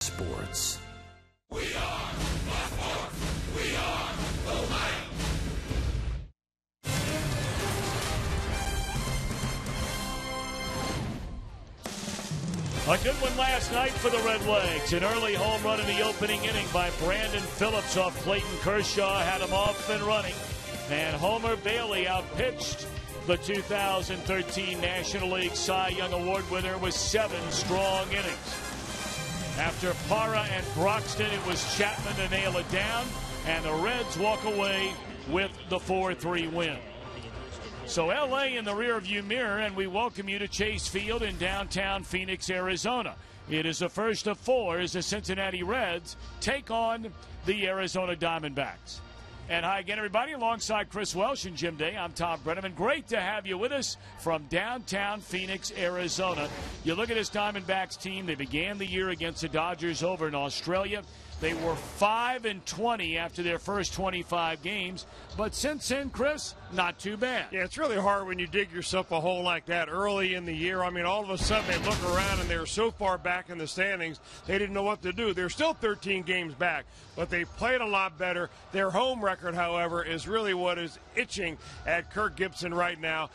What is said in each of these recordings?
Sports. We are the Fourth. We are the Lions. A good one last night for the Redlegs. An early home run in the opening inning by Brandon Phillips off Clayton Kershaw. Had him off and running. And Homer Bailey outpitched the 2013 National League Cy Young Award winner with 7 strong innings. After Parra and Broxton, it was Chapman to nail it down. And the Reds walk away with the 4-3 win. So L.A. in the rearview mirror, and we welcome you to Chase Field in downtown Phoenix, Arizona. It is the first of 4 as the Cincinnati Reds take on the Arizona Diamondbacks. And hi again, everybody. Alongside Chris Welsh and Jim Day, I'm Tom Brenneman. Great to have you with us from downtown Phoenix, Arizona. You look at this Diamondbacks team. They began the year against the Dodgers over in Australia. They were 5-20 after their first 25 games. But since then, Chris, not too bad. Yeah, it's really hard when you dig yourself a hole like that early in the year. I mean, all of a sudden they look around and they're so far back in the standings, they didn't know what to do. They're still 13 games back, but they played a lot better. Their home record, however, is really what is itching at Kirk Gibson right now.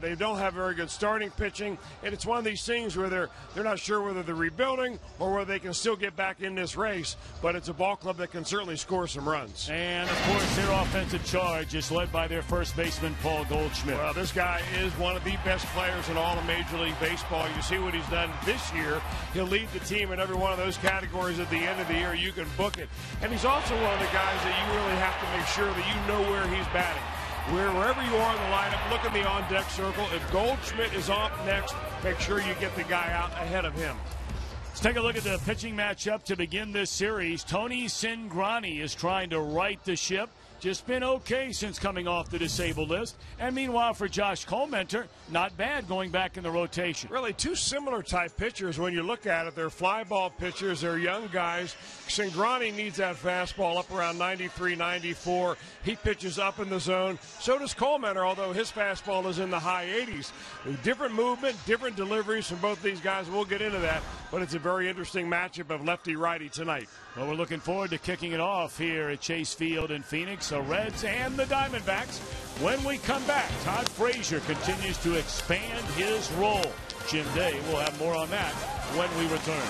They don't have very good starting pitching, and it's one of these things where they're not sure whether they're rebuilding or whether they can still get back in this race. But it's a ball club that can certainly score some runs. And, of course, their offensive charge is led by their first baseman, Paul Goldschmidt. Well, this guy is one of the best players in all of Major League Baseball. You see what he's done this year. He'll lead the team in every one of those categories at the end of the year. You can book it. And he's also one of the guys that you really have to make sure that you know where he's batting. Wherever you are in the lineup, look in the on-deck circle. If Goldschmidt is off next, make sure you get the guy out ahead of him. Let's take a look at the pitching matchup to begin this series. Tony Cingrani is trying to right the ship. Just been okay since coming off the disabled list. And meanwhile, for Josh Colmenter, not bad going back in the rotation. Really, 2 similar type pitchers when you look at it. They're fly ball pitchers. They're young guys. Cingrani needs that fastball up around 93, 94. He pitches up in the zone. So does Colmenter, although his fastball is in the high 80s. Different movement, different deliveries from both these guys. We'll get into that. But it's a very interesting matchup of lefty-righty tonight. Well, we're looking forward to kicking it off here at Chase Field in Phoenix. The Reds and the Diamondbacks. When we come back, Todd Frazier continues to expand his role. Jim Day will have more on that when we return.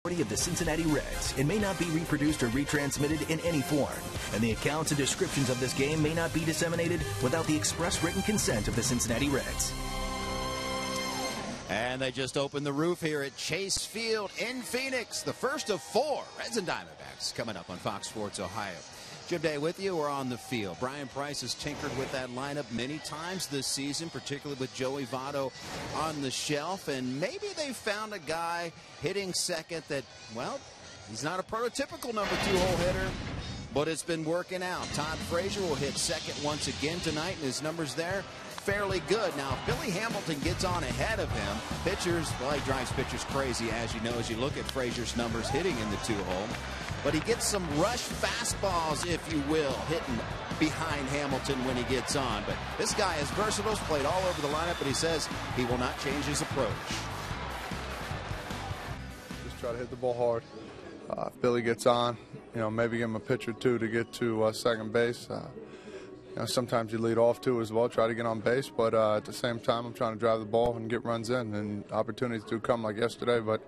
of the Cincinnati Reds and may not be reproduced or retransmitted in any form, and the accounts and descriptions of this game may not be disseminated without the express written consent of the Cincinnati Reds. And they just opened the roof here at Chase Field in Phoenix. The first of 4 Reds and Diamondbacks coming up on Fox Sports Ohio. Jim Day with you. We're on the field. Brian Price has tinkered with that lineup many times this season, particularly with Joey Votto on the shelf. And maybe they found a guy hitting second that, well, he's not a prototypical number 2 hole hitter, but it's been working out. Todd Frazier will hit second once again tonight, and his numbers there fairly good. Now, if Billy Hamilton gets on ahead of him, pitchers, well, he drives pitchers crazy, as you know, as you look at Frazier's numbers hitting in the 2 hole. But he gets some rush fastballs, if you will, hitting behind Hamilton when he gets on. But this guy is versatile, he's played all over the lineup, but he says he will not change his approach. Just try to hit the ball hard. If Billy gets on, maybe give him a pitch or 2 to get to second base. Sometimes you lead off too as well, try to get on base, but at the same time, I'm trying to drive the ball and get runs in, and opportunities do come like yesterday, but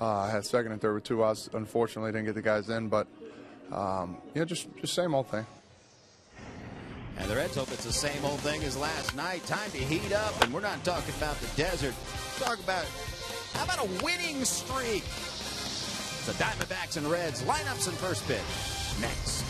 I had second and third with 2 outs. Unfortunately, didn't get the guys in, but just same old thing. And the Reds hope it's the same old thing as last night. Time to heat up, and we're not talking about the desert. Talk about, how about a winning streak? The Diamondbacks and Reds lineups and first pitch next.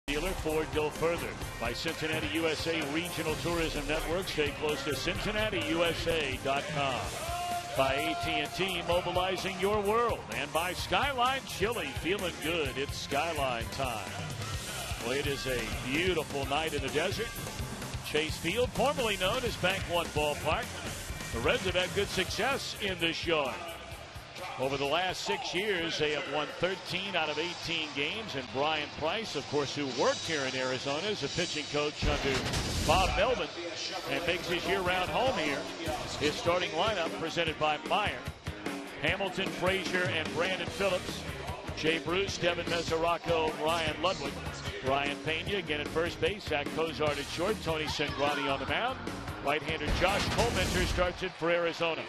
Dealer Ford go further by Cincinnati USA Regional Tourism Network. Stay close to CincinnatiUSA.com. By AT&T, mobilizing your world. And by Skyline Chili, feeling good. It's Skyline time. Well, it is a beautiful night in the desert. Chase Field, formerly known as Bank One Ballpark. The Reds have had good success in this yard. Over the last 6 years, they have won 13 out of 18 games. And Brian Price, of course, who worked here in Arizona as a pitching coach under Bob Melvin and makes his year-round home here. His starting lineup presented by Meyer, Hamilton, Frazier, and Brandon Phillips. Jay Bruce, Devin Mesoraco, Ryan Ludwig, Ryan Pena again at first base, Zach Cozart at short, Tony Cingrani on the mound. Right-hander Josh Colmenter starts it for Arizona.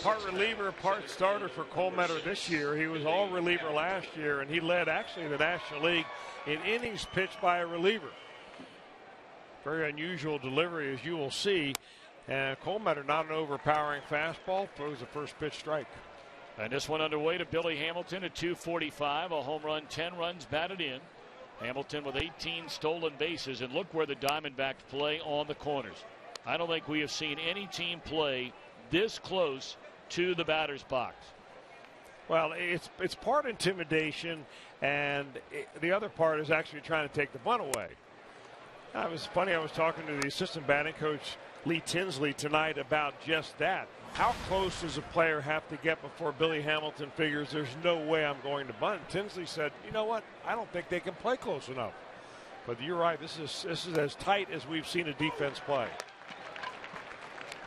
Part reliever, part starter for Colmenter this year. He was all reliever last year, and he led actually the National League in innings pitched by a reliever. Very unusual delivery, as you will see. And Colmenter, not an overpowering fastball, throws the first pitch strike. And this one underway to Billy Hamilton at 245, a home run, 10 runs batted in. Hamilton with 18 stolen bases, and look where the Diamondbacks play on the corners. I don't think we have seen any team play this close to the batter's box. Well, it's part intimidation, and the other part is actually trying to take the bunt away. It was funny, I was talking to the assistant batting coach, Lee Tinsley, tonight about just that. How close does a player have to get before Billy Hamilton figures there's no way I'm going to bunt? Tinsley said, you know what, I don't think they can play close enough. But you're right, this is as tight as we've seen a defense play.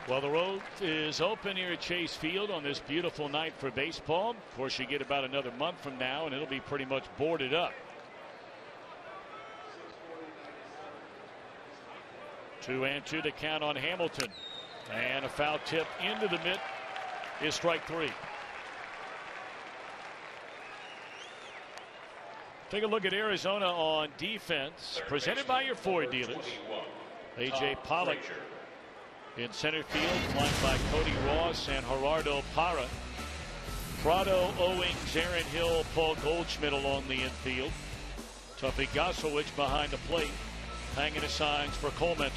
Well, the road is open here at Chase Field on this beautiful night for baseball. Of course, you get about another month from now, and it'll be pretty much boarded up. 2-2 to count on Hamilton. And a foul tip into the mitt is strike 3. Take a look at Arizona on defense, presented by your Ford dealers. A.J. Pollock in center field, flanked by Cody Ross and Gerardo Parra. Prado, Owings, Aaron Hill, Paul Goldschmidt along the infield. Tuffy Gosowicz behind the plate, hanging his signs for Colementor.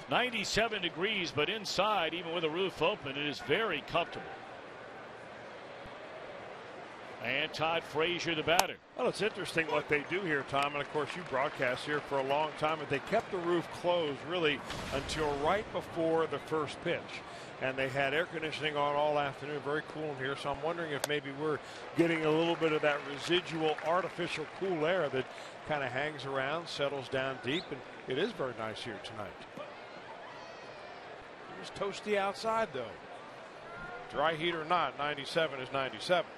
It's 97 degrees, but inside, even with the roof open, it is very comfortable. And Todd Frazier, the batter. Well, it's interesting what they do here, Tom, and of course you broadcast here for a long time, but they kept the roof closed really until right before the first pitch. And they had air conditioning on all afternoon, very cool in here, so I'm wondering if maybe we're getting a little bit of that residual artificial cool air that kind of hangs around, settles down deep, and it is very nice here tonight. It was toasty outside, though. Dry heat or not, 97 is 97.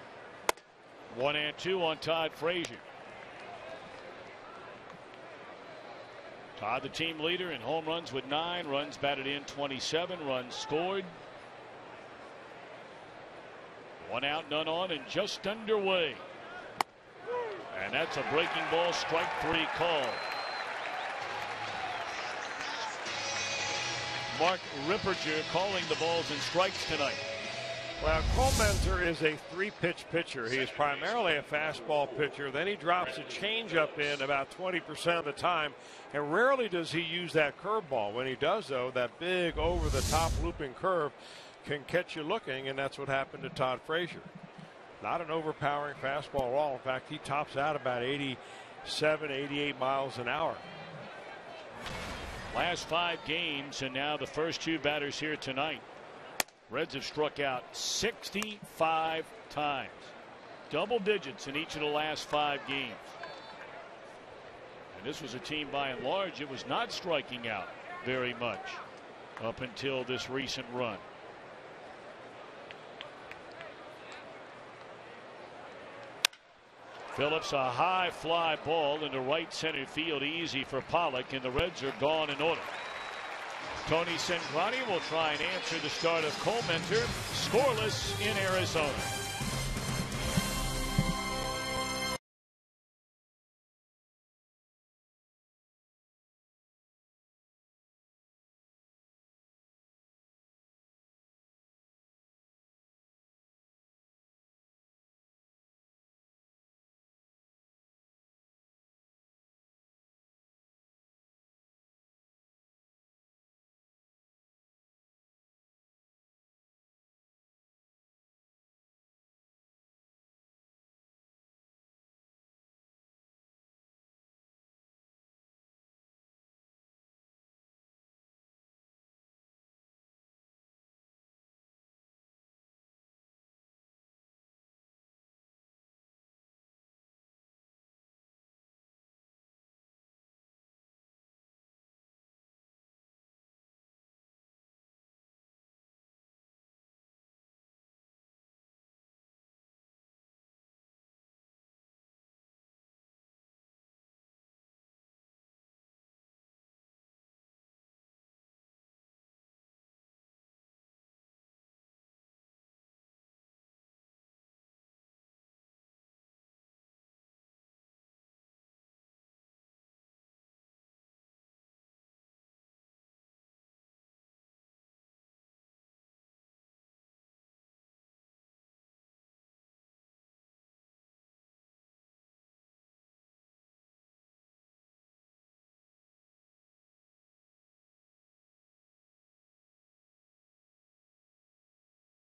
1-2 on Todd Frazier. Todd, the team leader in home runs with 9, runs batted in 27, runs scored. 1 out, none on, and just underway. And that's a breaking ball, strike 3 call. Mark Ripperger calling the balls and strikes tonight. Well, Colementor is a 3-pitch pitcher. He is primarily a fastball pitcher. Then he drops a changeup in about 20% of the time, and rarely does he use that curveball. When he does, though, that big over-the-top looping curve can catch you looking, and that's what happened to Todd Frazier. Not an overpowering fastball at all. In fact, he tops out about 87, 88 miles an hour. Last 5 games, and now the first 2 batters here tonight. Reds have struck out 65 times. Double digits in each of the last 5 games. And this was a team, by and large, it was not striking out very much up until this recent run. Phillips, a high fly ball into right center field, easy for Pollock, and the Reds are gone in order. Tony Cingrani will try and answer the start of Colementor, scoreless in Arizona.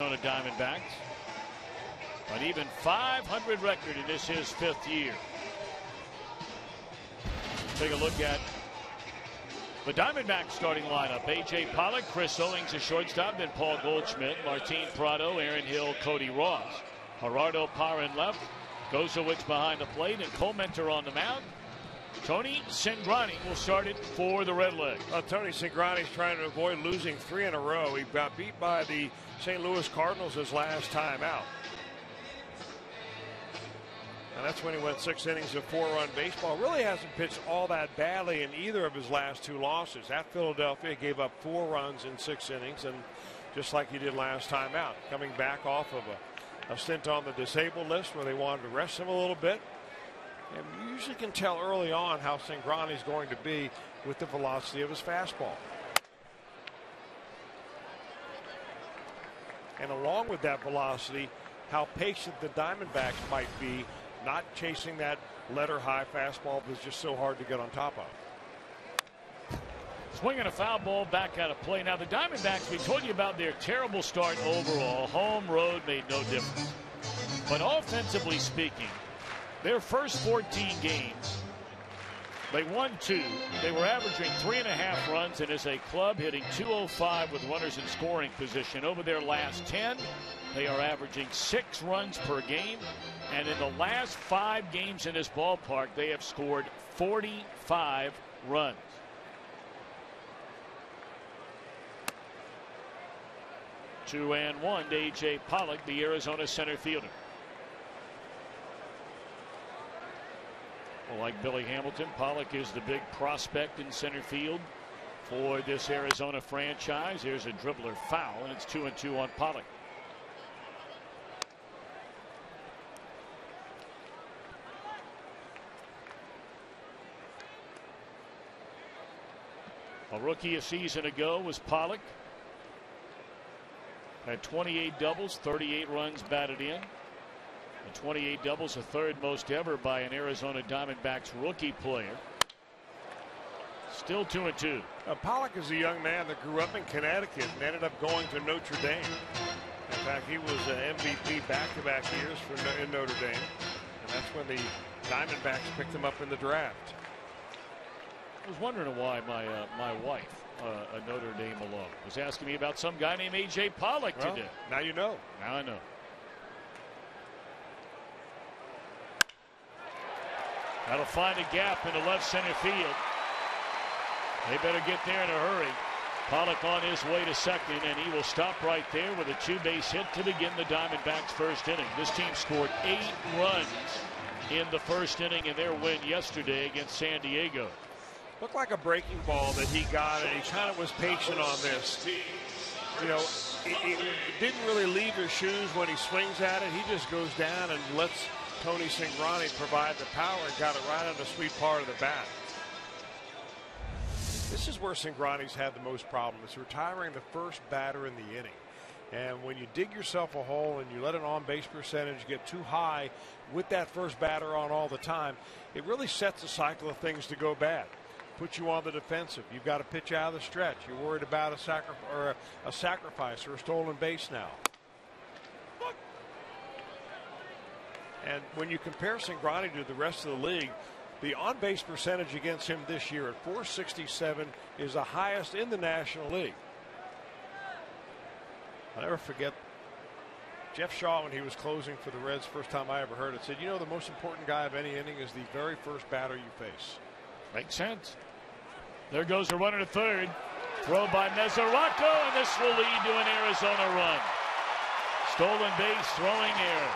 Arizona Diamondbacks. An even .500 record in this his 5th year. Take a look at the Diamondbacks starting lineup. A.J. Pollock, Chris Owings, a shortstop, then Paul Goldschmidt, Martin Prado, Aaron Hill, Cody Ross. Gerardo Parra in left, Gozowicz behind the plate, and Comenter on the mound. Tony Cingrani will start it for the Redlegs. Tony Cingrani's trying to avoid losing 3 in a row. He got beat by the St. Louis Cardinals his last time out. And that's when he went 6 innings of 4-run baseball. Really hasn't pitched all that badly in either of his last 2 losses. At Philadelphia, he gave up 4 runs in 6 innings, and just like he did last time out, coming back off of a stint on the disabled list where they wanted to rest him a little bit. And you usually can tell early on how Cingrani's going to be with the velocity of his fastball. And along with that velocity, how patient the Diamondbacks might be, not chasing that letter high fastball that's just so hard to get on top of. Swinging a foul ball back out of play. Now the Diamondbacks, we told you about their terrible start overall. Home, road made no difference. But offensively speaking, their first 14 games, they won 2. They were averaging 3.5 runs, and as a club hitting .205 with runners in scoring position. Over their last 10, they are averaging 6 runs per game. And in the last 5 games in this ballpark, they have scored 45 runs. Two and one to A.J. Pollock, the Arizona center fielder. Well, like Billy Hamilton, Pollock is the big prospect in center field for this Arizona franchise. Here's a dribbler foul, and it's 2-2 on Pollock. A rookie a season ago was Pollock. Had 28 doubles, 38 runs batted in. And 28 doubles, the 3rd most ever by an Arizona Diamondbacks rookie player. Still 2-2. Pollock is a young man that grew up in Connecticut and ended up going to Notre Dame. In fact, he was an MVP back-to-back years in Notre Dame. And that's when the Diamondbacks picked him up in the draft. I was wondering why my wife, a Notre Dame alum, was asking me about some guy named A.J. Pollock today. Now you know. Now I know. That'll find a gap in the left center field. They better get there in a hurry. Pollock on his way to second, and he will stop right there with a 2-base hit to begin the Diamondbacks' first inning. This team scored 8 runs in the first inning in their win yesterday against San Diego. Looked like a breaking ball that he got, and he kind of was patient on this. You know, he didn't really leave his shoes when he swings at it. He just goes down and lets Tony Cingrani provide the power and got it right on the sweet part of the bat. This is where Cingrani's had the most problem. It's retiring the first batter in the inning. And when you dig yourself a hole and you let an on-base percentage get too high with that first batter on all the time, it really sets a cycle of things to go bad. Put you on the defensive. You've got to pitch out of the stretch. You're worried about a sacrifice or a stolen base now. And when you compare Cingrani to the rest of the league, the on-base percentage against him this year at .467 is the highest in the National League. I'll never forget Jeff Shaw, when he was closing for the Reds, first time I ever heard it, said, you know, the most important guy of any inning is the very first batter you face. Makes sense. There goes a runner to third. Throw by Mesoraco, and this will lead to an Arizona run. Stolen base, throwing error.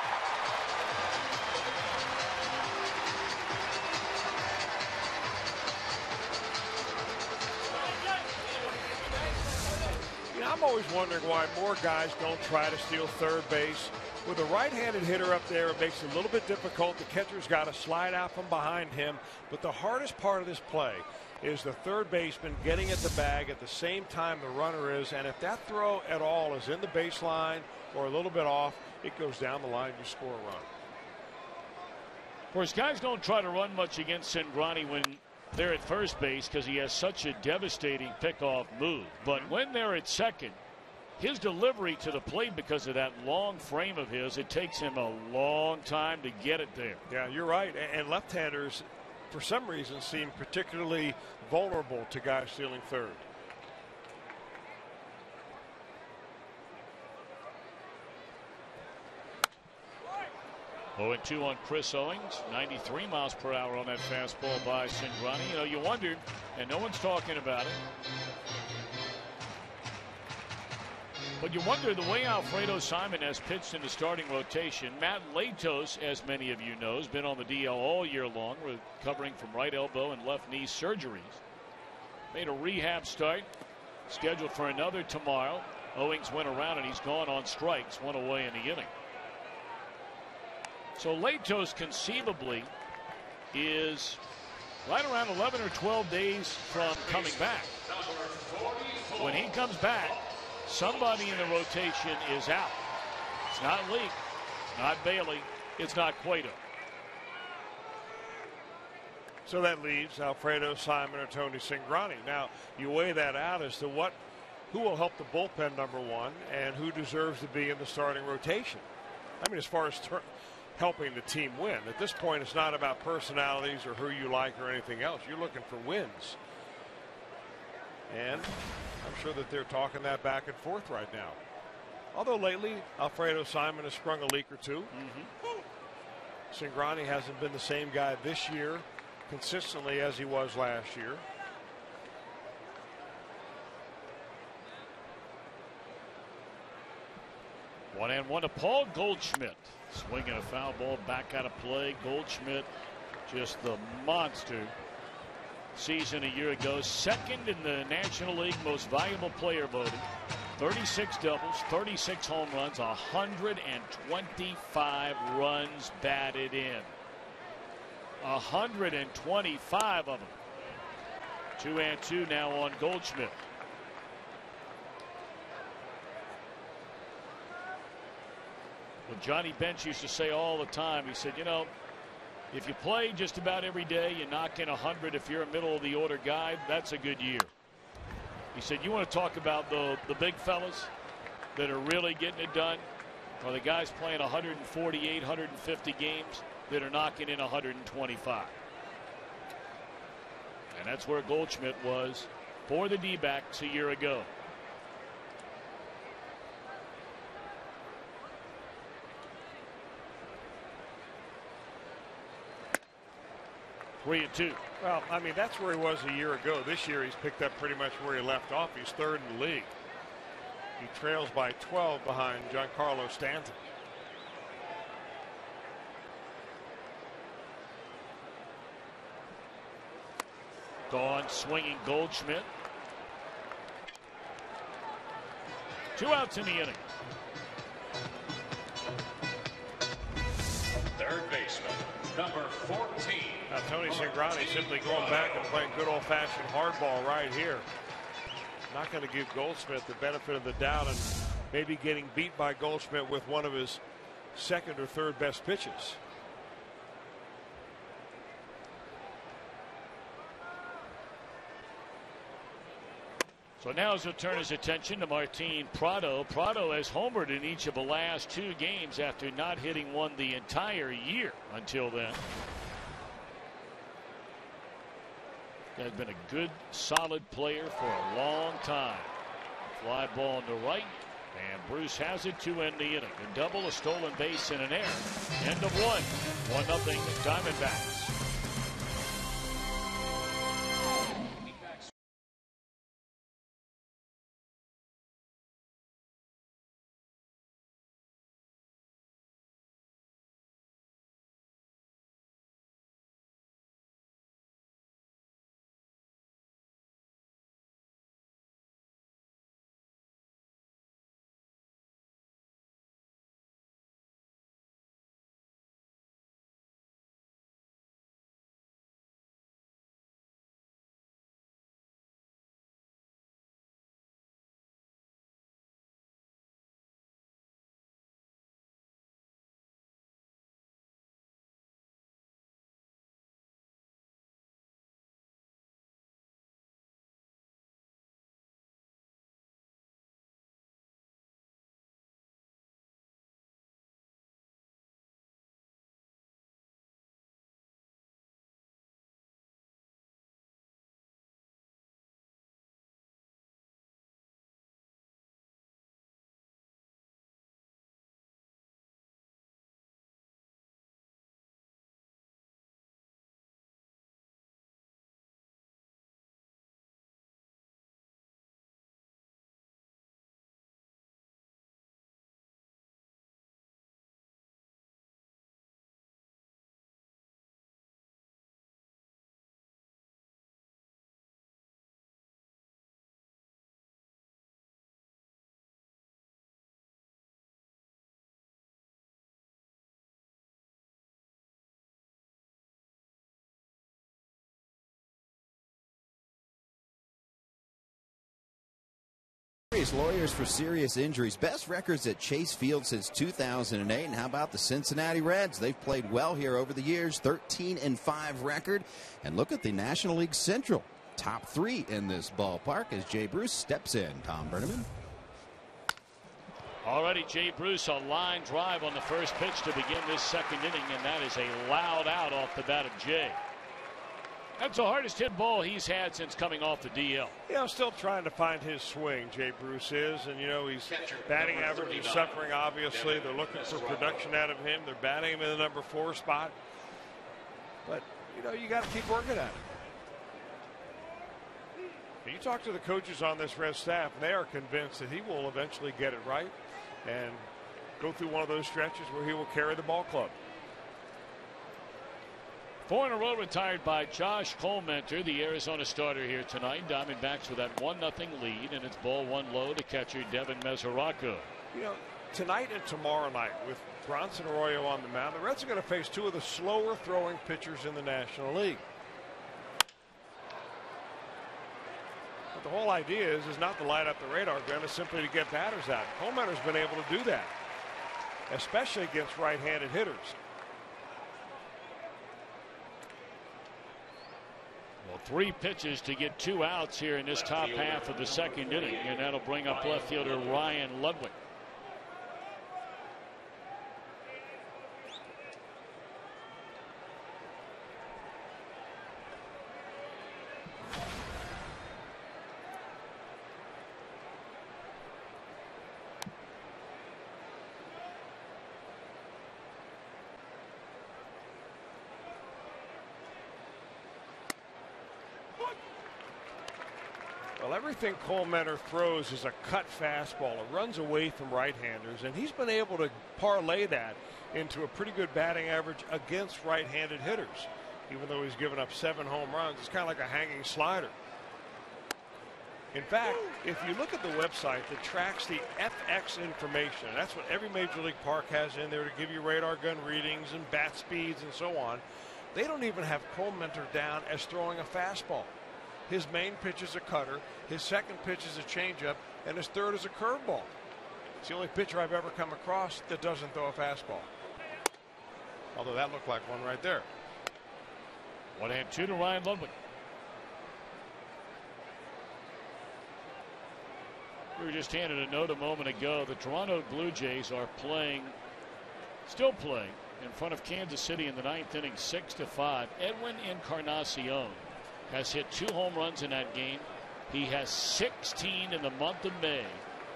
I'm always wondering why more guys don't try to steal third base. With a right-handed hitter up there, it makes it a little bit difficult. The catcher's got to slide out from behind him. But the hardest part of this play is the third baseman getting at the bag at the same time the runner is. And if that throw at all is in the baseline or a little bit off, it goes down the line, you score a run. Of course, guys don't try to run much against Cingrani when they're at first base because he has such a devastating pickoff move. But when they're at second, his delivery to the plate, because of that long frame of his, it takes him a long time to get it there. Yeah, you're right. And left-handers, for some reason, seem particularly vulnerable to guys stealing third. 0-2 on Chris Owings. 93 miles per hour on that fastball by Cingrani. You know, you wondered, and no one's talking about it, but you wonder the way Alfredo Simon has pitched in the starting rotation. Matt Latos, as many of you know, has been on the DL all year long, recovering from right elbow and left knee surgeries. Made a rehab start, scheduled for another tomorrow. Owings went around and he's gone on strikes, one away in the inning. So Latos conceivably is right around 11 or 12 days from coming back. When he comes back, somebody in the rotation is out. It's not Leake, not Bailey, it's not Cueto. So that leaves Alfredo Simon or Tony Cingrani. Now you weigh that out as to who will help the bullpen, number one, and who deserves to be in the starting rotation. I mean, as far as helping the team win. At this point, it's not about personalities or who you like or anything else. You're looking for wins. And I'm sure that they're talking that back and forth right now. Although lately, Alfredo Simon has sprung a leak or two. Cingrani hasn't been the same guy this year consistently as he was last year. One and one to Paul Goldschmidt. Swinging a foul ball back out of play. Goldschmidt, just the monster season a year ago. Second in the National League most valuable player voting. 36 doubles, 36 home runs, 125 runs batted in. 125 of them. 2-2 now on Goldschmidt. Well, Johnny Bench used to say all the time, he said, you know, if you play just about every day, you knock in 100. If you're a middle of the order guy, that's a good year. He said, you want to talk about the big fellas that are really getting it done, or the guys playing 148, 150 games that are knocking in 125. And that's where Goldschmidt was for the D-backs a year ago. (3-2). Well, I mean, that's where he was a year ago. This year he's picked up pretty much where he left off. He's third in the league. He trails by 12 behind Giancarlo Stanton. Gone swinging Goldschmidt. 2 outs in the inning. Third baseman, number 14. Now Tony Cingrani simply going back and playing good old-fashioned hardball right here. Not going to give Goldschmidt the benefit of the doubt and maybe getting beat by Goldschmidt with one of his second or third best pitches. So now he'll turn his attention to Martin Prado. Prado has homered in each of the last 2 games after not hitting one the entire year until then. Has been a good, solid player for a long time. Fly ball to right, and Bruce has it to end the inning. A double, a stolen base, and an error. End of 1. 1-0 Diamondbacks. face lawyers for serious injuries. Best records at Chase Field since 2008. And how about the Cincinnati Reds? They've played well here over the years. 13-5 record. And look at the National League Central. Top 3 in this ballpark as Jay Bruce steps in. Tom Berneman. Already Jay Bruce, a line drive on the first pitch to begin this second inning, and that is a loud out off the bat of Jay. That's the hardest hit ball he's had since coming off the DL. Still trying to find his swing, Jay Bruce is. And, he's batting average. He's suffering, obviously. They're looking for production out of him. They're batting him in the number 4 spot. But, you got to keep working at it. And you talk to the coaches on this Red staff, and they are convinced that he will eventually get it right and go through one of those stretches where he will carry the ball club. 4 in a row retired by Josh Colmenter, the Arizona starter here tonight. Diamondbacks with that 1-0 lead, and it's ball 1 low to catcher Devin Mesoraco. Tonight and tomorrow night with Bronson Arroyo on the mound, the Reds are going to face 2 of the slower throwing pitchers in the National League. But the whole idea is not to light up the radar gun, it's simply to get batters out. Colmenter's been able to do that, especially against right-handed hitters. Well, 3 pitches to get 2 outs here in this top half of the second inning, and that'll bring up left fielder Ryan Ludwig. Well, everything Colmenter throws is a cut fastball. It runs away from right-handers, and he's been able to parlay that into a pretty good batting average against right-handed hitters. Even though he's given up 7 home runs, it's kind of like a hanging slider. In fact, if you look at the website that tracks the FX information, that's what every Major League Park has in there to give you radar gun readings and bat speeds and so on. They don't even have Colmenter down as throwing a fastball. His main pitch is a cutter, his second pitch is a changeup, and his third is a curveball. It's the only pitcher I've ever come across that doesn't throw a fastball. Although that looked like one right there. 1-2 to Ryan Ludwig. We were just handed a note a moment ago. The Toronto Blue Jays are still playing in front of Kansas City in the 9th inning, 6-5. Edwin Encarnacion has hit 2 home runs in that game. He has 16 in the month of May,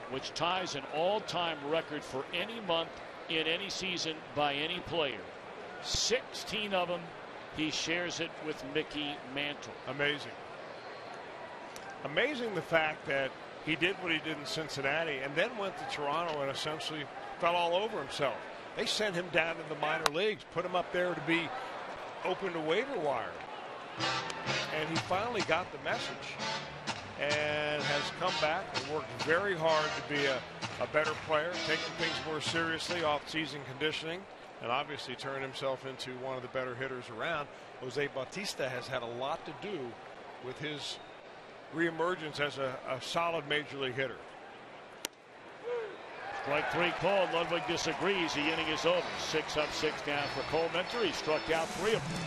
which ties an all-time record for any month in any season by any player. 16 of them. He shares it with Mickey Mantle. Amazing. Amazing the fact that he did what he did in Cincinnati and then went to Toronto and essentially fell all over himself. They sent him down to the minor leagues, put him up there to be open to waiver wire. And he finally got the message and has come back and worked very hard to be a better player, taking things more seriously, off-season conditioning, and obviously turned himself into one of the better hitters around. Jose Bautista has had a lot to do with his reemergence as a solid major league hitter. Strike 3 called. Ludwig disagrees. The inning is over. 6 up, 6 down for Colmenter. He struck out 3 of them.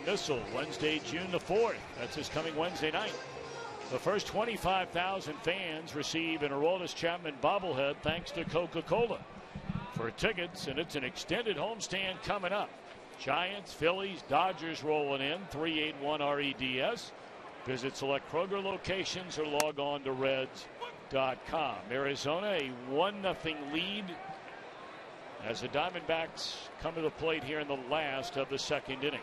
Missile, Wednesday, June the 4th. That's this coming Wednesday night. The first 25,000 fans receive an Aroldis Chapman bobblehead thanks to Coca-Cola. For tickets, and it's an extended homestand coming up. Giants, Phillies, Dodgers rolling in, 381 REDS. Visit select Kroger locations or log on to Reds.com. Arizona, a 1-0 lead as the Diamondbacks come to the plate here in the last of the second inning.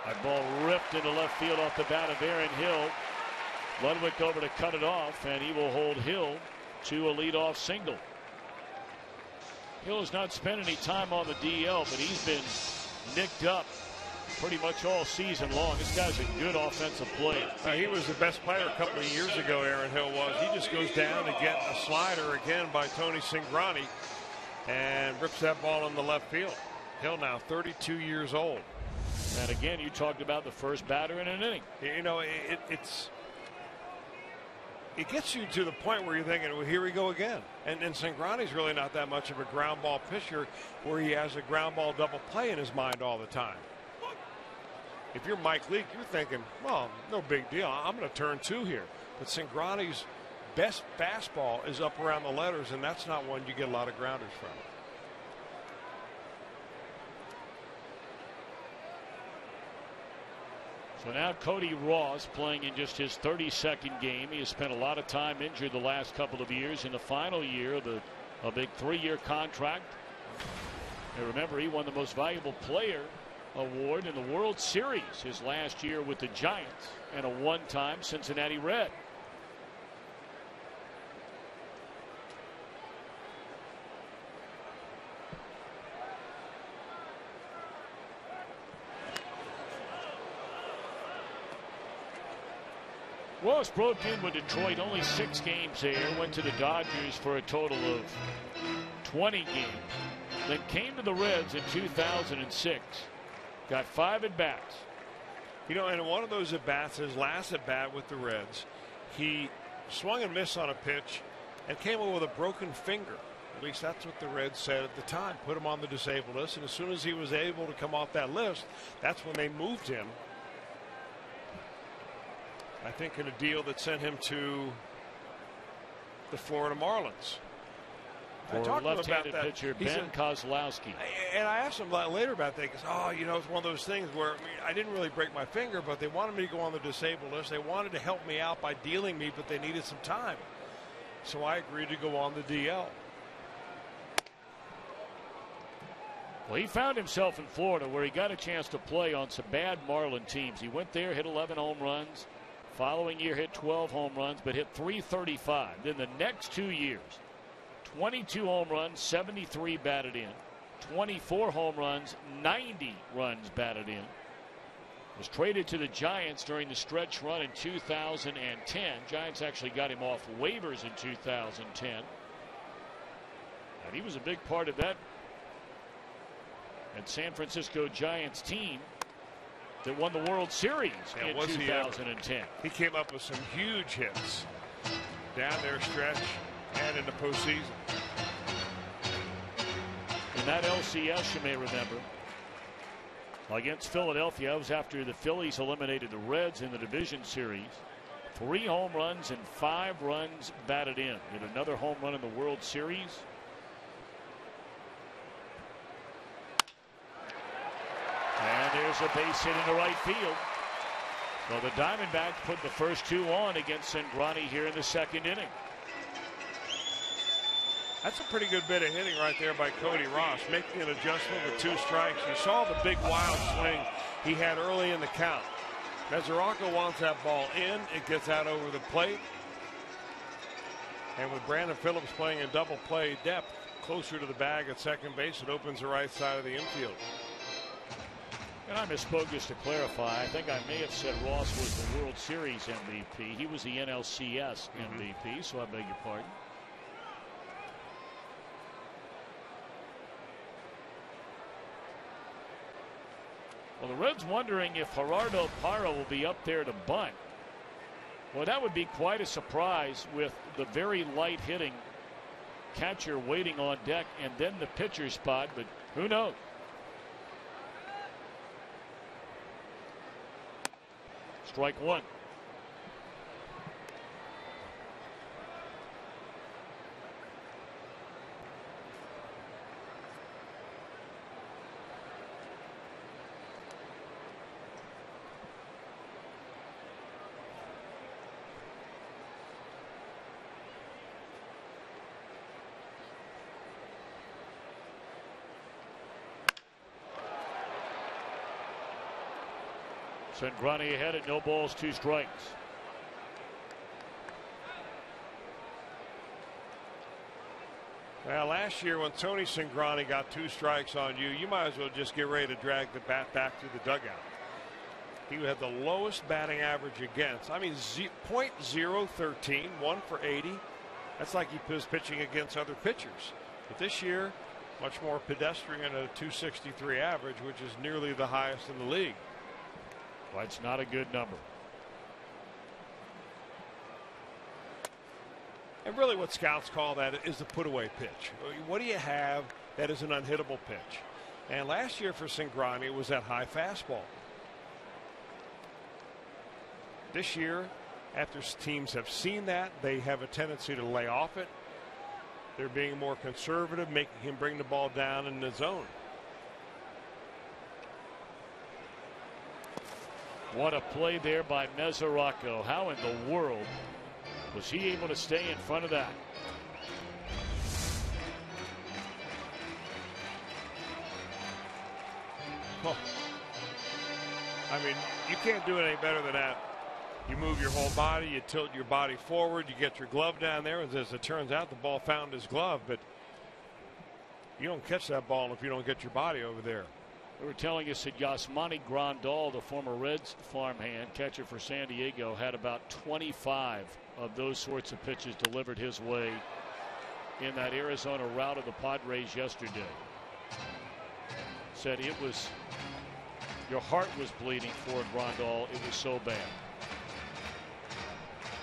That ball ripped into left field off the bat of Aaron Hill. Ludwig over to cut it off, and he will hold Hill to a leadoff single. Hill has not spent any time on the DL, but he's been nicked up pretty much all season long. This guy's a good offensive player. He was the best player a couple of years ago, Aaron Hill was. He just goes down to get a slider again by Tony Cingrani and rips that ball in the left field. Hill now 32 years old. And again, you talked about the first batter in an inning. You know, it gets you to the point where you're thinking, well, here we go again. And Cingrani's really not that much of a ground ball pitcher where he has a ground ball double play in his mind all the time. If you're Mike Leake, you're thinking, well, no big deal. I'm going to turn 2 here. But Cingrani's best fastball is up around the letters, and that's not one you get a lot of grounders from. So now Cody Ross playing in just his 32nd game. He has spent a lot of time injured the last couple of years. In the final year of a big 3-year contract. And remember, he won the most valuable player award in the World Series his last year with the Giants and a one-time Cincinnati Red. Ross broke in with Detroit, only 6 games there, went to the Dodgers for a total of 20 games, then came to the Reds in 2006, got 5 at-bats. You know, and one of those at-bats, his last at-bat with the Reds, he swung and missed on a pitch and came up with a broken finger. At least that's what the Reds said at the time, put him on the disabled list, and as soon as he was able to come off that list, that's when they moved him. I think in a deal that sent him to the Florida Marlins. For left-handed pitcher Ben Kozlowski. And I asked him later about that. He goes, oh, you know, it's one of those things where I didn't really break my finger, but they wanted me to go on the disabled list. They wanted to help me out by dealing me, but they needed some time. So I agreed to go on the DL. Well, he found himself in Florida where he got a chance to play on some bad Marlin teams. He went there, hit 11 home runs. Following year, hit 12 home runs, but hit .335. Then the next 2 years, 22 home runs, 73 batted in. 24 home runs, 90 runs batted in. Was traded to the Giants during the stretch run in 2010. Giants actually got him off waivers in 2010. And he was a big part of that San Francisco Giants team that won the World Series in 2010. He came up with some huge hits down their stretch and in the postseason. In that LCS, you may remember, against Philadelphia, it was after the Phillies eliminated the Reds in the division series. 3 home runs and 5 runs batted in. Hit another home run in the World Series. And there's a base hit into right field. So the Diamondbacks put the first 2 on against Cingrani here in the second inning. That's a pretty good bit of hitting right there by Cody Ross, making an adjustment with 2 strikes. You saw the big wild swing he had early in the count. Mesoraco wants that ball in. It gets out over the plate. And with Brandon Phillips playing in double play depth closer to the bag at second base, it opens the right side of the infield. And I misspoke just to clarify. I think I may have said Ross was the World Series MVP. He was the NLCS MVP, so I beg your pardon. Well, the Reds wondering if Gerardo Parra will be up there to bunt. Well, that would be quite a surprise with the very light hitting catcher waiting on deck and then the pitcher spot, but who knows? Strike one. Cingrani ahead at no balls, 2 strikes. Well, last year when Tony Cingrani got 2 strikes on you, you might as well just get ready to drag the bat back to the dugout. He had the lowest batting average against. I mean, .013, 1 for 80. That's like he was pitching against other pitchers. But this year, much more pedestrian at a .263 average, which is nearly the highest in the league. Well, it's not a good number. And really what scouts call that is the put-away pitch. What do you have that is an unhittable pitch? And last year for Cingrani, it was that high fastball. This year, after teams have seen that, they have a tendency to lay off it. They're being more conservative, making him bring the ball down in the zone. What a play there by Mesoraco. How in the world was he able to stay in front of that? Oh. I mean, you can't do it any better than that. You move your whole body, you tilt your body forward, you get your glove down there, and as it turns out, the ball found his glove, but you don't catch that ball if you don't get your body over there. They were telling us that Yasmani Grandal, the former Reds farmhand, catcher for San Diego, had about 25 of those sorts of pitches delivered his way in that Arizona rout of the Padres yesterday. Said it was, your heart was bleeding for Grandal. It was so bad.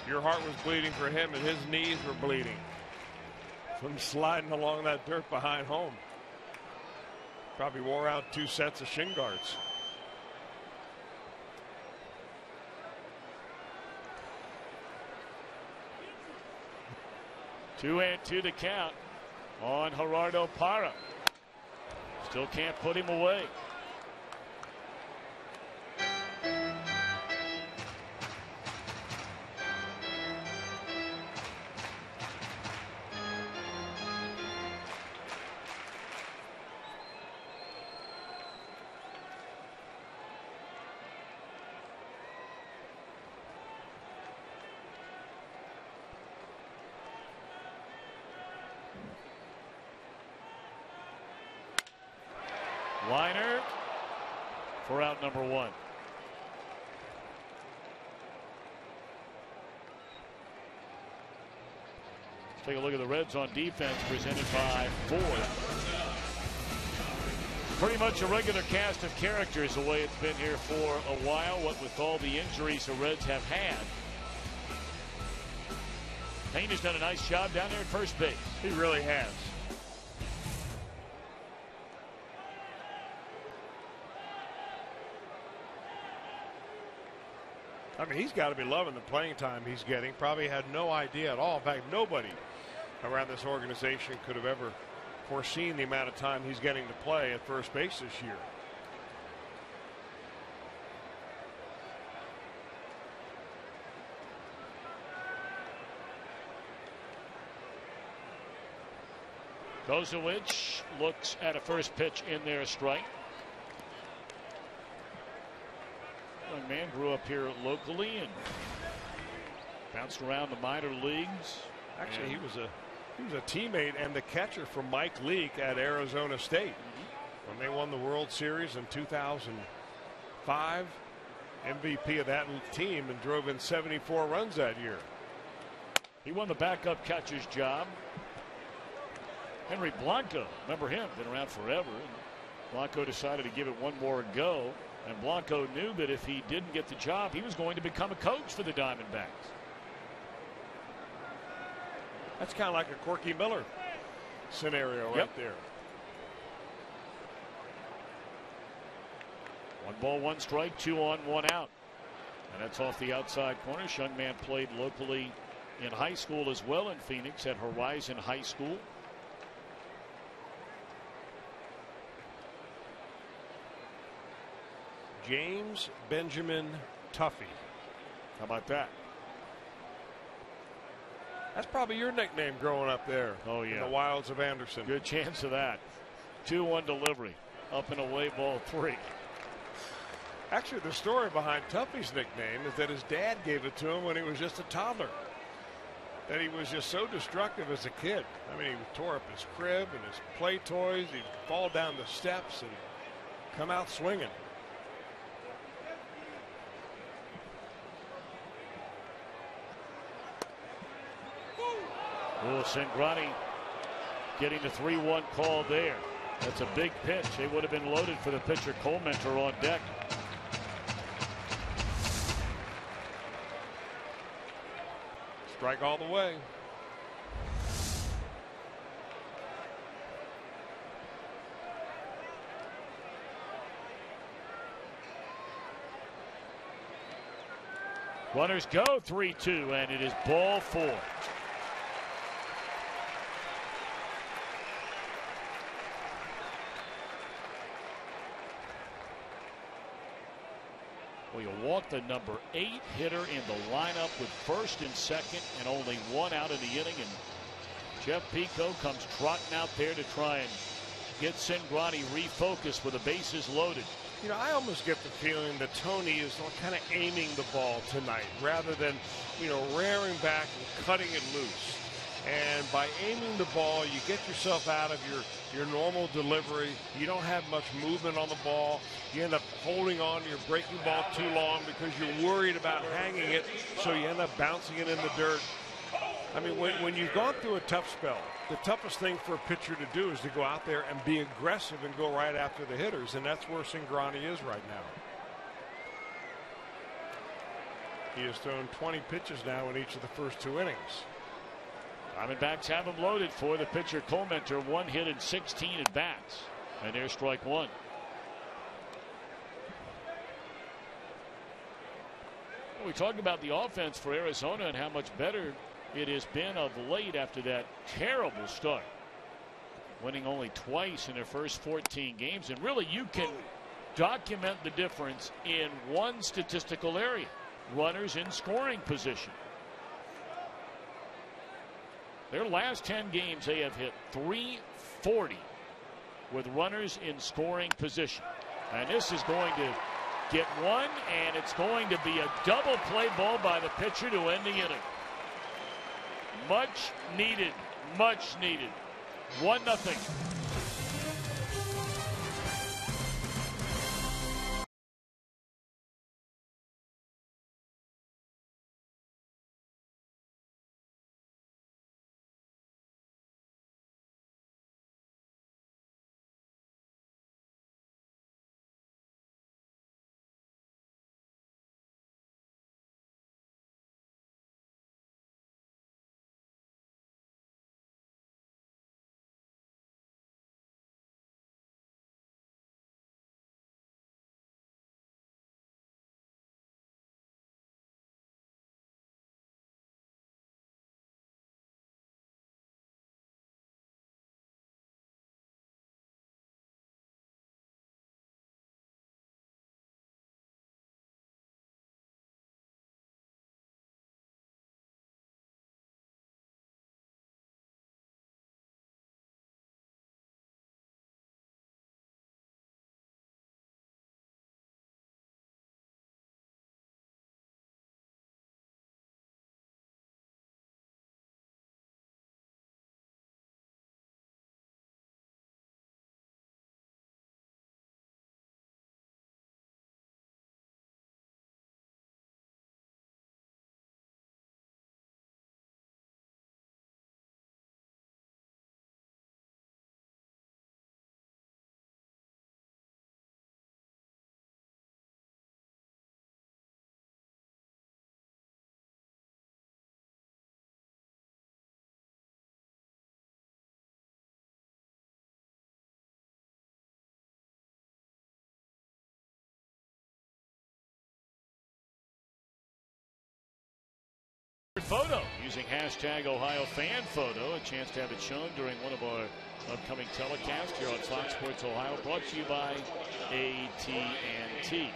Your heart was bleeding for him, and his knees were bleeding from sliding along that dirt behind home. Probably wore out 2 sets of shin guards. Two and 2 to count on Gerardo Parra. Still can't put him away. Liner for out number 1. Take a look at the Reds on defense, presented by Ford. Pretty much a regular cast of characters the way it's been here for a while, what with all the injuries the Reds have had. Payne has done a nice job down there at first base. He really has. I mean, he's got to be loving the playing time he's getting. Probably had no idea at all. In fact, nobody around this organization could have ever foreseen the amount of time he's getting to play at first base this year. Kozowicz looks at a first pitch in there, a strike. Young man grew up here locally and bounced around the minor leagues. Actually, he was a teammate and the catcher for Mike Leake at Arizona State when they won the World Series in 2005. MVP of that team and drove in 74 runs that year. He won the backup catcher's job. Henry Blanco, remember him, been around forever. And Blanco decided to give it one more go. And Blanco knew that if he didn't get the job, he was going to become a coach for the Diamondbacks. That's kind of like a Corky Miller scenario right there. 1 ball, 1 strike, 2 on, 1 out. And that's off the outside corner. This young man played locally in high school as well in Phoenix at Horizon High School. James Benjamin Tuffy. How about that? That's probably your nickname growing up there. Oh, yeah. In the wilds of Anderson. Good chance of that. 2-1 delivery. Up and away, ball 3. Actually, the story behind Tuffy's nickname is that his dad gave it to him when he was just a toddler. That he was just so destructive as a kid. I mean, he tore up his crib and his play toys. He'd fall down the steps and come out swinging. Oh, Cingrani getting the 3-1 call there. That's a big pitch. They would have been loaded for the pitcher Colementor on deck. Strike all the way. Runners go 3-2, and it is ball 4. Well, you want the number 8 hitter in the lineup with first and second and only 1 out in the inning. And Jeff Pico comes trotting out there to try and get Cingrani refocused with the bases loaded. You know, I almost get the feeling that Tony is kind of aiming the ball tonight rather than, you know, rearing back and cutting it loose. And by aiming the ball, you get yourself out of your normal delivery. You don't have much movement on the ball. You end up holding on to your breaking ball too long because you're worried about hanging it, so you end up bouncing it in the dirt. I mean, when you've gone through a tough spell, the toughest thing for a pitcher to do is to go out there and be aggressive and go right after the hitters, and that's where Cingrani is right now. He has thrown 20 pitches now in each of the first 2 innings. Diamondbacks have him loaded for the pitcher Colementor. 1 hit and 16 at bats. And there's strike 1. We talked about the offense for Arizona and how much better it has been of late after that terrible start. Winning only twice in their first 14 games. And really, you can document the difference in one statistical area: runners in scoring position. Their last 10 games, they have hit .340 with runners in scoring position. And this is going to get one, and it's going to be a double play ball by the pitcher to end the inning. Much needed, much needed. 1-0. photo using hashtag #OhioFanPhoto. A chance to have it shown during one of our upcoming telecasts here on Fox Sports Ohio, brought to you by AT&T.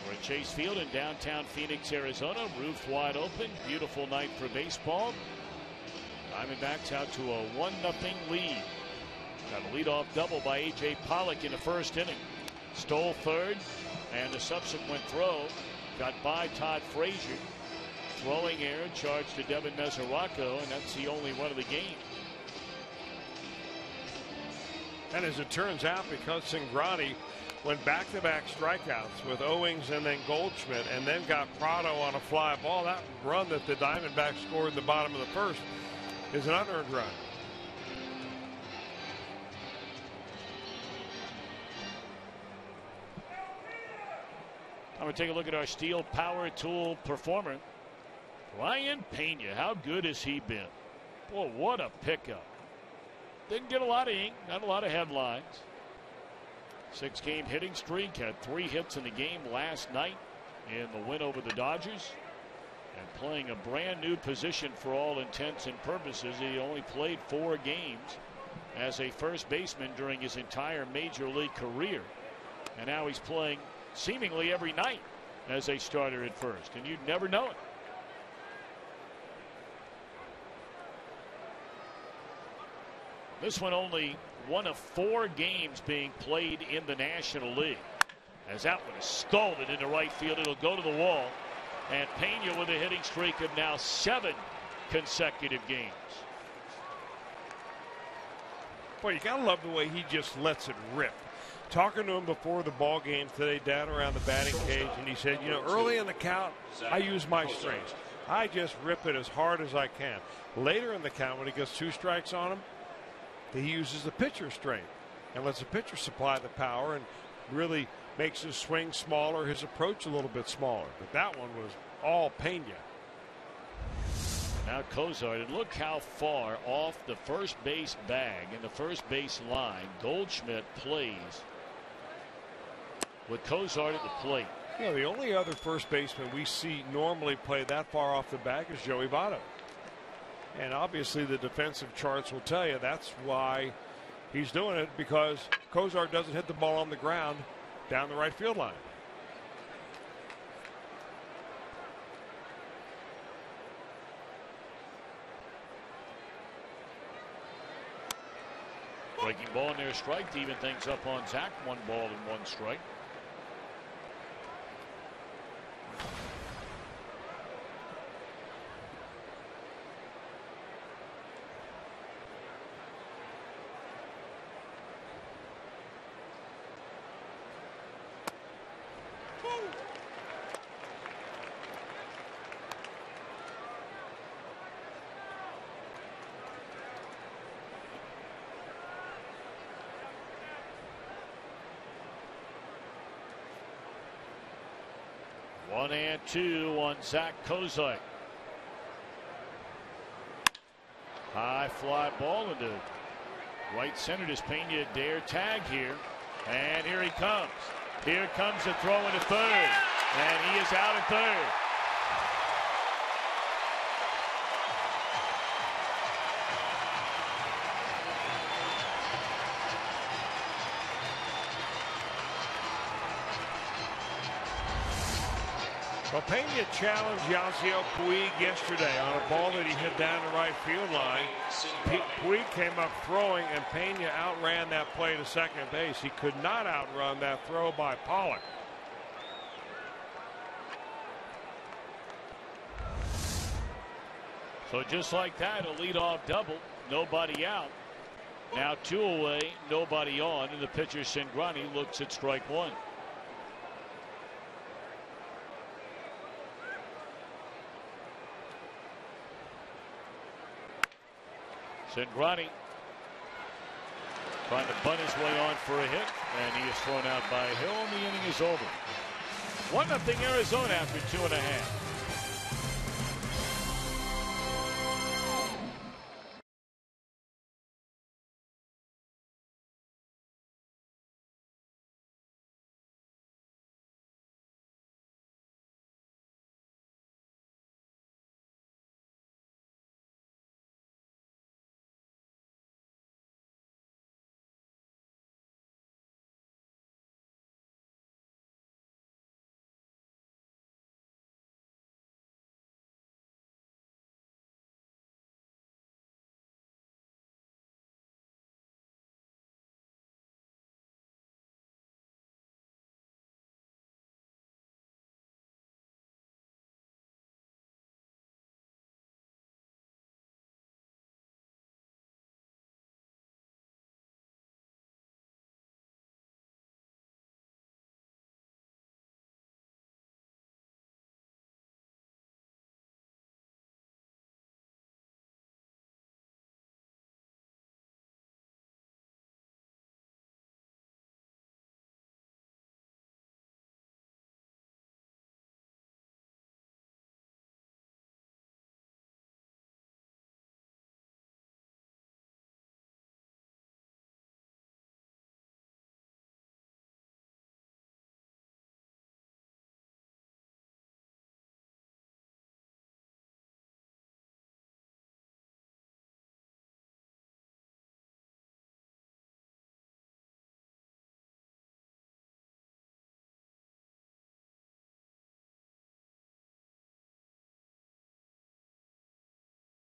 We're at Chase Field in downtown Phoenix, Arizona. Roof wide open. Beautiful night for baseball. Diamondbacks out to a 1-0 lead. Got a leadoff double by A.J. Pollock in the first inning. Stole third, and the subsequent throw got by Todd Frazier. Throwing error charged to Devin Mesoraco, and that's the only one of the game. And as it turns out, because Cingrani went back-to-back strikeouts with Owings and then Goldschmidt, and then got Prado on a fly ball, that run that the Diamondbacks scored in the bottom of the first is an unearned run. I'm going to take a look at our steel power tool performer, Ryan Pena. How good has he been? Boy, what a pickup. Didn't get a lot of ink, not a lot of headlines. 6-game hitting streak, had 3 hits in the game last night in the win over the Dodgers. And playing a brand new position for all intents and purposes. He only played 4 games as a first baseman during his entire major league career. And now he's playing seemingly every night as a starter at first, and you'd never know it. This one only one of 4 games being played in the National League. As that one is scalded into right field, it'll go to the wall. And Pena with a hitting streak of now 7 consecutive games. Boy, you gotta love the way he just lets it rip. Talking to him before the ball game today down around the batting cage, and he said, you know, early in the count, I use my strength. I just rip it as hard as I can. Later in the count, when he gets 2 strikes on him, he uses the pitcher's strength and lets the pitcher supply the power and really makes his swing smaller, his approach a little bit smaller. But that one was all Pena. Now Cozart, and look how far off the first base bag and the first base line Goldschmidt plays with Cozart at the plate. Yeah, the only other first baseman we see normally play that far off the bag is Joey Votto. And obviously the defensive charts will tell you that's why he's doing it, because Cozart doesn't hit the ball on the ground down the right field line. Breaking ball near strike to even things up on Zach. 1 ball and 1 strike. One and 2 on Zach Cozart. High fly ball into right center. Does Pena dare tag here? And here he comes. Here comes the throw into third. And he is out at third. Well, Pena challenged Yasiel Puig yesterday on a ball that he hit down the right field line. Puig came up throwing, and Pena outran that play to second base. He could not outrun that throw by Pollock. So just like that, a leadoff double, nobody out. Now 2 away, nobody on, and the pitcher Cingrani looks at strike 1. Cingrani trying to bunt his way on for a hit, and he is thrown out by Hill, and the inning is over. 1-0 Arizona after 2.5.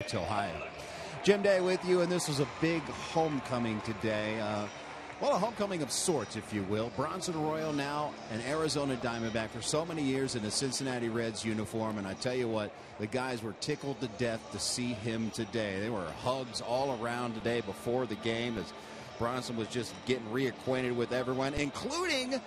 Sports Ohio. Jim Day with you, and this was a big homecoming today. Well, a homecoming of sorts, if you will. Bronson Arroyo now an Arizona Diamondback for so many years in a Cincinnati Reds uniform. And I tell you what, the guys were tickled to death to see him today. There were hugs all around today before the game as Bronson was just getting reacquainted with everyone, including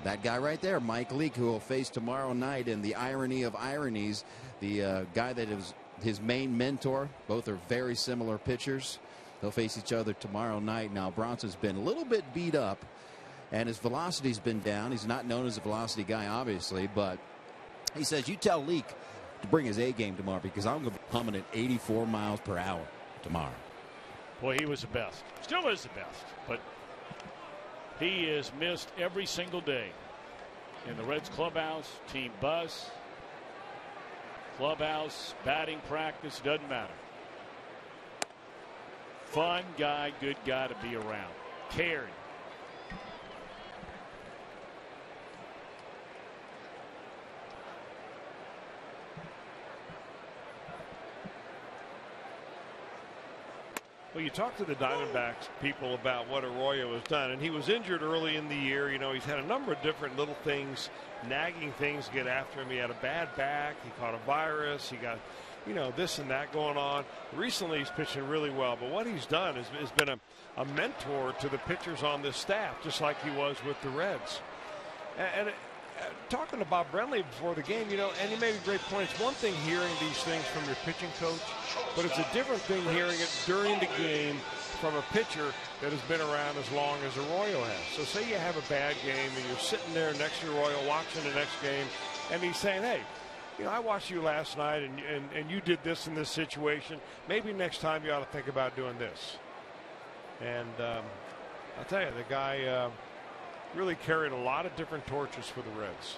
that guy right there, Mike Leake, who will face tomorrow night in the irony of ironies, the guy that is his main mentor. Both are very similar pitchers. They'll face each other tomorrow night. Now, Bronson's been a little bit beat up, and his velocity's been down. He's not known as a velocity guy, obviously, but he says, you tell Leake to bring his A game tomorrow because I'm going to be humming at 84 miles per hour tomorrow. Boy, he was the best. Still is the best, but he is missed every single day in the Reds clubhouse, team bus, clubhouse, batting practice, doesn't matter. Fun guy, good guy to be around. Cared. Well, you talk to the Diamondbacks people about what Arroyo has done, and he was injured early in the year. You know, he's had a number of different little things, nagging things get after him. He had a bad back. He caught a virus. He got, you know, this and that going on. Recently, he's pitching really well. But what he's done has been a mentor to the pitchers on this staff, just like he was with the Reds. And talking to Bob Brenly before the game, you know, and he made great points. One thing hearing these things from your pitching coach, but it's a different thing hearing it during the game from a pitcher that has been around as long as Arroyo has. So say you have a bad game and you're sitting there next to Arroyo watching the next game, and he's saying, hey, you know, I watched you last night and you did this in this situation. Maybe next time you ought to think about doing this. And I'll tell you, the guy really carried a lot of different torches for the Reds.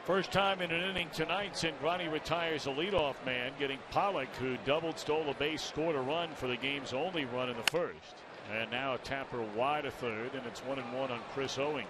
First time in an inning tonight, Cingrani retires a leadoff man, getting Pollock, who doubled, stole a base, scored a run for the game's only run in the first. And now a Tapper wide a third, and it's 1-1 on Chris Owings.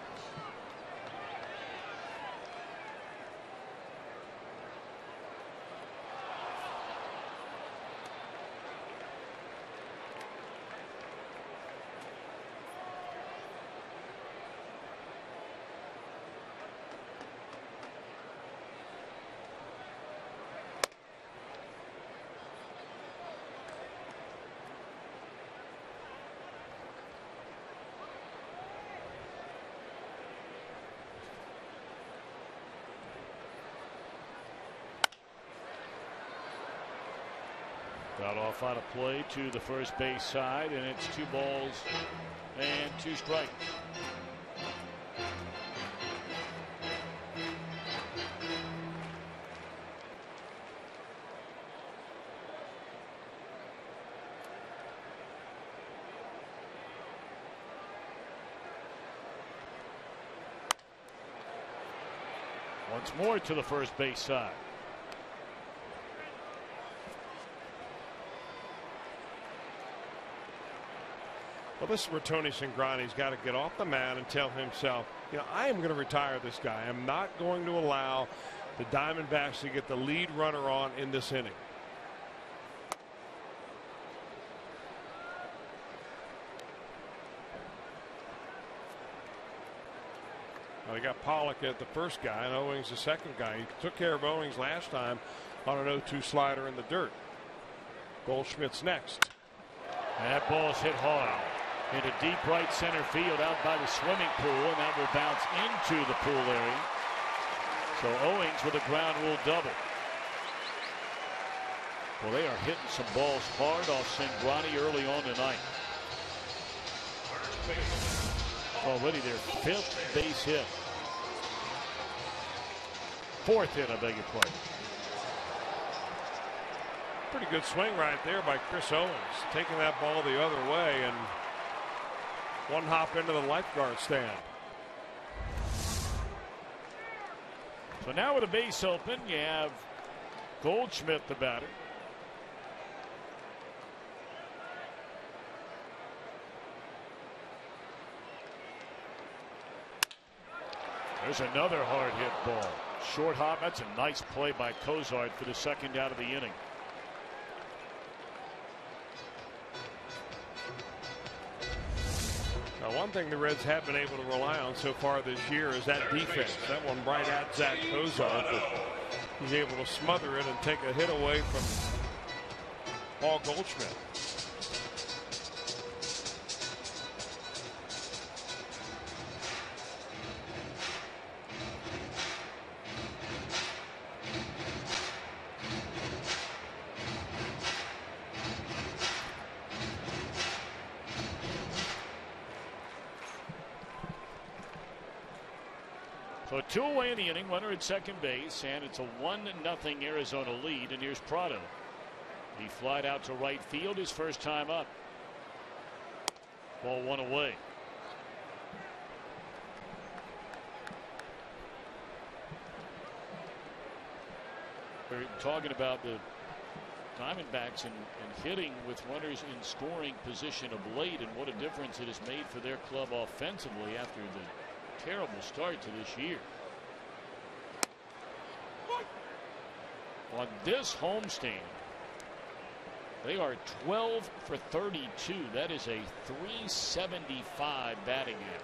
Got off on a play to the first base side, and it's 2 balls and 2 strikes. Once more to the first base side. Well, this is where Tony Cingrani's got to get off the mat and tell himself, you know, I am going to retire this guy. I'm not going to allow the Diamondbacks to get the lead runner on in this inning. Well, they got Pollock at the first guy and Owings the second guy. He took care of Owings last time on an 0-2 slider in the dirt. Goldschmidt's next. And that ball's hit hard into deep right center field out by the swimming pool, and that will bounce into the pool area. So Owings with a ground rule double. Well, they are hitting some balls hard off Cingrani early on tonight. Already their 5th base hit. 4th hit, I beg your pardon. Pretty good swing right there by Chris Owings, taking that ball the other way and one hop into the lifeguard stand. So now with a base open, you have Goldschmidt, the batter. There's another hard hit ball. Short hop. That's a nice play by Cozart for the second out of the inning. Now, one thing the Reds have been able to rely on so far this year is that defense. That one right at Zach Cozart. He's able to smother it and take a hit away from Paul Goldschmidt. So 2 away in the inning, runner at second base, and it's a 1-0 Arizona lead. And here's Prado. He flied out to right field his first time up. Ball 1 away. We're talking about the Diamondbacks and hitting with runners in scoring position of late, and what a difference it has made for their club offensively after the terrible start to this year. On this homestand, they are 12 for 32. That is a .375 batting average.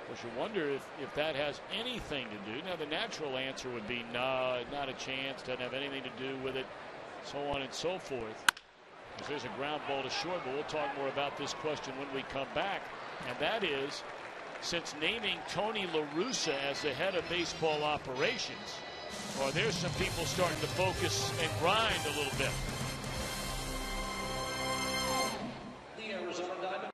But you wonder if that has anything to do. Now, the natural answer would be no, not a chance, doesn't have anything to do with it, so on and so forth. There's a ground ball to short, but we'll talk more about this question when we come back. And that is, since naming Tony La Russa as the head of baseball operations, or there's some people starting to focus and grind a little bit. The Arizona Diamondbacks.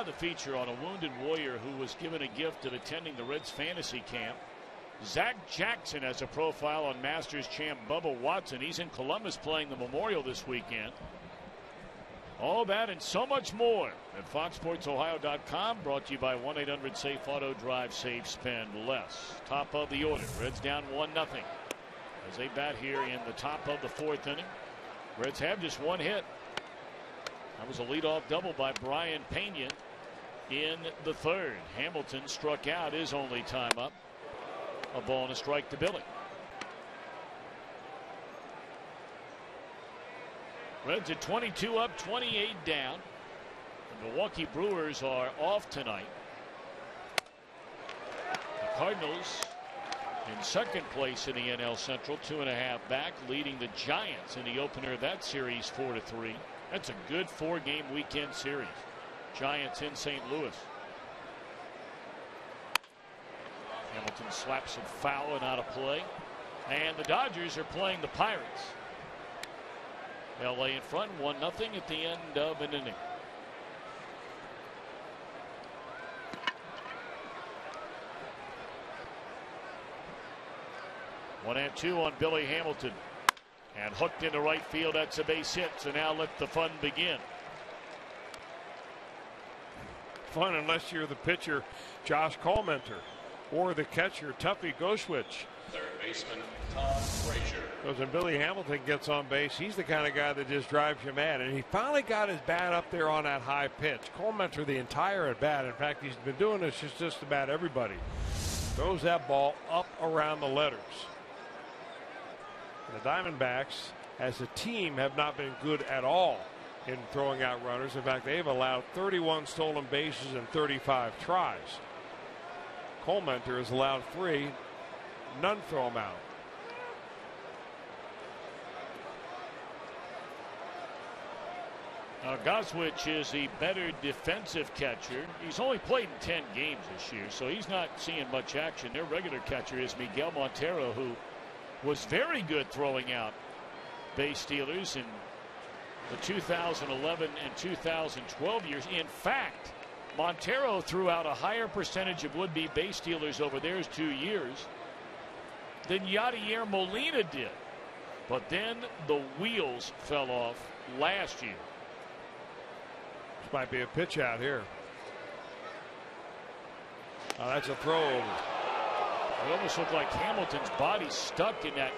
The feature on a wounded Warrior who was given a gift at attending the Reds fantasy camp. Zach Jackson has a profile on Masters champ Bubba Watson. He's in Columbus playing the Memorial this weekend. All that and so much more at FoxSportsOhio.com. Brought to you by 1-800-SAFE Auto. Drive safe, spend less. Top of the order. Reds down 1-0 as they bat here in the top of the 4th inning. Reds have just one hit. That was a leadoff double by Brian Pena in the 3rd. Hamilton struck out his only time up. A ball and a strike to Billy. Reds at 22 up, 28 down. The Milwaukee Brewers are off tonight. The Cardinals in second place in the NL Central, 2.5 back, leading the Giants in the opener of that series 4-3. That's a good 4-game weekend series. Giants in St. Louis. Hamilton slaps it foul and out of play. And the Dodgers are playing the Pirates. LA in front 1-0 at the end of an inning. One and two on Billy Hamilton, and hooked into right field. That's a base hit. So now let the fun begin. Fun unless you're the pitcher, Josh Colementor, or the catcher, Tuffy Goschwich. Third baseman, Tom Frazier. Because when Billy Hamilton gets on base, he's the kind of guy that just drives you mad. And he finally got his bat up there on that high pitch. Colementor the entire at bat. In fact, he's been doing this just about everybody. Throws that ball up around the letters. The Diamondbacks, as a team, have not been good at all in throwing out runners. In fact, they've allowed 31 stolen bases and 35 tries. Colementor has allowed 3, none throw them out. Now, Goschwich is the better defensive catcher. He's only played in 10 games this year, so he's not seeing much action. Their regular catcher is Miguel Montero, who was very good throwing out base stealers in the 2011 and 2012 years. In fact, Montero threw out a higher percentage of would-be base stealers over theirs 2 years than Yadier Molina did. But then the wheels fell off last year. This might be a pitch out here. Oh, that's a throw over. It almost looked like Hamilton's body stuck in that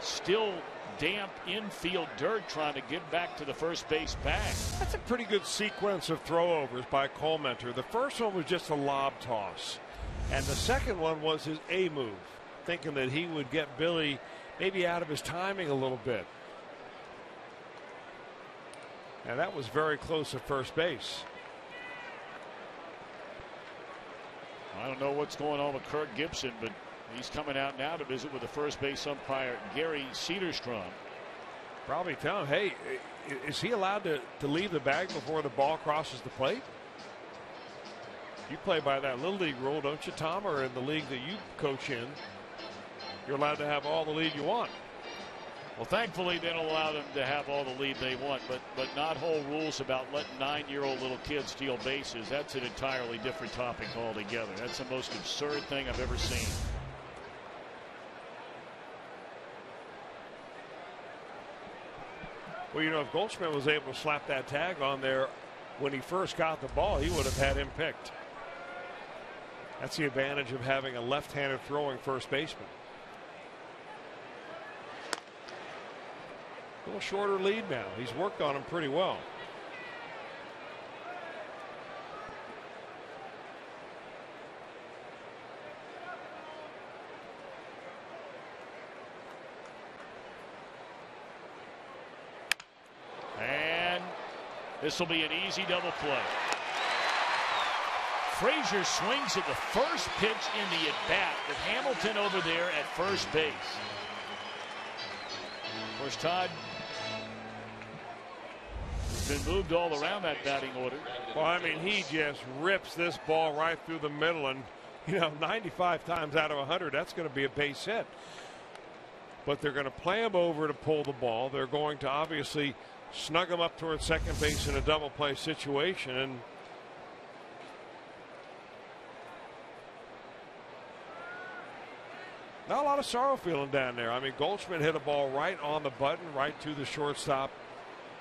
still damp infield dirt trying to get back to the first base bag. That's a pretty good sequence of throwovers by Colementor. The first one was just a lob toss, and the second one was his A move, thinking that he would get Billy maybe out of his timing a little bit. And that was very close at first base. I don't know what's going on with Kirk Gibson, but he's coming out now to visit with the first base umpire, Gary Cederstrom. Probably tell him, hey, is he allowed to leave the bag before the ball crosses the plate? You play by that Little League rule, don't you, Tom? Or in the league that you coach in, you're allowed to have all the lead you want. Well, thankfully, they don't allow them to have all the lead they want, but not whole rules about letting 9-year-old little kids steal bases. That's an entirely different topic altogether. That's the most absurd thing I've ever seen. Well, you know, if Goldschmidt was able to slap that tag on there when he first got the ball, he would have had him picked. That's the advantage of having a left-handed throwing first baseman. A little shorter lead now. He's worked on him pretty well. And this will be an easy double play. Frazier swings at the first pitch in the at-bat with Hamilton over there at first base. Of course, Todd has been moved all around that batting order. Well, I mean, he just rips this ball right through the middle, and, you know, 95 times out of 100, that's going to be a base hit. But they're going to play him over to pull the ball. They're going to obviously snug him up towards second base in a double play situation, and not a lot of sorrow feeling down there. I mean, Goldschmidt hit a ball right on the button, right to the shortstop,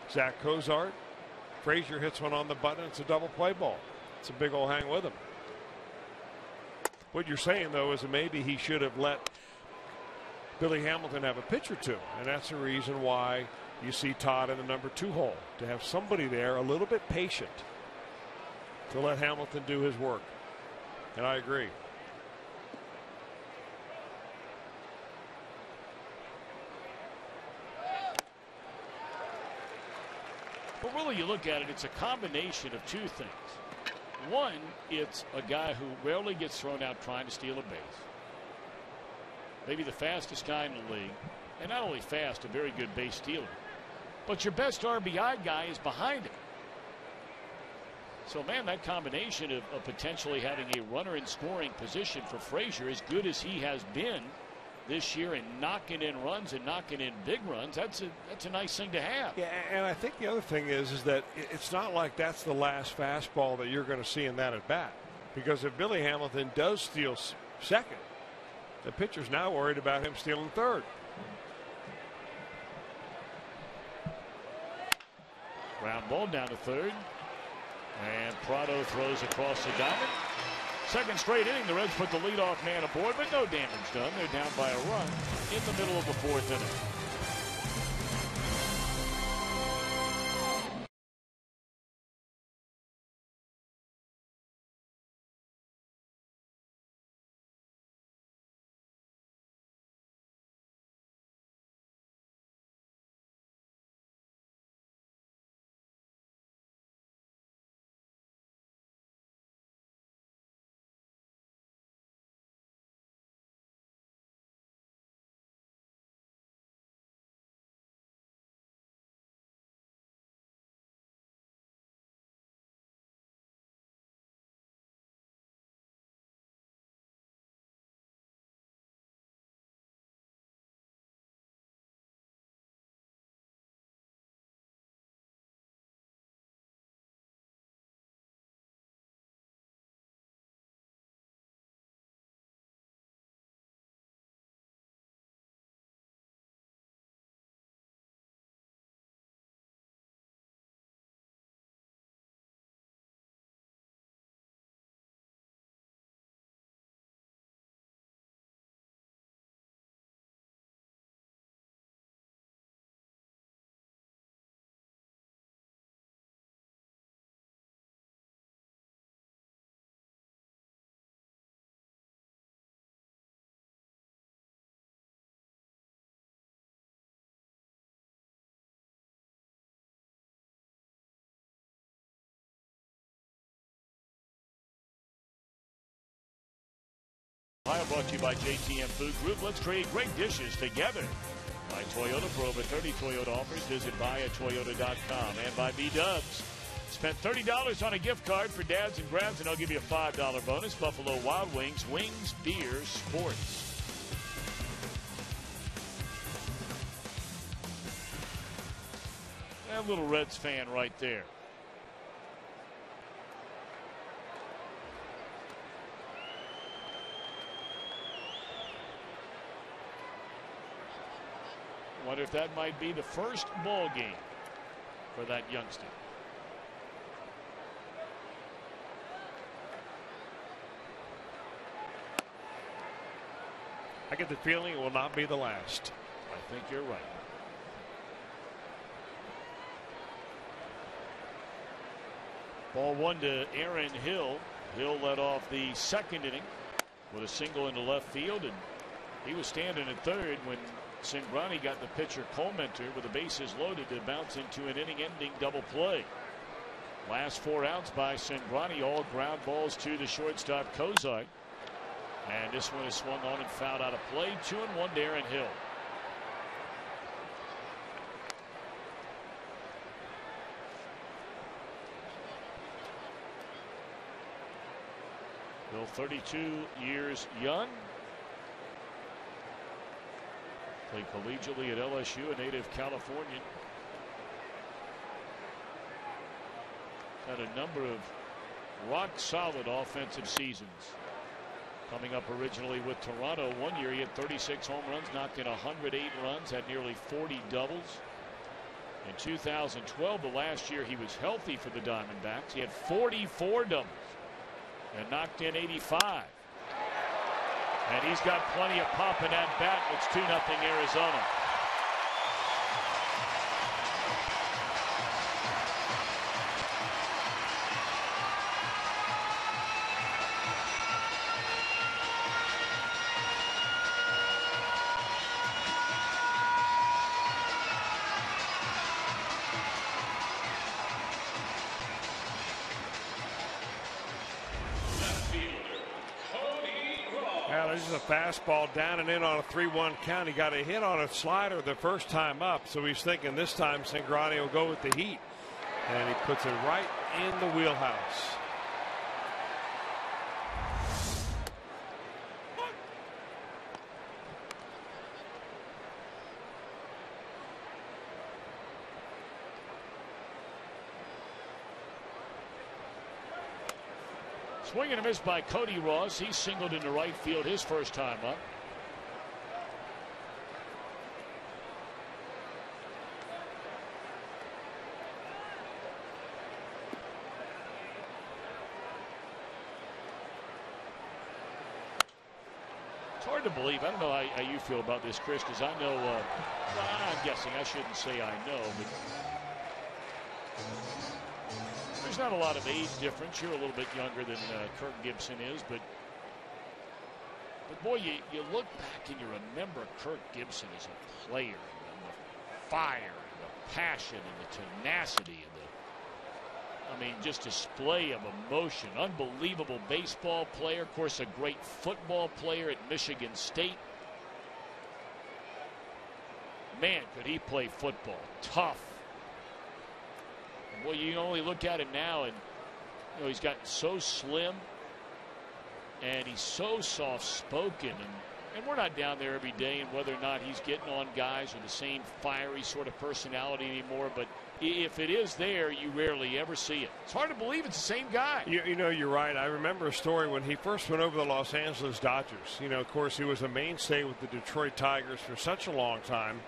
Zach Cozart. Frazier hits one on the button. It's a double play ball. It's a big old hang with him. What you're saying, though, is that maybe he should have let Billy Hamilton have a pitch or two. And that's the reason why you see Todd in the number 2 hole, to have somebody there a little bit patient to let Hamilton do his work. And I agree. But really, you look at it, it's a combination of two things. One, it's a guy who rarely gets thrown out trying to steal a base. Maybe the fastest guy in the league. And not only fast, a very good base stealer. But your best RBI guy is behind him. So, man, that combination of potentially having a runner in scoring position for Frazier, as good as he has been, this year and knocking in runs and knocking in big runs, that's a nice thing to have. Yeah, and I think the other thing is that it's not like that's the last fastball that you're going to see in that at bat. Because if Billy Hamilton does steal second, the pitcher's now worried about him stealing third. Ground ball down to third. And Prado throws across the diamond. Second straight inning, the Reds put the leadoff man aboard, but no damage done. They're down by a run in the middle of the fourth inning. Ohio brought to you by JTM Food Group. Let's create great dishes together. By Toyota. For over 30 Toyota offers, visit buyatoyota.com. And by B-Dubs. Spent $30 on a gift card for dads and grads, and I'll give you a $5 bonus. Buffalo Wild Wings, wings, beer, sports. A little Reds fan right there. Wonder if that might be the first ball game for that youngster. I get the feeling it will not be the last. I think you're right. Ball one to Aaron Hill. Hill led off the second inning with a single into left field, and he was standing at third when Cingrani got the pitcher Colementor with the bases loaded to bounce into an inning-ending double play. Last 4 outs by Cingrani, all ground balls to the shortstop Kozai. And this one is swung on and fouled out of play. 2-1 to Aaron Hill. Hill 32 years young. Played collegiately at LSU, a native Californian. Had a number of rock-solid offensive seasons. Coming up originally with Toronto. 1 year he had 36 home runs, knocked in 108 runs, had nearly 40 doubles. In 2012, the last year he was healthy for the Diamondbacks, he had 44 doubles and knocked in 85. And he's got plenty of pop in that bat. It's 2-0 Arizona. This is a fastball down and in on a 3-1 count. He got a hit on a slider the first time up, so he's thinking this time Cingrani will go with the heat. And he puts it right in the wheelhouse. Swing and a miss by Cody Ross. He singled into right field his first time up. It's hard to believe. I don't know how you feel about this, Chris, because I know, well, I'm guessing, I shouldn't say I know, but there's not a lot of age difference. You're a little bit younger than Kirk Gibson is, but boy, you look back and you remember Kirk Gibson as a player, and the fire, and the passion, and the tenacity, and just display of emotion. Unbelievable baseball player, of course, a great football player at Michigan State. Man, could he play football? Tough. Well, you only look at him now, and he's gotten so slim, and he's so soft-spoken, and we're not down there every day, and whether or not he's getting on guys with the same fiery sort of personality anymore, but if it is there, you rarely ever see it. It's hard to believe it's the same guy. You're right. I remember a story when he first went over the Los Angeles Dodgers. Of course, he was a mainstay with the Detroit Tigers for such a long time.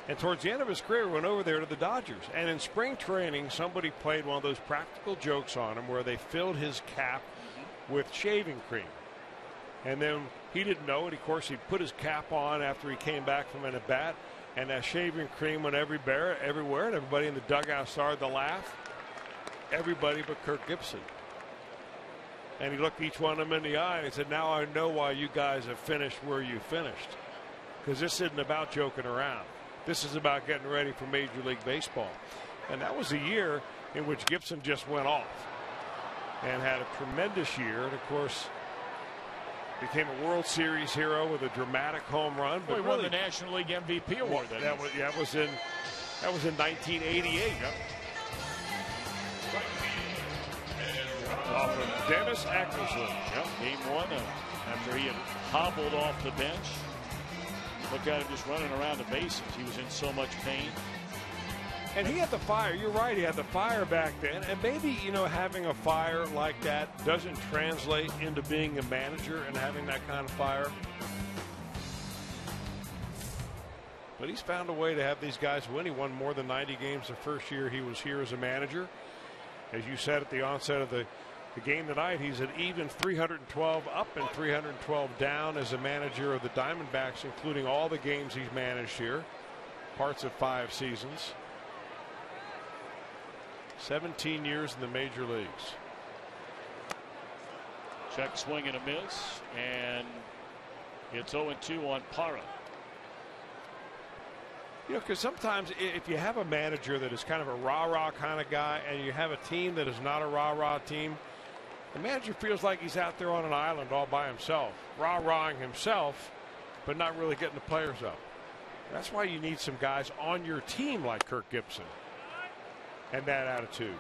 And towards the end of his career, went over there to the Dodgers. And in spring training, somebody played one of those practical jokes on him where they filled his cap with shaving cream. And then he didn't know it. Of course, he put his cap on after he came back from an at-bat. And that shaving cream went everywhere, and everybody in the dugout started to laugh. Everybody but Kirk Gibson. And he looked each one of them in the eye and he said, "Now I know why you guys have finished where you finished. Because this isn't about joking around. This is about getting ready for Major League Baseball." And that was a year in which Gibson just went off and had a tremendous year. And, of course, became a World Series hero with a dramatic home run. But he won the National League MVP award. That was in 1988. Yep. Off of Dennis Eckersley. Yep. Game one after he had hobbled off the bench. Look at him just running around the bases. He was in so much pain. And he had the fire. You're right. He had the fire back then. And maybe, having a fire like that doesn't translate into being a manager and having that kind of fire. But he's found a way to have these guys win. He won more than 90 games the first year he was here as a manager. As you said at the onset of the game tonight, he's an even 312 up and 312 down as a manager of the Diamondbacks, including all the games he's managed here. Parts of 5 seasons. 17 years in the major leagues. Check swing and a miss, and it's 0-2 on Parra. Because sometimes if you have a manager that is kind of a rah-rah kind of guy and you have a team that is not a rah-rah team, the manager feels like he's out there on an island all by himself, rah-rahing himself, but not really getting the players up. That's why you need some guys on your team like Kirk Gibson and that attitude.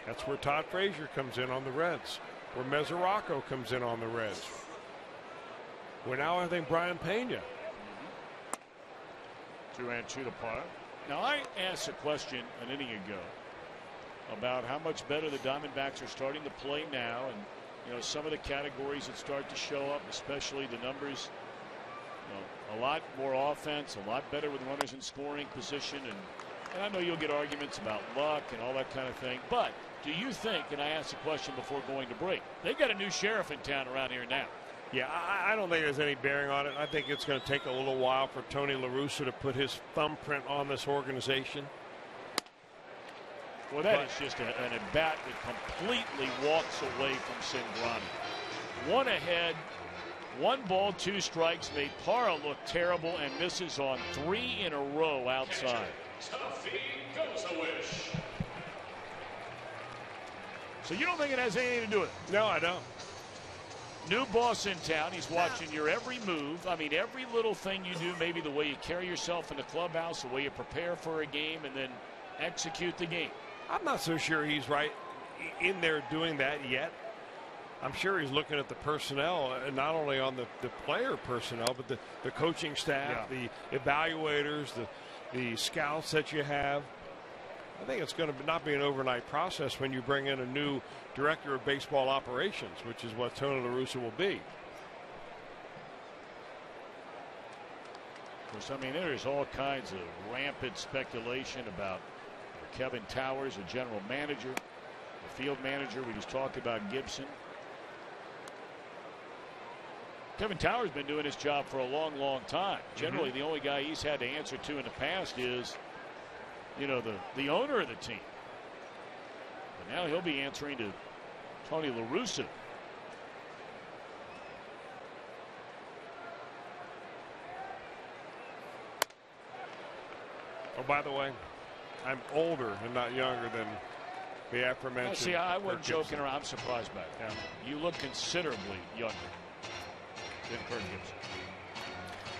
That's where Todd Frazier comes in on the Reds, where Mesoraco comes in on the Reds, where now I think Brian Pena. 2-2 to Parra. Now, I asked a question an inning ago about how much better the Diamondbacks are starting to play now, and some of the categories that start to show up, especially the numbers. A lot more offense, a lot better with runners in scoring position, and I know you'll get arguments about luck and all that kind of thing, but do you think, and I asked a question before going to break, they've got a new sheriff in town around here now. Yeah, I don't think there's any bearing on it. I think it's going to take a little while for Tony La Russa to put his thumbprint on this organization. Well, that is just an at-bat that completely walks away from Cingrani. One ahead, 1 ball, 2 strikes, made Parra look terrible and misses on 3 in a row outside. So you don't think it has anything to do with it? No, I don't. New boss in town. He's watching your every move. I mean, every little thing you do, maybe the way you carry yourself in the clubhouse, the way you prepare for a game, and then execute the game. I'm not so sure he's right in there doing that yet. I'm sure he's looking at the personnel, and not only on the player personnel, but the coaching staff, the evaluators, the scouts that you have. I think it's going to not be an overnight process when you bring in a new director of baseball operations, which is what Tony La Russa will be. Of course, I mean, there's all kinds of rampant speculation about Kevin Towers, a general manager, the field manager. We just talked about Gibson. Kevin Towers has been doing his job for a long, long time. Generally, the only guy he's had to answer to in the past is, you know, the owner of the team. But now he'll be answering to Tony La Russa. Oh, by the way, I'm older and not younger than the aforementioned. See, I wasn't Kirk Gibson. joking around. I'm surprised by that. You look considerably younger than Kirk Gibson.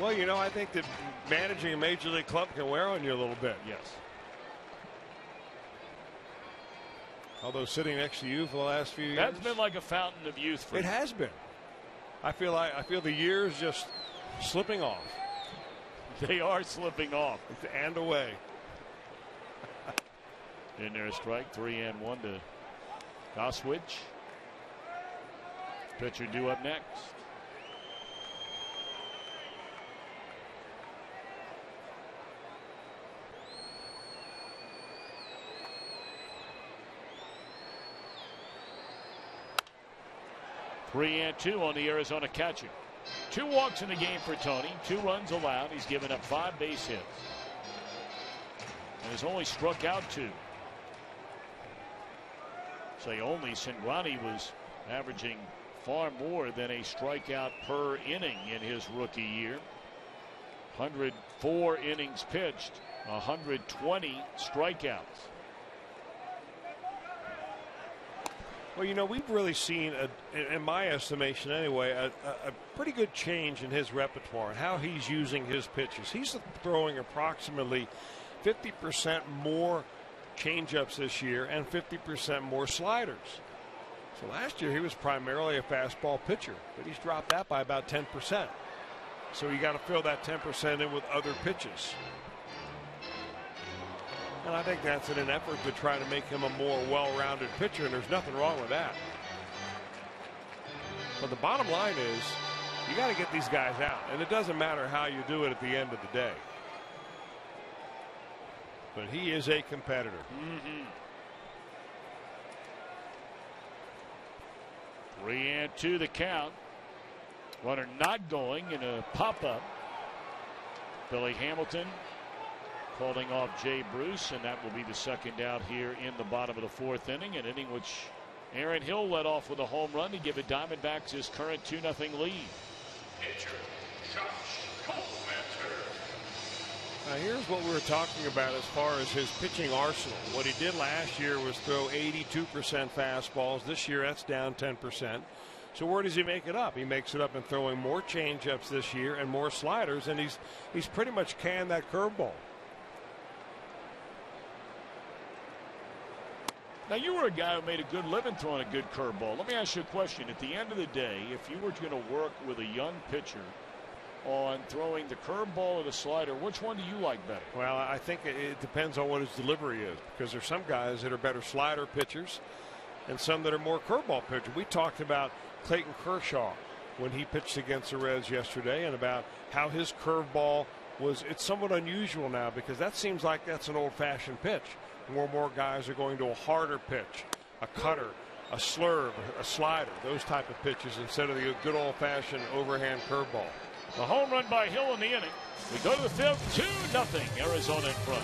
Well, you know, I think that managing a major league club can wear on you a little bit. Yes. Although sitting next to you for the last few years, That's been like a fountain of youth for it you. has been. I feel the years just slipping off. They are slipping off. And away. In there, a strike, 3-1 to Goswitch. Pitcher due up next. Three and two on the Arizona catcher. 2 walks in the game for Tony. 2 runs allowed. He's given up 5 base hits. And has only struck out 2. Say only. Cinguani was averaging far more than a strikeout per inning in his rookie year. 104 innings pitched, 120 strikeouts. Well, you know, we've really seen, in my estimation anyway, a pretty good change in his repertoire and how he's using his pitches. He's throwing approximately 50% more changeups this year and 50% more sliders. So last year he was primarily a fastball pitcher, but he's dropped that by about 10%. So you got to fill that 10% in with other pitches. And I think that's in an effort to try to make him a more well-rounded pitcher, and there's nothing wrong with that. But the bottom line is, you got to get these guys out, and it doesn't matter how you do it at the end of the day. But he is a competitor. 3-2 the count. Runner not going in a pop-up. Billy Hamilton calling off Jay Bruce, and that will be the second out here in the bottom of the 4th inning, an inning which Aaron Hill led off with a home run to give the Diamondbacks his current 2-0 lead. Now here's what we were talking about as far as his pitching arsenal. What he did last year was throw 82% fastballs. This year that's down 10%. So where does he make it up? He makes it up in throwing more changeups this year and more sliders, and he's pretty much canned that curveball. Now, you were a guy who made a good living throwing a good curveball. Let me ask you a question. At the end of the day, if you were going to work with a young pitcher on throwing the curveball or the slider, which one do you like better? Well, I think it depends on what his delivery is, because there's some guys that are better slider pitchers and some that are more curveball pitchers. We talked about Clayton Kershaw when he pitched against the Reds yesterday, and about how his curveball was, it's somewhat unusual now because that seems like that's an old-fashioned pitch. More and more guys are going to a harder pitch, a cutter, a slurve, a slider, those type of pitches instead of the good old-fashioned overhand curveball. The home run by Hill in the inning. We go to the 5th, 2-0 Arizona in front.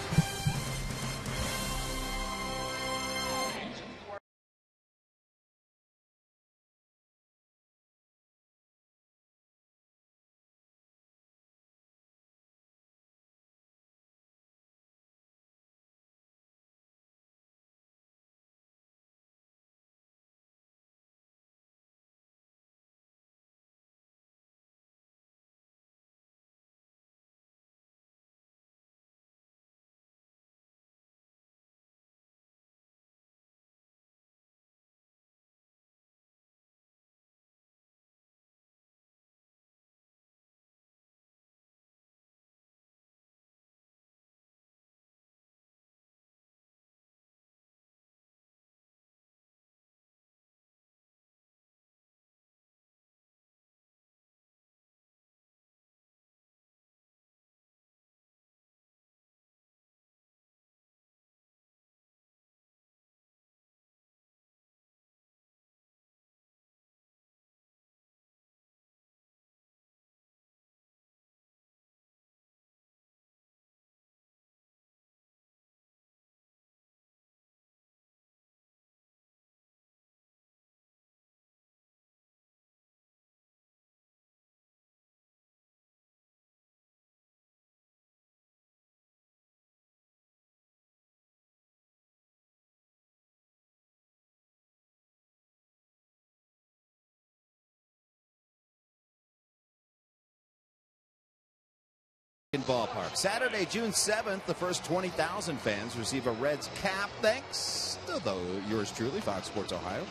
Ballpark. Saturday, June 7th, the first 20,000 fans receive a Reds cap, thanks to yours truly, Fox Sports Ohio.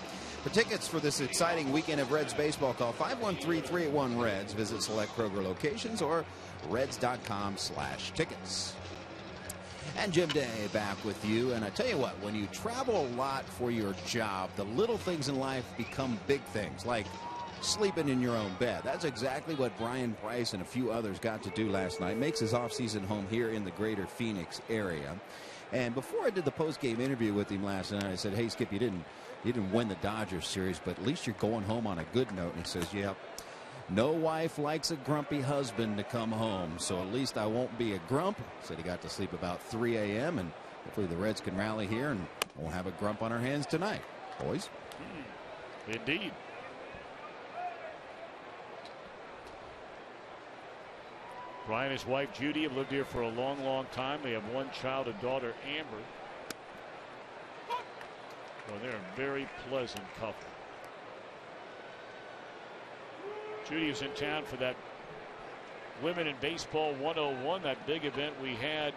For tickets for this exciting weekend of Reds baseball, call 513-381-REDS. Visit select Kroger locations or reds.com/tickets. And Jim Day back with you. And I tell you what, when you travel a lot for your job, the little things in life become big things, like sleeping in your own bed. That's exactly what Brian Price and a few others got to do last night. Makes his offseason home here in the greater Phoenix area. And before I did the post-game interview with him last night, I said, hey, Skip, you didn't win the Dodgers series, but at least you're going home on a good note. And he says, yeah, no wife likes a grumpy husband to come home, so at least I won't be a grump. Said he got to sleep about 3 a.m., and hopefully the Reds can rally here and won't have a grump on our hands tonight, boys. Indeed. Brian and his wife Judy have lived here for a long, long time. They have one child, a daughter, Amber. Well, they're a very pleasant couple. Judy was in town for that Women in Baseball 101, that big event we had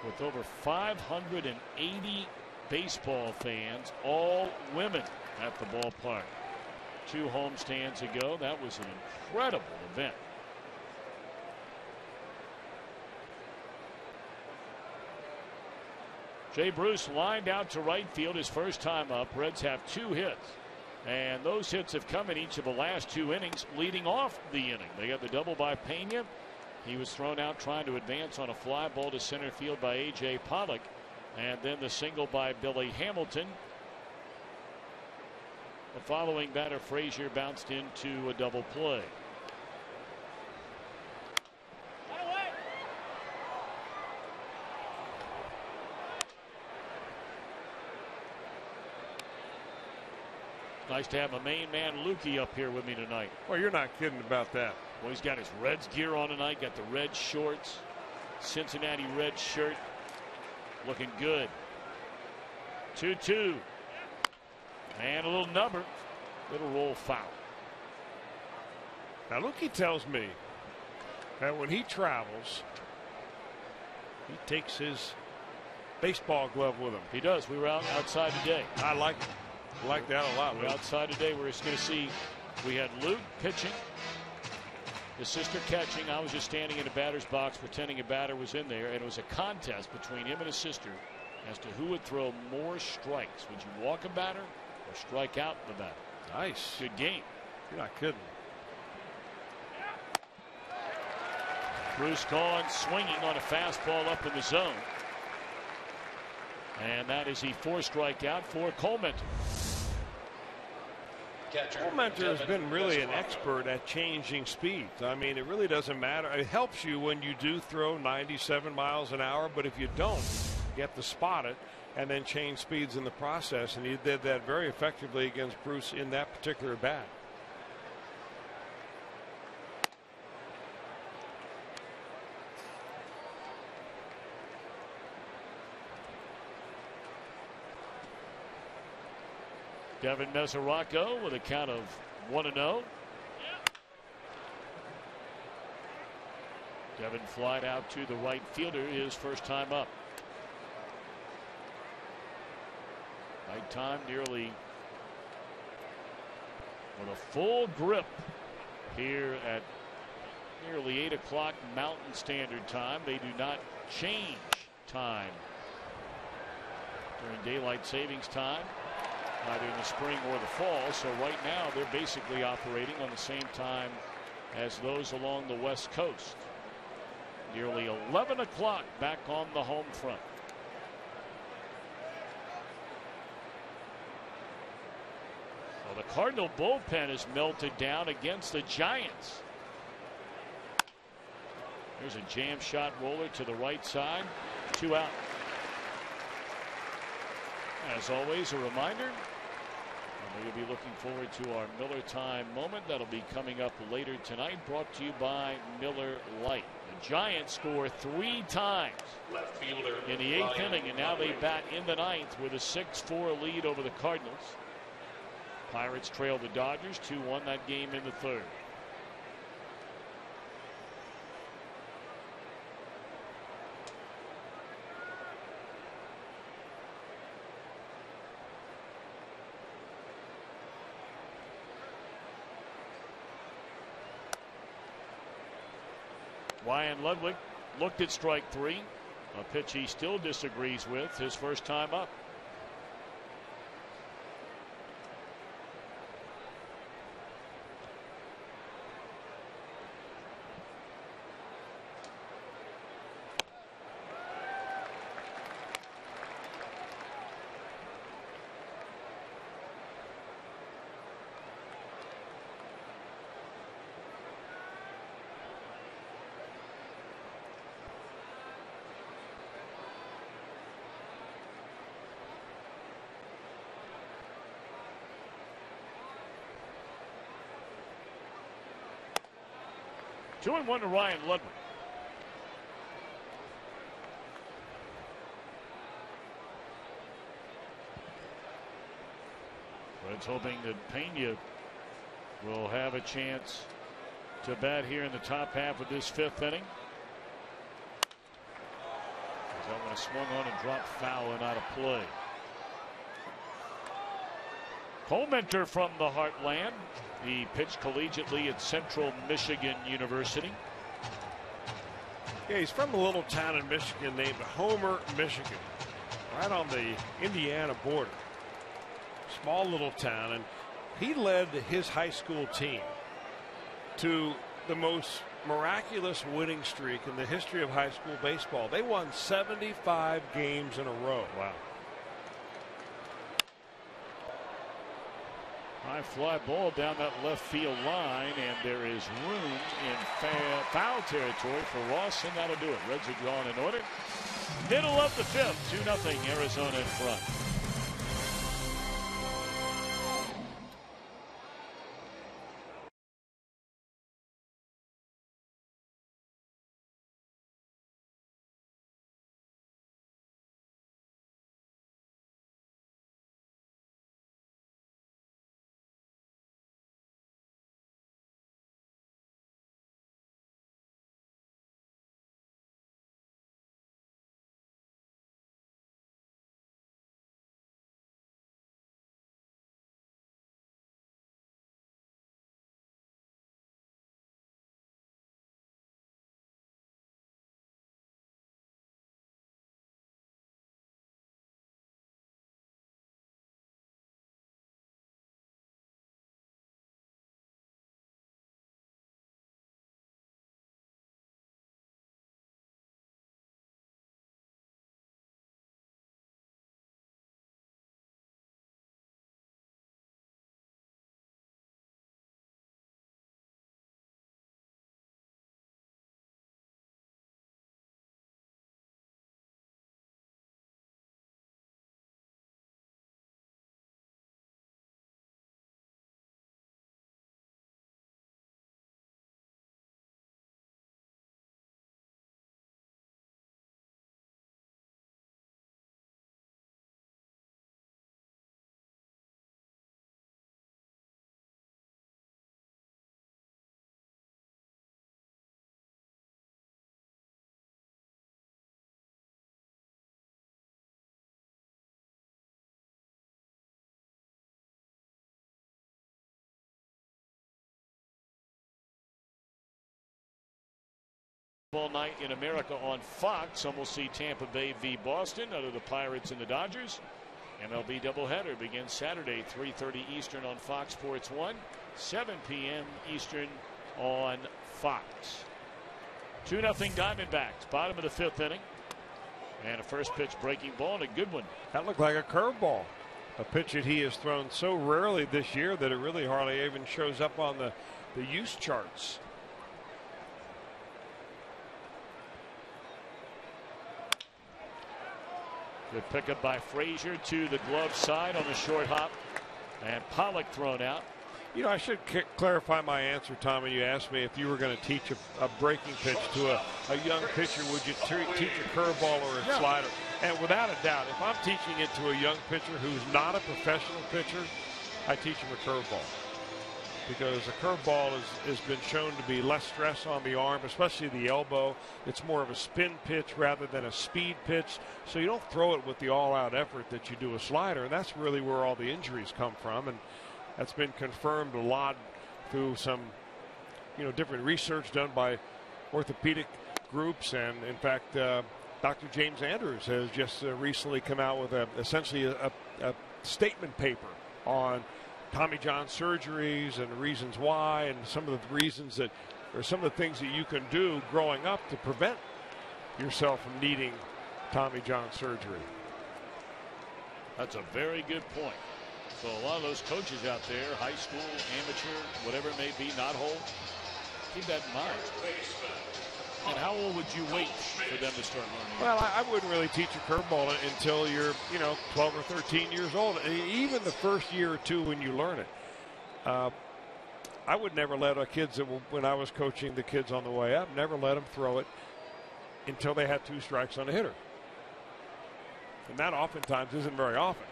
with over 580 baseball fans, all women at the ballpark. 2 homestands ago. That was an incredible event. Jay Bruce lined out to right field his first time up. Reds have 2 hits. And those hits have come in each of the last 2 innings, leading off the inning. They got the double by Pena. He was thrown out trying to advance on a fly ball to center field by A.J. Pollock. And then the single by Billy Hamilton. The following batter, Frazier, bounced into a double play. Nice to have my main man Lukey up here with me tonight. Well, you're not kidding about that. Well, he's got his Reds gear on tonight. Got the red shorts, Cincinnati red shirt. Looking good. 2-2. And a little number. Little roll foul. Now, Lukey tells me that when he travels, he takes his baseball glove with him. He does. We were outside today. I like it. I like that a lot. We're outside today. We're just going to see. We had Luke pitching, his sister catching. I was just standing in the batter's box pretending a batter was in there, and it was a contest between him and his sister as to who would throw more strikes. Would you walk a batter or strike out the batter? Nice. Good game. You're not kidding. Bruce gone swinging on a fastball up in the zone. And that is the 4th strikeout for Coleman. Coleman has been really an expert at changing speeds. I mean, it really doesn't matter. It helps you when you do throw 97 miles an hour, but if you don't, you have to spot it and then change speeds in the process. And he did that very effectively against Bruce in that particular bat. Devin Mesoraco with a count of 1-0. Devin flied out to the right fielder, his first time up. Night time nearly with a full grip here at nearly 8 o'clock Mountain Standard Time. They do not change time during daylight savings time, either in the spring or the fall. So right now they're basically operating on the same time as those along the West Coast. Nearly 11 o'clock back on the home front. Well, the Cardinal bullpen is melted down against the Giants. There's a jam shot roller to the right side. 2 out. As always, a reminder, we'll be looking forward to our Miller Time moment. That'll be coming up later tonight, brought to you by Miller Lite. The Giants score 3 times in the 8th inning, and now they bat in the 9th with a 6-4 lead over the Cardinals. Pirates trail the Dodgers 2-1 that game in the 3rd. Ryan Ludwig looked at strike 3. A pitch he still disagrees with, his first time up. Two and one to Ryan Ludwig. Reds hoping that Pena will have a chance to bat here in the top half of this 5th inning. That one swung on and dropped foul and out of play. Comenter from the heartland. He pitched collegiately at Central Michigan University. Yeah, he's from a little town in Michigan named Homer, Michigan, right on the Indiana border. Small little town, and he led his high school team to the most miraculous winning streak in the history of high school baseball. They won 75 games in a row. Wow. High fly ball down that left field line, and there is room in foul territory for Ross, and that'll do it. Reds are drawn in order. Middle of the 5th, 2-0 Arizona in front. All night in America on Fox, and we'll see Tampa Bay v. Boston under the Pirates and the Dodgers. MLB doubleheader begins Saturday, 3:30 Eastern on Fox Sports 1, 7 p.m. Eastern on Fox. 2-0 Diamondbacks, bottom of the 5th inning. And a first pitch breaking ball, and a good one. That looked like a curveball. A pitch that he has thrown so rarely this year that it really hardly even shows up on the use charts. Good pickup by Frazier to the glove side on the short hop, and Pollock thrown out. You know, I should clarify my answer, Tommy. You asked me if you were going to teach a breaking pitch to a young pitcher, would you teach a curveball or a slider? And without a doubt, if I'm teaching it to a young pitcher who's not a professional pitcher, I teach him a curveball. Because a curveball has been shown to be less stress on the arm, especially the elbow. It's more of a spin pitch rather than a speed pitch. So you don't throw it with the all-out effort that you do a slider. And that's really where all the injuries come from. And that's been confirmed a lot through some, different research done by orthopedic groups. And in fact, Dr. James Andrews has just recently come out with essentially a statement paper on Tommy John surgeries and the reasons why, and some of the reasons that, or some of the things that you can do growing up to prevent yourself from needing Tommy John surgery. That's a very good point. So a lot of those coaches out there, high school, amateur, whatever it may be, not hold, keep that in mind. And how old would you wait for them to start learning? Well, I wouldn't really teach a curveball until you're, 12 or 13 years old. Even the first year or two when you learn it. I would never let our kids, when I was coaching the kids on the way up, never let them throw it until they had 2 strikes on the hitter. And that oftentimes isn't very often.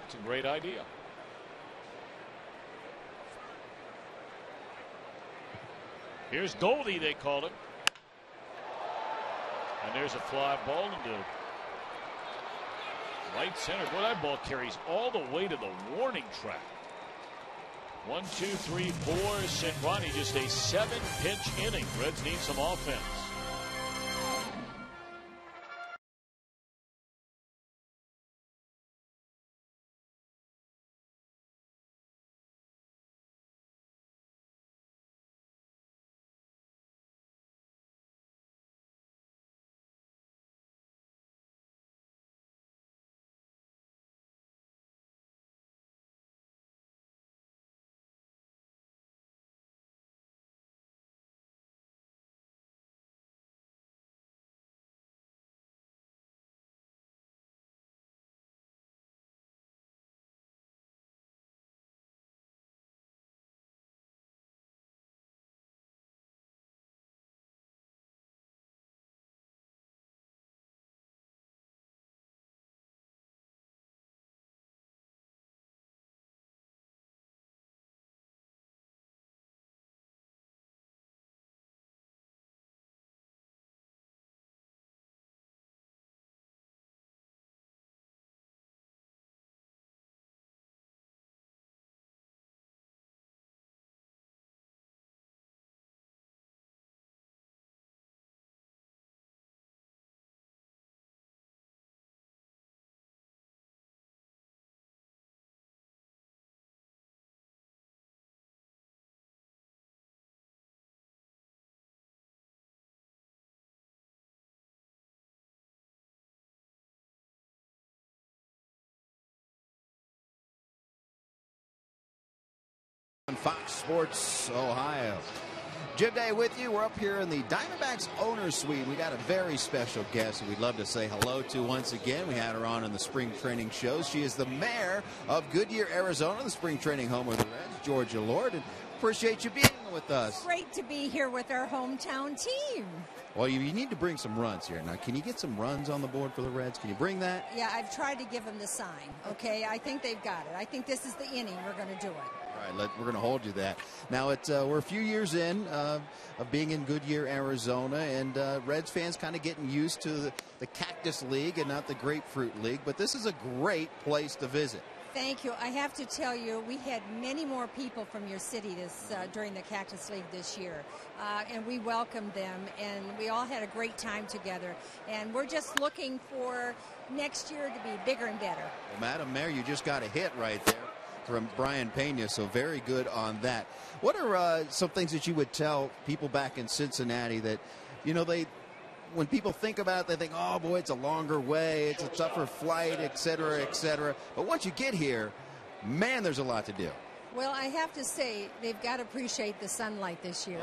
It's a great idea. Here's Goldie, they called him. And there's a fly ball into right center. Boy, that ball carries all the way to the warning track. 1, 2, 3, 4. Cinrani, just a 7-pitch inning. Reds need some offense. On Fox Sports Ohio. Jim Day with you. We're up here in the Diamondbacks owner's suite. We got a very special guest who we'd love to say hello to once again. We had her on in the spring training shows. She is the mayor of Goodyear, Arizona, the spring training home of the Reds, Georgia Lord. And appreciate you being with us. Great to be here with our hometown team. Well, you need to bring some runs here. Now, can you get some runs on the board for the Reds? Can you bring that? Yeah, I've tried to give them the sign, okay? I think they've got it. I think this is the inning we're going to do it. All right, we're going to hold you that. Now, we're a few years in of being in Goodyear, Arizona, and Reds fans kind of getting used to the Cactus League and not the Grapefruit League, but this is a great place to visit. Thank you. I have to tell you, we had many more people from your city during the Cactus League this year, and we welcomed them, and we all had a great time together, and we're just looking for next year to be bigger and better. Well, Madam Mayor, you just got a hit right there from Brian Pena, so very good on that. What are some things that you would tell people back in Cincinnati that, when people think about it, they think, oh, boy, it's a longer way, it's a tougher flight, et cetera, et cetera. But once you get here, man, there's a lot to do. Well, I have to say, they've got to appreciate the sunlight this year.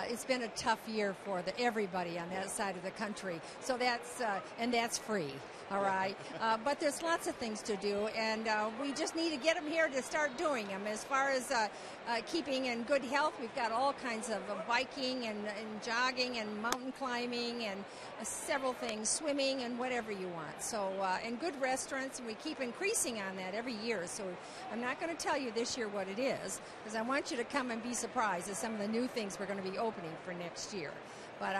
It's been a tough year for everybody on that side of the country. So that's free, all right? But there's lots of things to do, and we just need to get them here to start doing them. As far as keeping in good health, we've got all kinds of biking and jogging and mountain climbing and several things, swimming and whatever you want. So, and good restaurants, and we keep increasing on that every year. So I'm not going to tell you this year what it is, because I want you to come and be surprised at some of the new things we're going to be opening for next year. But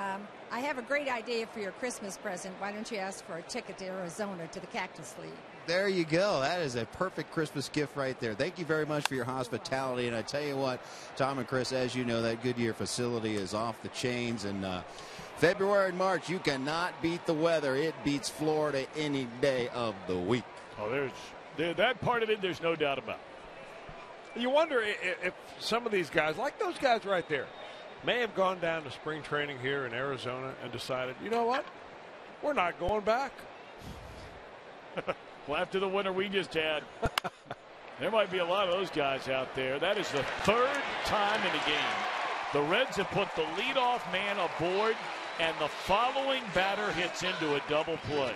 I have a great idea for your Christmas present. Why don't you ask for a ticket to Arizona to the Cactus League? There you go. That is a perfect Christmas gift right there. Thank you very much for your hospitality. And I tell you what, Tom and Chris, as you know, that Goodyear facility is off the chains. And February and March, you cannot beat the weather. It beats Florida any day of the week. Oh, that part of it, there's no doubt about. You wonder if some of these guys, like those guys right there, may have gone down to spring training here in Arizona and decided, you know what, we're not going back. Well, after the winter we just had, there might be a lot of those guys out there. That is the third time in the game the Reds have put the leadoff man aboard, and the following batter hits into a double play.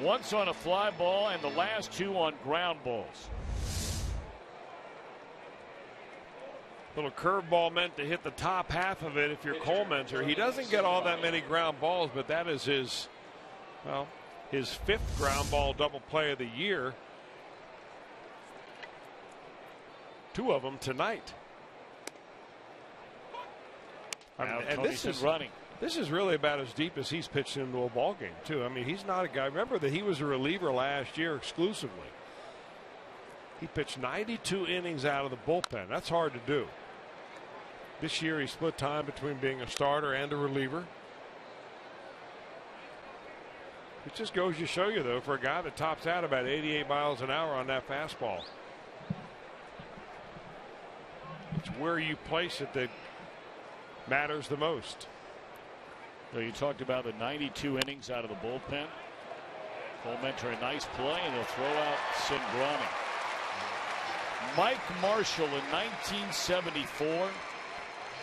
Once on a fly ball and the last two on ground balls. Little curveball meant to hit the top half of it if you're Colemenser. He doesn't get all that many ground balls, but that is his fifth ground ball double play of the year. Two of them tonight. And this is running. This is really about as deep as he's pitched into a ball game, too. I mean, he's not a guy. Remember that he was a reliever last year exclusively. He pitched 92 innings out of the bullpen. That's hard to do. This year he split time between being a starter and a reliever. It just goes to show you, though, for a guy that tops out about 88 miles an hour on that fastball. It's where you place it that matters the most. So you talked about the 92 innings out of the bullpen. Colemenser, a nice play, and they'll throw out Cingrani. Mike Marshall in 1974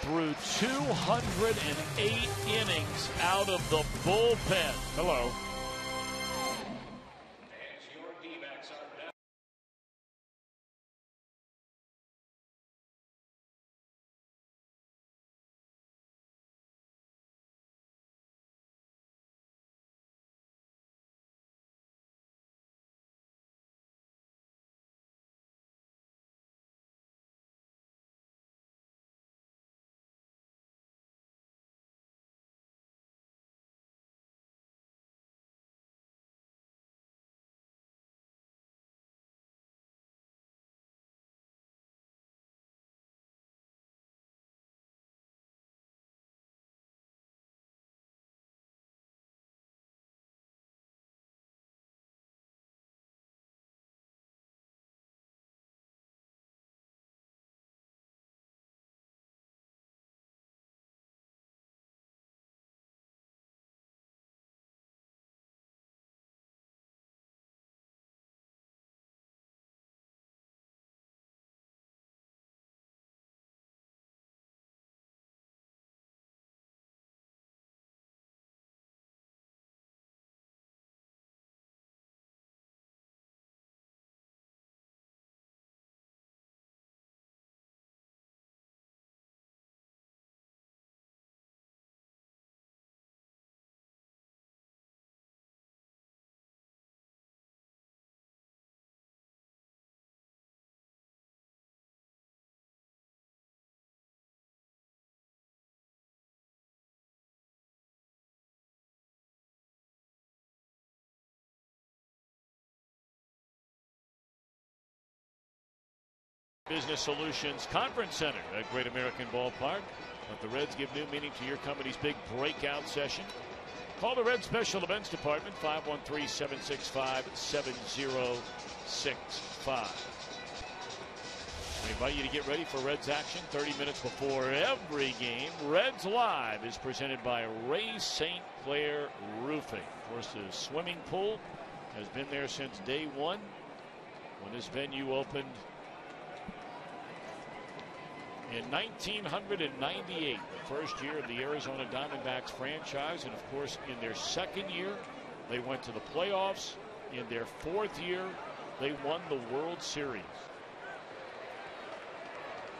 threw 208 innings out of the bullpen. Hello. Business Solutions Conference Center at Great American Ballpark. Let the Reds give new meaning to your company's big breakout session. Call the Reds Special Events Department, 513-765-7065. We invite you to get ready for Reds action 30 minutes before every game. Reds Live is presented by Ray St. Clair Roofing. Of course, the swimming pool has been there since day one when this venue opened in 1998, the first year of the Arizona Diamondbacks franchise. And, of course, in their second year, they went to the playoffs. In their fourth year, they won the World Series.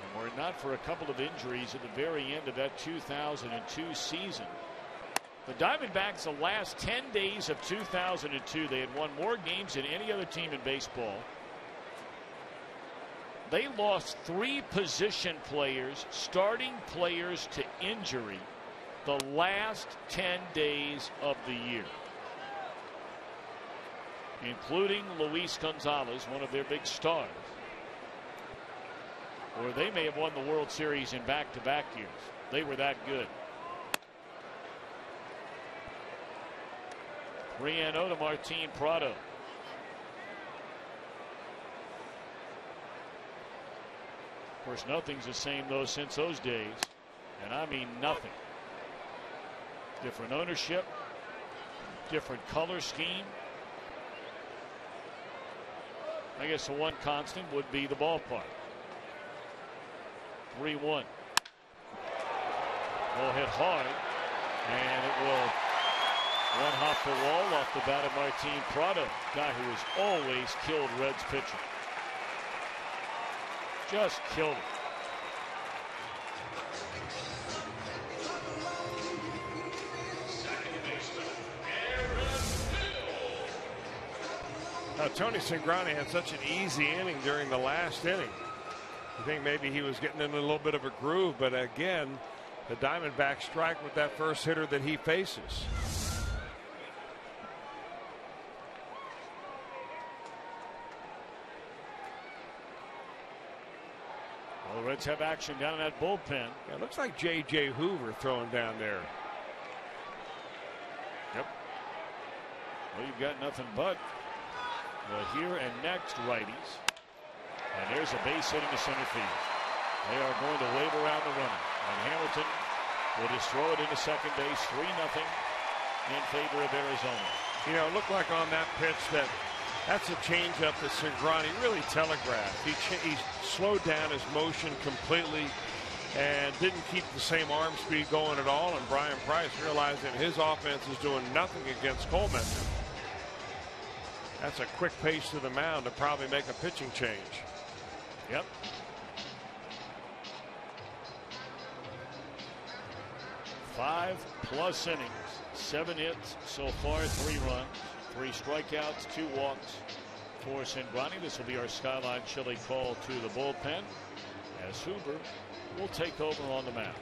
And were it not for a couple of injuries at the very end of that 2002 season, the Diamondbacks, the last 10 days of 2002, they had won more games than any other team in baseball. They lost 3 position players, starting players to injury, the last 10 days of the year, including Luis Gonzalez, one of their big stars. Or they may have won the World Series in back-to-back years. They were that good. 3-0 to Martin Prado. Of course, nothing's the same, though, since those days. And I mean nothing. Different ownership, different color scheme. I guess the one constant would be the ballpark. 3-1. Will hit hard, and it will one hop the wall off the bat of Martin Prado, guy who has always killed Reds pitching. Just killed it. Now, Tony Cingrani had such an easy inning during the last inning. I think maybe he was getting in a little bit of a groove, but again, the Diamondbacks strike with that first hitter that he faces. Well, the Reds have action down in that bullpen. Yeah, it looks like J.J. Hoover throwing down there. Yep. Well, you've got nothing but the here and next righties. And there's a base hit into center field. They are going to wave around the runner. And Hamilton will just throw it into second base, 3-0 in favor of Arizona. You know, it looked like on that pitch that's a changeup that Cingrani really telegraphed. He slowed down his motion completely and didn't keep the same arm speed going at all. And Brian Price realized that his offense is doing nothing against Coleman. That's a quick pace to the mound to probably make a pitching change. Yep. Five-plus innings, 7 hits so far, 3 runs, 3 strikeouts, 2 walks for Cingrani. This will be our Skyline Chili call to the bullpen as Hoover will take over on the mound.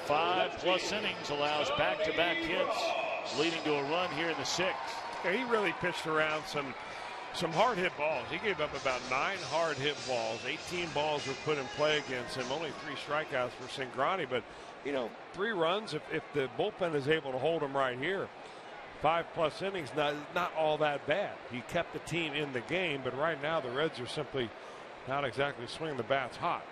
Five-plus innings allows back-to-back hits, leading to a run here in the 6th. Yeah, he really pitched around some hard hit balls. He gave up about 9 hard hit balls. 18 balls were put in play against him. Only 3 strikeouts for Cingrani. But, you know, 3 runs if the bullpen is able to hold him right here. 5-plus innings, not all that bad. He kept the team in the game, but right now the Reds are simply not exactly swinging the bats hot.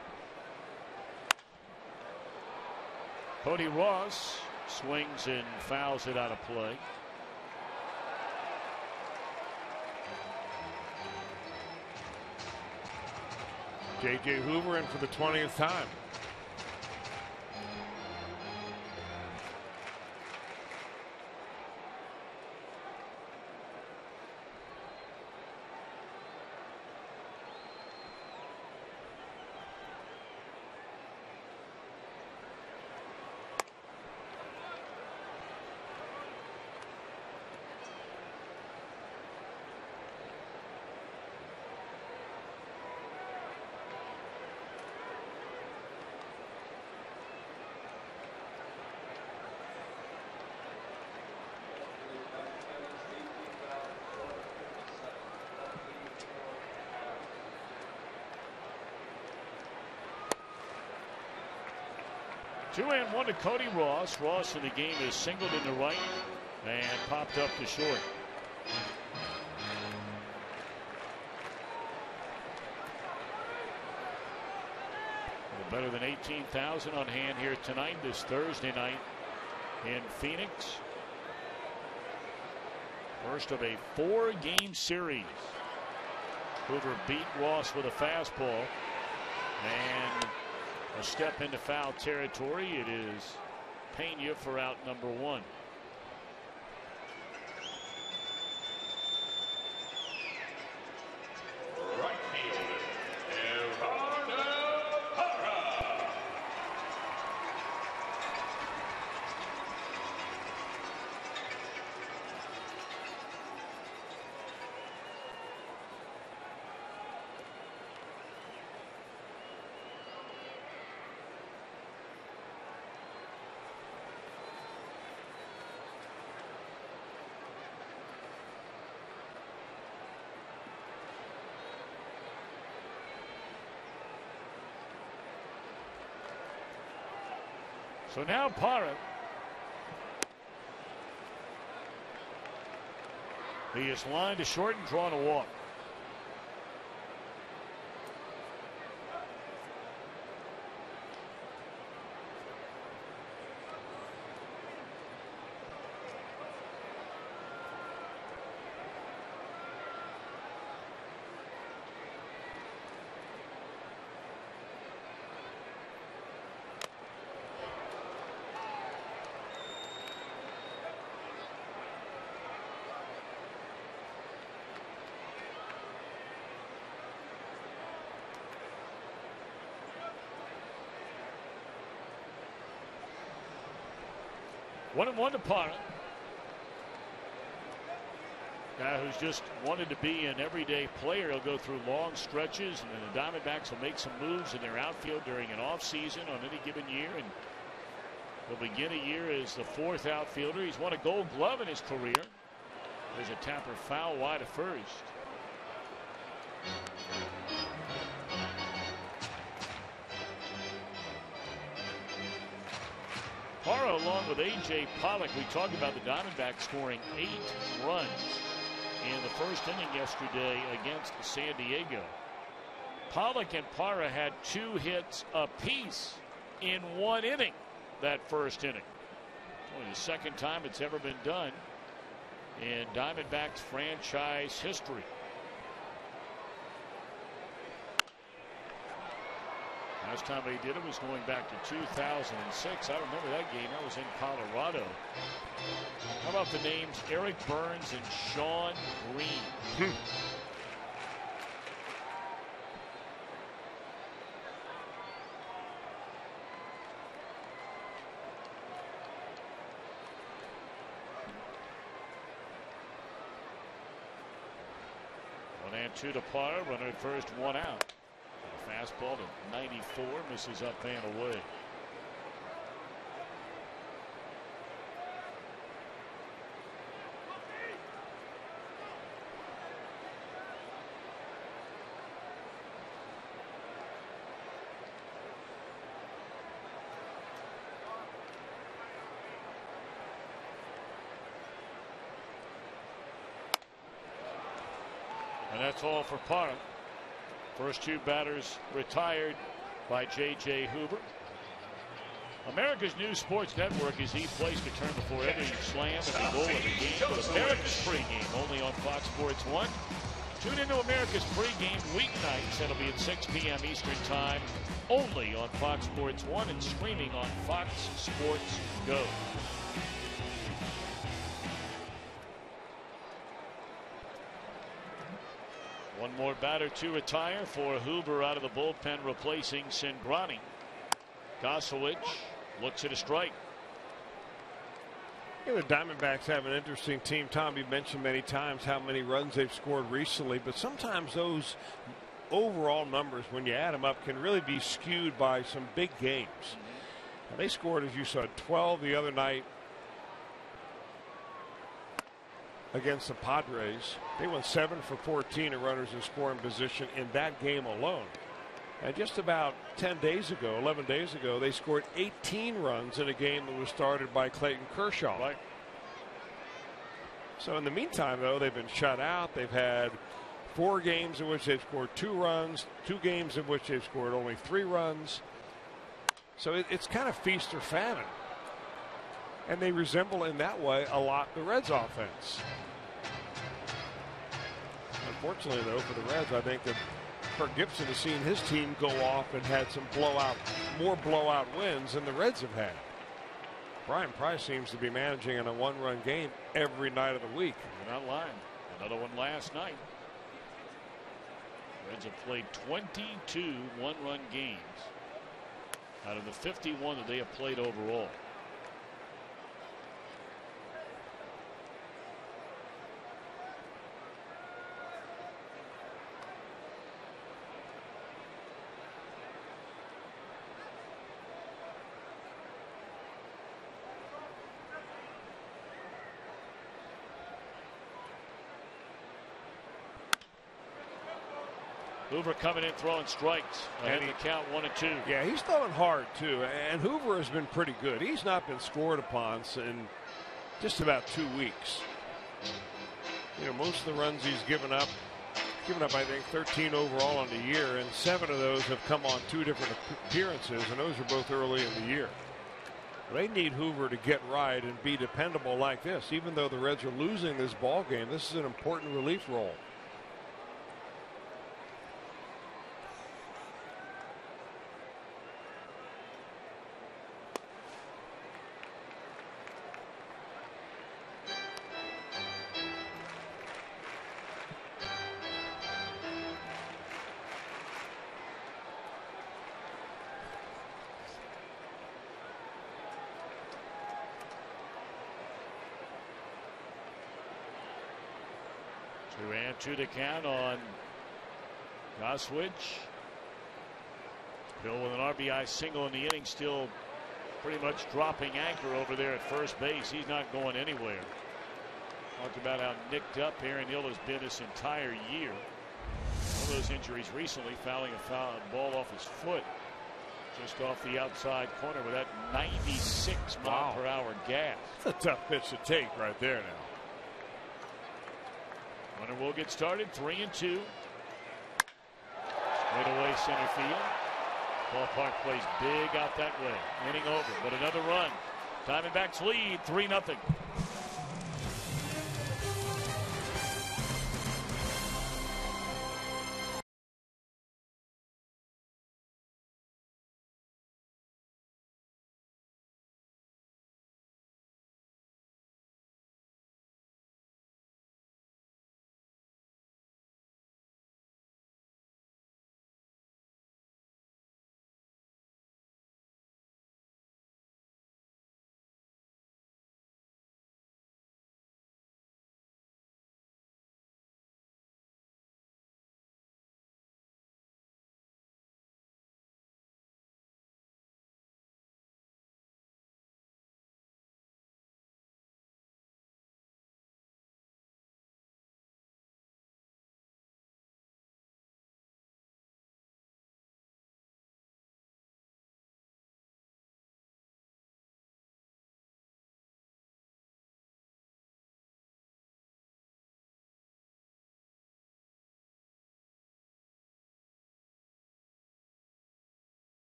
Cody Ross swings and fouls it out of play. J.J. Hoover in for the 20th time. Two and one to Cody Ross. Ross in the game is singled in the right and popped up to short. Better than 18,000 on hand here tonight, this Thursday night in Phoenix. First of a 4-game series. Hoover beat Ross with a fastball. And a step into foul territory. It is Pena for out number 1. So now Parra. He is lined to short and drawn a walk. One and one to Parra. Guy who's just wanted to be an everyday player. He'll go through long stretches, and then the Diamondbacks will make some moves in their outfield during an offseason on any given year. And he'll begin a year as the 4th outfielder. He's won a Gold Glove in his career. There's a Tapper foul wide of first. Parra along with A.J. Pollock. We talked about the Diamondbacks scoring 8 runs in the first inning yesterday against San Diego. Pollock and Parra had 2 hits apiece in 1 inning that first inning. Only the second time it's ever been done in Diamondbacks franchise history. Last time they did it was going back to 2006. I remember that game. That was in Colorado. How about the names Eric Burns and Sean Green? One and two to Parra. Runner at first, 1 out. Fastball to 94, misses up and away. And that's all for Parra. First 2 batters retired by J.J. Hoover. America's new sports network is the place to turn before every slam, every goal, every game. But America's pregame only on Fox Sports 1. Tune into America's pregame weeknights. That'll be at 6 p.m. Eastern Time, only on Fox Sports 1 and streaming on Fox Sports Go. One more batter to retire for Hoover out of the bullpen, replacing Cingrani. Gosowicz looks at a strike. The Diamondbacks have an interesting team. Tom, you mentioned many times how many runs they've scored recently, but sometimes those overall numbers, when you add them up, can really be skewed by some big games. Now, they scored, as you saw, 12 the other night against the Padres. They went 7 for 14 in runners in scoring position in that game alone. And just about 10 days ago, 11 days ago, they scored 18 runs in a game that was started by Clayton Kershaw. Right. So in the meantime, though, they've been shut out. They've had 4 games in which they've scored 2 runs, 2 games in which they've scored only 3 runs. So it's kind of feast or famine. And they resemble in that way a lot the Reds offense. Unfortunately, though, for the Reds, I think that Kirk Gibson has seen his team go off and had some more blowout wins than the Reds have had. Brian Price seems to be managing in a 1-run game every night of the week. You're not lying. Another one last night. Reds have played 22 one-run games out of the 51 that they have played overall. Hoover coming in throwing strikes. And he count 1-2. Yeah, he's throwing hard too. And Hoover has been pretty good. He's not been scored upon in just about 2 weeks. Most of the runs he's given up I think 13 overall on the year, and 7 of those have come on 2 different appearances, and those are both early in the year. They need Hoover to get right and be dependable like this. Even though the Reds are losing this ball game, this is an important relief role. To the count on Gosowicz. Bill with an RBI single in the inning, still pretty much dropping anchor over there at first base. He's not going anywhere. Talked about how nicked up Aaron Hill has been this entire year. One of those injuries recently, fouling a foul ball off his foot just off the outside corner with that 96 mile per hour gas. That's a tough pitch to take right there now. Runner will get started. 3-2. Straight away center field. Ballpark plays big out that way. Inning over, but another run. Diamondbacks lead 3-0.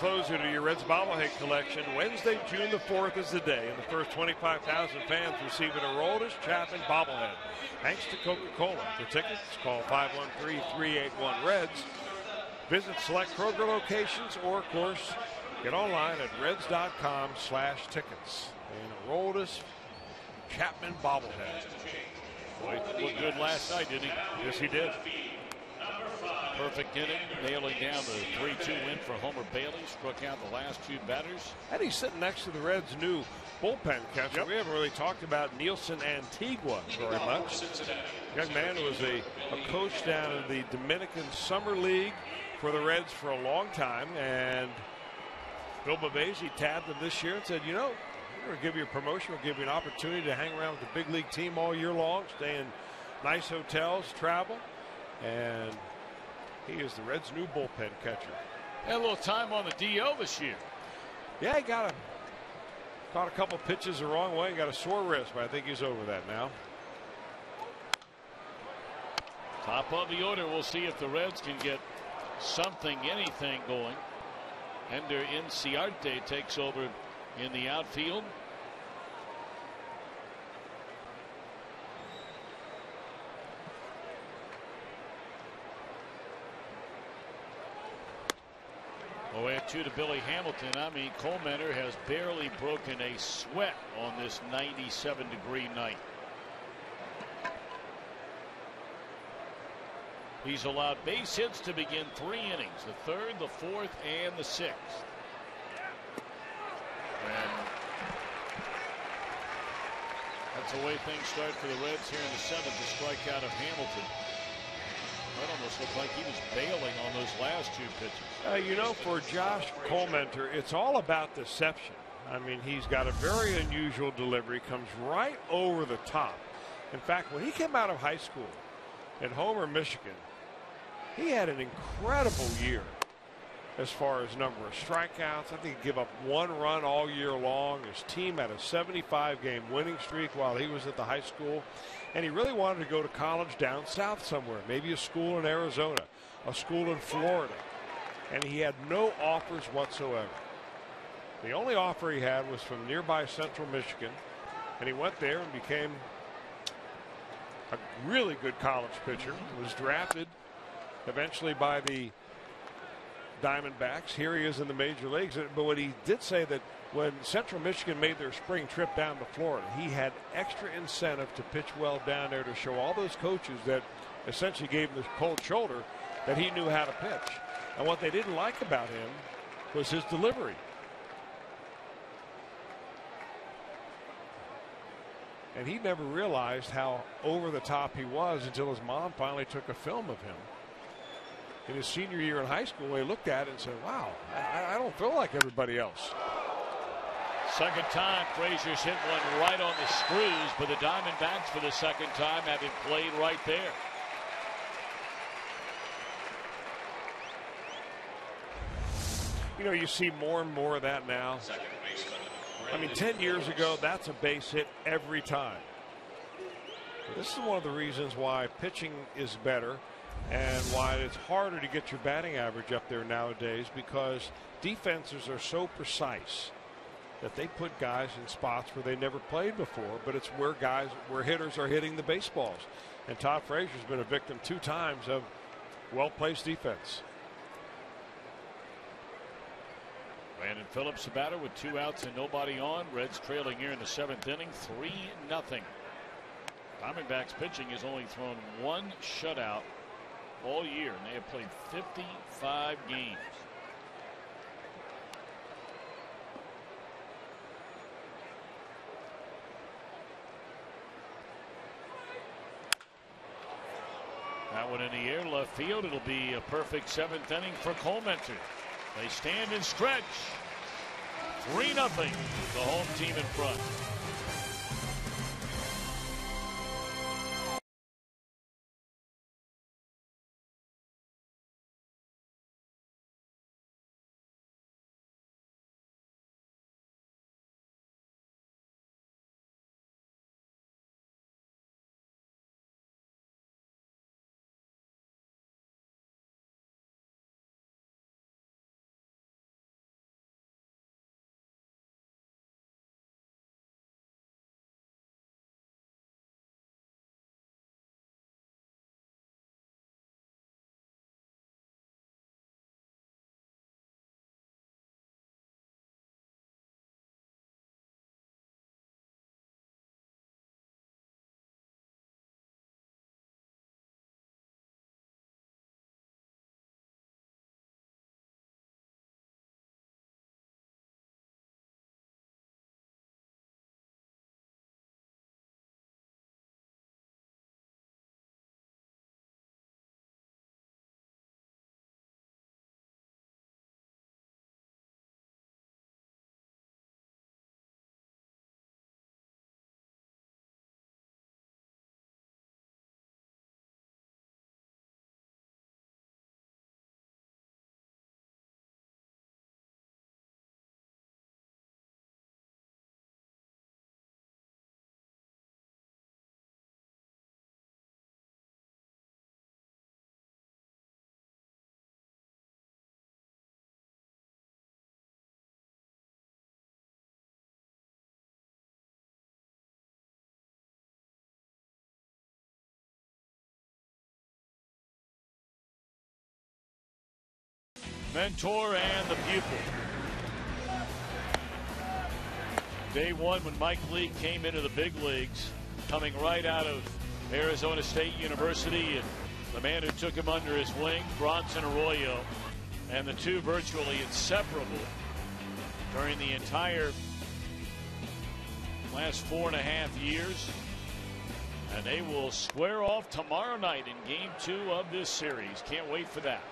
closer to your Reds bobblehead collection. Wednesday, June the 4th is the day, and the first 25,000 fans receive an Aroldis Chapman bobblehead. Thanks to Coca-Cola. For tickets, call 513-381-REDS. Visit select Kroger locations or, of course, get online at reds.com/tickets. And Aroldis Chapman bobblehead. Boy, looked good last night, didn't he? Yes, he did. Perfect inning, nailing down the 3-2 win for Homer Bailey. Struck out the last 2 batters. And he's sitting next to the Reds' new bullpen catcher. Yep. We haven't really talked about Nielsen Antigua very much. Young man who was a coach down in the Dominican Summer League for the Reds for a long time. And Bill Bavasi tabbed him this year and said, you know, we're going to give you a promotion. We'll give you an opportunity to hang around with the big league team all year long, stay in nice hotels, travel. And he is the Reds' new bullpen catcher. Had a little time on the DL this year. Yeah, he caught a couple pitches the wrong way. He got a sore wrist, but I think he's over that now. Top of the order. We'll see if the Reds can get something, anything going. Ender Inciarte takes over in the outfield. Away at 2 to Billy Hamilton. I mean, Coleman has barely broken a sweat on this 97-degree night. He's allowed base hits to begin 3 innings, the 3rd, the 4th, and the 6th. And that's the way things start for the Reds here in the 7th. The strikeout of Hamilton. That almost looked like he was bailing on those last 2 pitches. You know, for Josh Colementor, it's all about deception. I mean, he's got a very unusual delivery, comes right over the top. In fact, when he came out of high school in Homer, Michigan, he had an incredible year as far as number of strikeouts. I think he gave up 1 run all year long. His team had a 75-game winning streak while he was at the high school. And he really wanted to go to college down south somewhere, maybe a school in Arizona, a school in Florida. And he had no offers whatsoever. The only offer he had was from nearby Central Michigan. And he went there and became a really good college pitcher. Was drafted eventually by the Diamondbacks. Here he is in the major leagues. But what he did say that when Central Michigan made their spring trip down to Florida, he had extra incentive to pitch well down there to show all those coaches that essentially gave him this cold shoulder that he knew how to pitch. And what they didn't like about him was his delivery. And he never realized how over the top he was until his mom finally took a film of him in his senior year in high school. He looked at it and said, wow, I don't feel like everybody else. Second time Frazier's hit one right on the screws, but the Diamondbacks for the second time have him played right there. You know, you see more and more of that now. I mean, 10 years ago, that's a base hit every time. This is one of the reasons why pitching is better and why it's harder to get your batting average up there nowadays, because defenses are so precise that they put guys in spots where they never played before, but it's where hitters are hitting the baseballs. And Todd Frazier's been a victim 2 times of well-placed defense. Brandon Phillips, the batter, with 2 outs and nobody on. Reds trailing here in the 7th inning, 3-0. Diamondbacks pitching has only thrown 1 shutout all year, and they have played 55 games. That one in the air, left field. It'll be a perfect 7th inning for Colementor. They stand and stretch. 3-0. The home team in front. mentor and the pupil. Day one when Mike Leake came into the big leagues, coming right out of Arizona State University, and the man who took him under his wing, Bronson Arroyo, and the two virtually inseparable during the entire last 4.5 years. And they will square off tomorrow night in Game 2 of this series. Can't wait for that.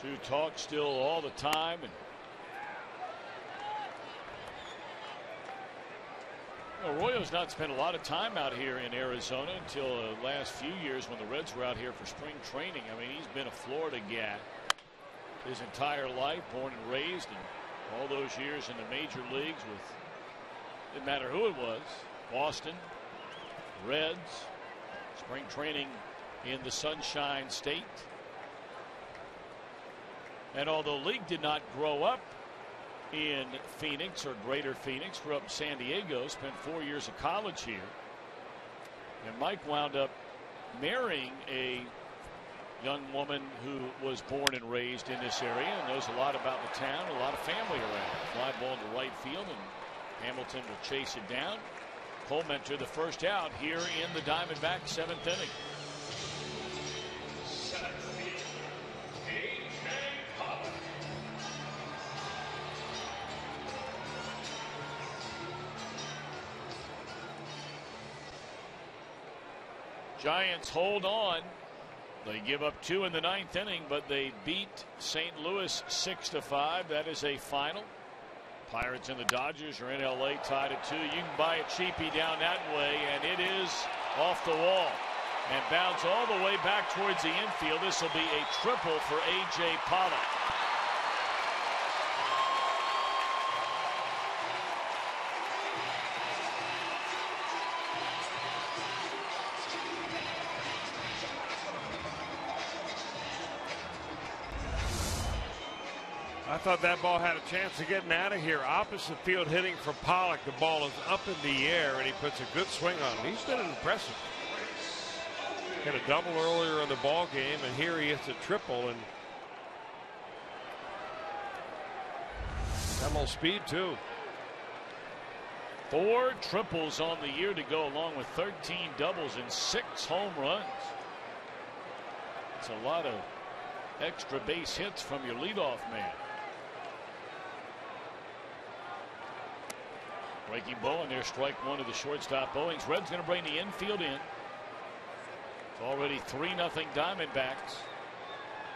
Two talk still all the time. And Arroyo's not spent a lot of time out here in Arizona until the last few years when the Reds were out here for spring training. I mean, he's been a Florida guy his entire life, born and raised, and all those years in the major leagues with, didn't matter who it was, Boston, Reds, spring training in the Sunshine State. And although Leake did not grow up in Phoenix or Greater Phoenix, grew up in San Diego, spent 4 years of college here. And Mike wound up marrying a young woman who was born and raised in this area and knows a lot about the town, a lot of family around. Fly ball to right field, and Hamilton will chase it down. Colementor the first out here in the Diamondbacks 7th inning. Giants hold on. They give up 2 in the 9th inning, but they beat St. Louis 6-5. That is a final. Pirates and the Dodgers are in LA tied at 2. You can buy a cheapie down that way, and it is off the wall and bounce all the way back towards the infield. This will be a triple for A.J. Pollock. I thought that ball had a chance of getting out of here. Opposite field hitting for Pollock. The ball is up in the air, and he puts a good swing on it. He's been impressive. Hit a double earlier in the ball game, and here he hits a triple, and got a little speed too. 4 triples on the year to go, along with 13 doubles and 6 home runs. It's a lot of extra base hits from your leadoff man. Breaking ball, and there's strike one to the shortstop Owings. Red's going to bring the infield in. It's already 3-0 Diamondbacks.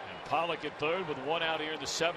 And Pollock at third with 1 out here in the 7th.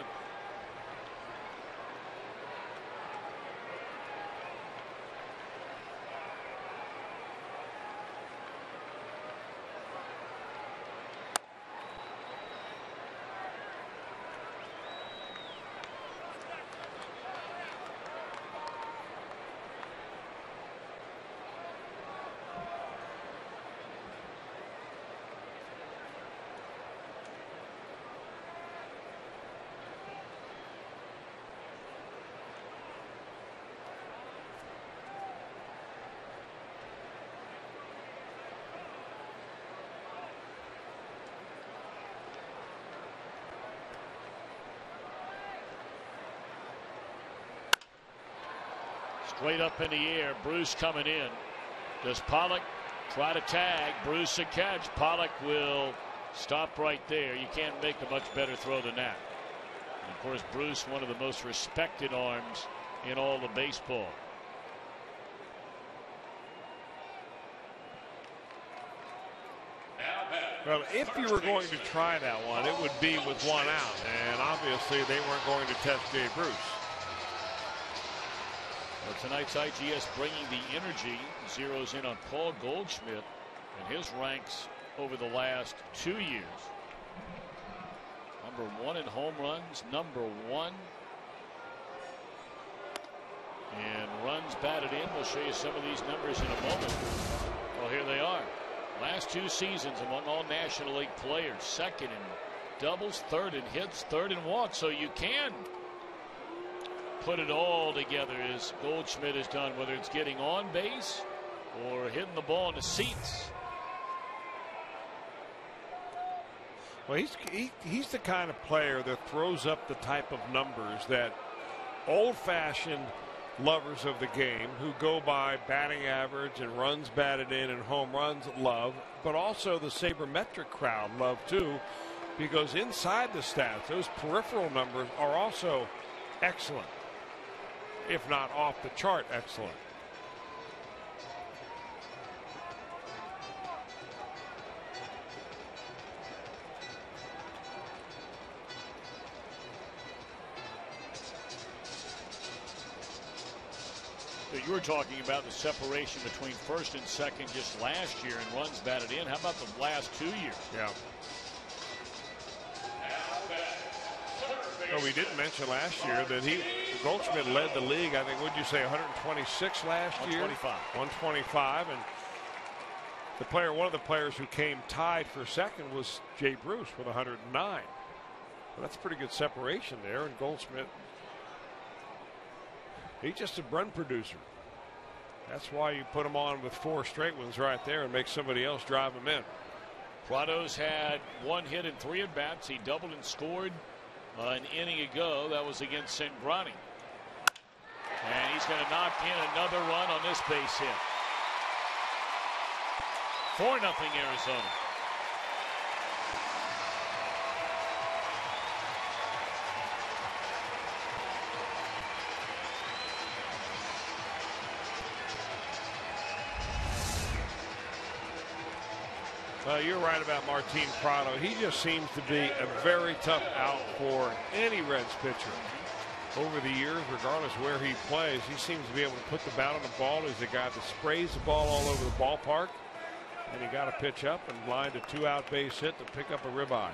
Straight up in the air. Bruce coming in. Does Pollock try to tag? Bruce a catch. Pollock will stop right there. You can't make a much better throw than that. And of course, Bruce, one of the most respected arms in all of baseball. Well, if you were going to try that one, it would be with 1 out. And obviously, they weren't going to test Jay Bruce. Well, tonight's IGS bringing the energy, zeroes in on Paul Goldschmidt and his ranks over the last 2 years. Number 1 in home runs, number 1 in runs batted in. We'll show you some of these numbers in a moment. Well, here they are. Last 2 seasons among all National League players. 2nd in doubles, 3rd in hits, 3rd in walks. So you can put it all together as Goldschmidt has done, whether it's getting on base or hitting the ball in the seats. Well, he's the kind of player that throws up the type of numbers that old-fashioned lovers of the game who go by batting average and runs batted in and home runs love, but also the sabermetric crowd love too, because inside the stats, those peripheral numbers are also excellent, if not off the chart excellent. You were talking about the separation between first and second just last year and runs batted in. How about the last 2 years? Yeah. Well, we didn't mention last year that Goldschmidt led the league. I think, would you say 126 last year? 125. 125. And one of the players who came tied for second was Jay Bruce with 109. Well, that's pretty good separation there. And Goldschmidt, he's just a run producer. That's why you put him on with 4 straight ones right there and make somebody else drive him in. Prado's had 1 hit and 3 at bats. He doubled and scored an inning ago. That was against St. Brownie. And he's going to knock in another run on this base hit. 4-0 Arizona. You're right about Martin Prado. He just seems to be a very tough out for any Reds pitcher. Over the years, regardless where he plays, he seems to be able to put the bat on the ball. He's a guy that sprays the ball all over the ballpark. And he got a pitch up and lined a 2-out base hit to pick up a ribeye.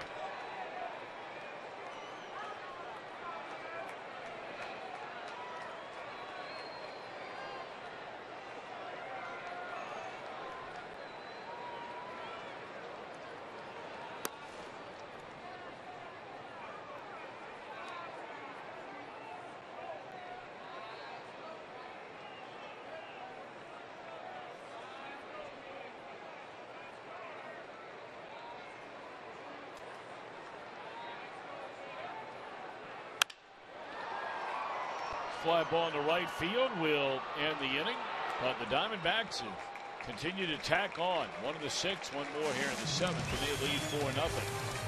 Fly ball in the right field will end the inning, but the Diamondbacks have continued to tack on. 1 in the 6th, 1 more here in the 7th, and they lead 4-0.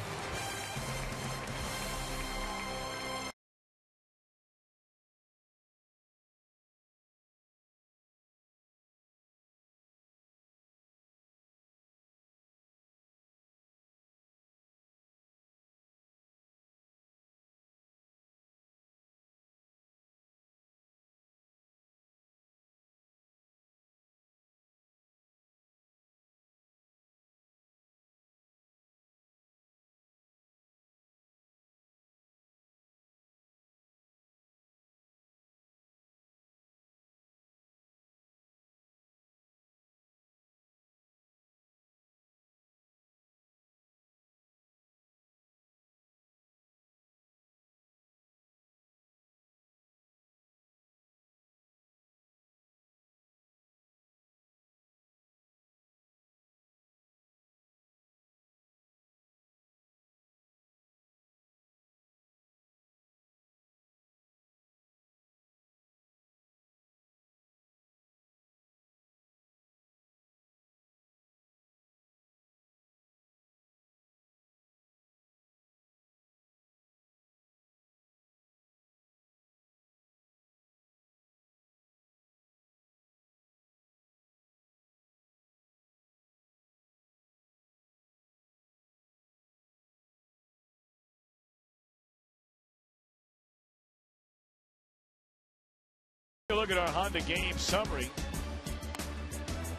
Look at our Honda game summary.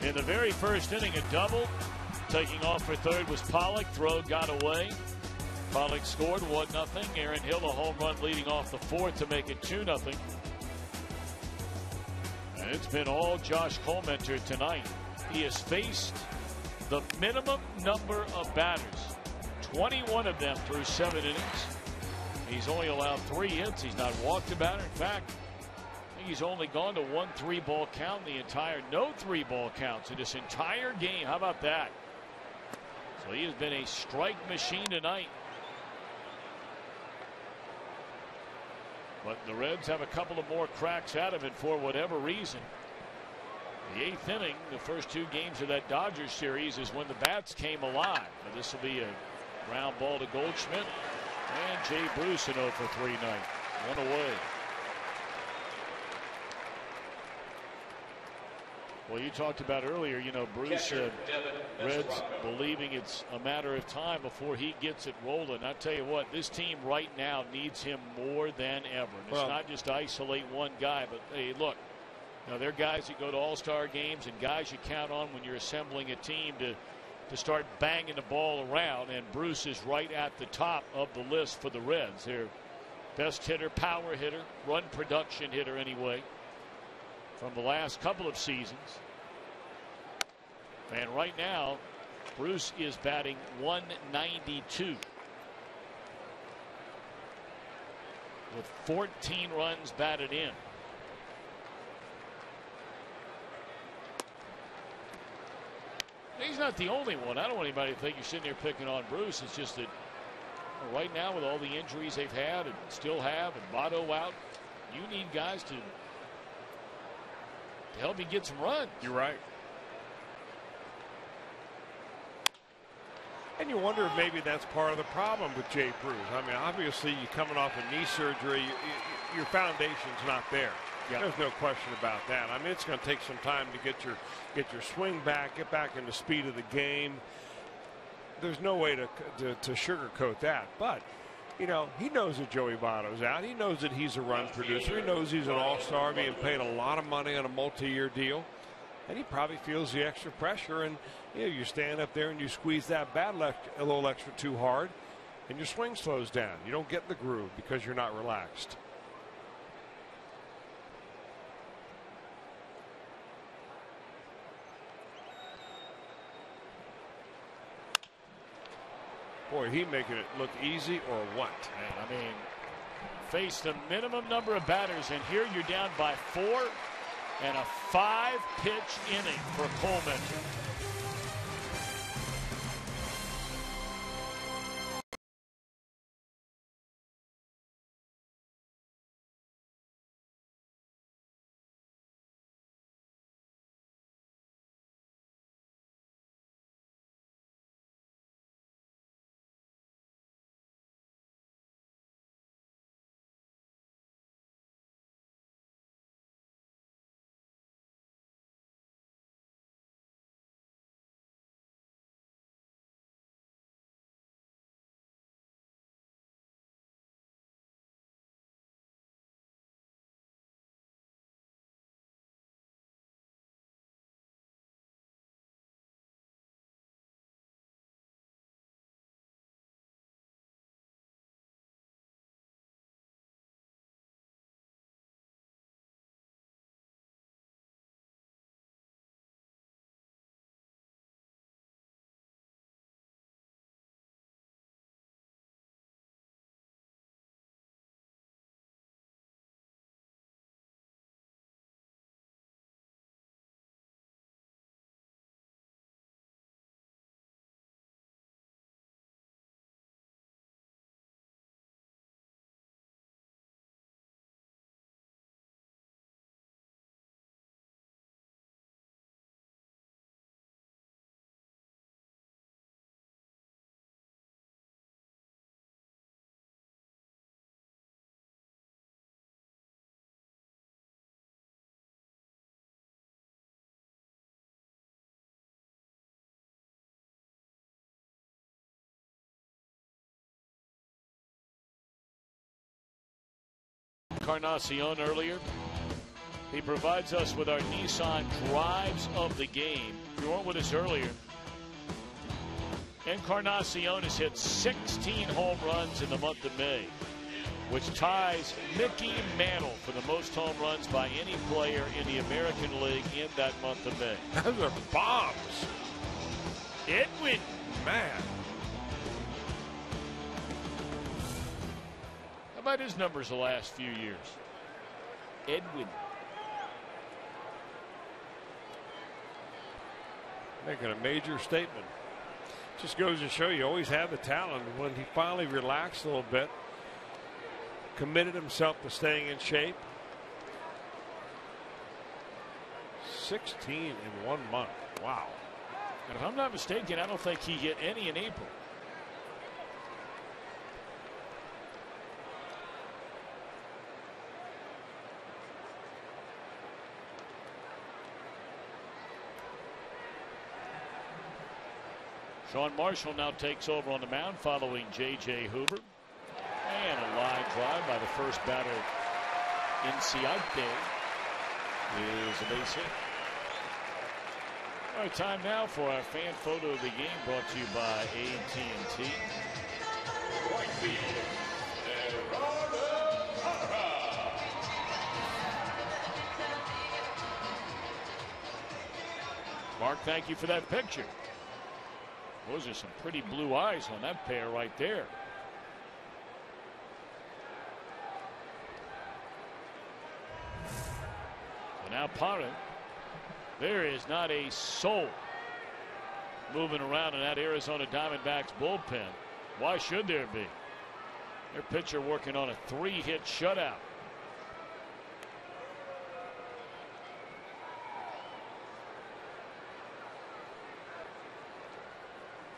In the very first inning, a double. Taking off for third was Pollock. Throw got away. Pollock scored 1-0. Aaron Hill a home run leading off the 4th to make it 2-0. And it's been all Josh Collmenter tonight. He has faced the minimum number of batters. 21 of them through 7 innings. He's only allowed 3 hits. He's not walked a batter. In fact, think he's only gone to 1 3-ball count in the entire, no 3-ball counts in this entire game. How about that? So he has been a strike machine tonight. But the Reds have a couple of more cracks at him, and for whatever reason, the 8th inning, the first 2 games of that Dodgers series, is when the bats came alive. Now this will be a ground ball to Goldschmidt, and Jay Bruce an 0 for 3 night. 1 away. Well, you talked about earlier, you know, Bruce, Reds believing it's a matter of time before he gets it rolling. I tell you what, this team right now needs him more than ever. And it's not just to isolate one guy, but hey, look, you know, they're guys that go to all-star games and guys you count on when you're assembling a team to start banging the ball around. And Bruce is right at the top of the list for the Reds. Their best hitter, power hitter, run production hitter anyway, from the last couple of seasons. And right now, Bruce is batting .192 with 14 runs batted in. He's not the only one. I don't want anybody to think you're sitting there picking on Bruce. It's just that right now, with all the injuries they've had and still have, and Votto out, you need guys to help you get some runs. You're right. And you wonder if maybe that's part of the problem with Jay Bruce. I mean, obviously, you're coming off a knee surgery. Your foundation's not there. Yeah. There's no question about that. I mean, it's going to take some time to get your swing back, get back in the speed of the game. There's no way to sugarcoat that. But, you know, he knows that Joey Votto's out. He knows that he's a run producer. He knows he's an all-star being paid a lot of money on a multi-year deal. And he probably feels the extra pressure. And, you know, you stand up there and you squeeze that bat a little extra too hard, and your swing slows down. You don't get in the groove because you're not relaxed. Boy, he making it look easy or what? I mean, faced the minimum number of batters, and here you're down by 4 and a 5-pitch inning for Coleman. Encarnacion earlier. He provides us with our Nissan drives of the game. If you weren't with us earlier, Encarnacion has hit 16 home runs in the month of May, which ties Mickey Mantle for the most home runs by any player in the American League in that month of May. Those are bombs. Edwin. Man. How about his numbers the last few years? Edwin. Making a major statement. Just goes to show you always have the talent. When he finally relaxed a little bit, committed himself to staying in shape. 16 in 1 month. Wow. And if I'm not mistaken, I don't think he hit any in April. Sean Marshall now takes over on the mound following J.J. Hoover. And a line drive by the first batter, Cincinnati, is a base hit. All right, time now for our fan photo of the game, brought to you by AT&T. Right field, Mark, thank you for that picture. Those are some pretty blue eyes on that pair right there. So now Parra. There is not a soul moving around in that Arizona Diamondbacks bullpen. Why should there be? Their pitcher working on a 3-hit shutout.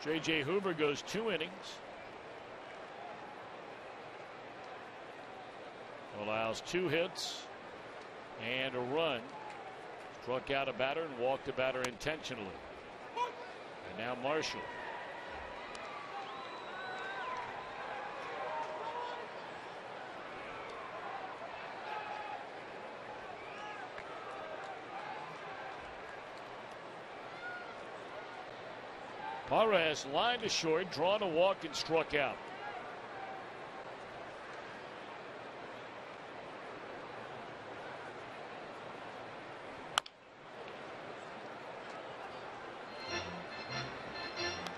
J.J. Hoover goes 2 innings. Allows 2 hits and a run. Struck out a batter and walked a batter intentionally. And now Marshall. Parra has lined to short, drawn a walk, and struck out.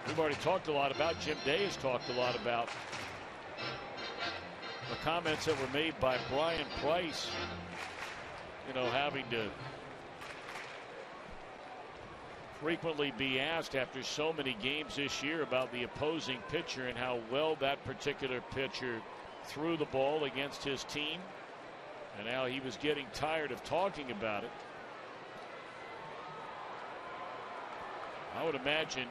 We've already talked a lot about, Jim Day has talked a lot about the comments that were made by Brian Price, you know, having to frequently be asked after so many games this year about the opposing pitcher and how well that particular pitcher threw the ball against his team, and how he was getting tired of talking about it. I would imagine,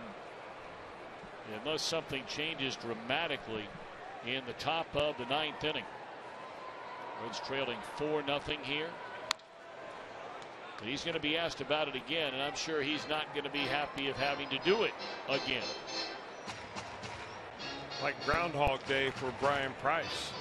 unless something changes dramatically in the top of the 9th inning. Reds trailing 4-0 here. But he's going to be asked about it again, and I'm sure he's not going to be happy of having to do it again. Like Groundhog Day for Brian Price.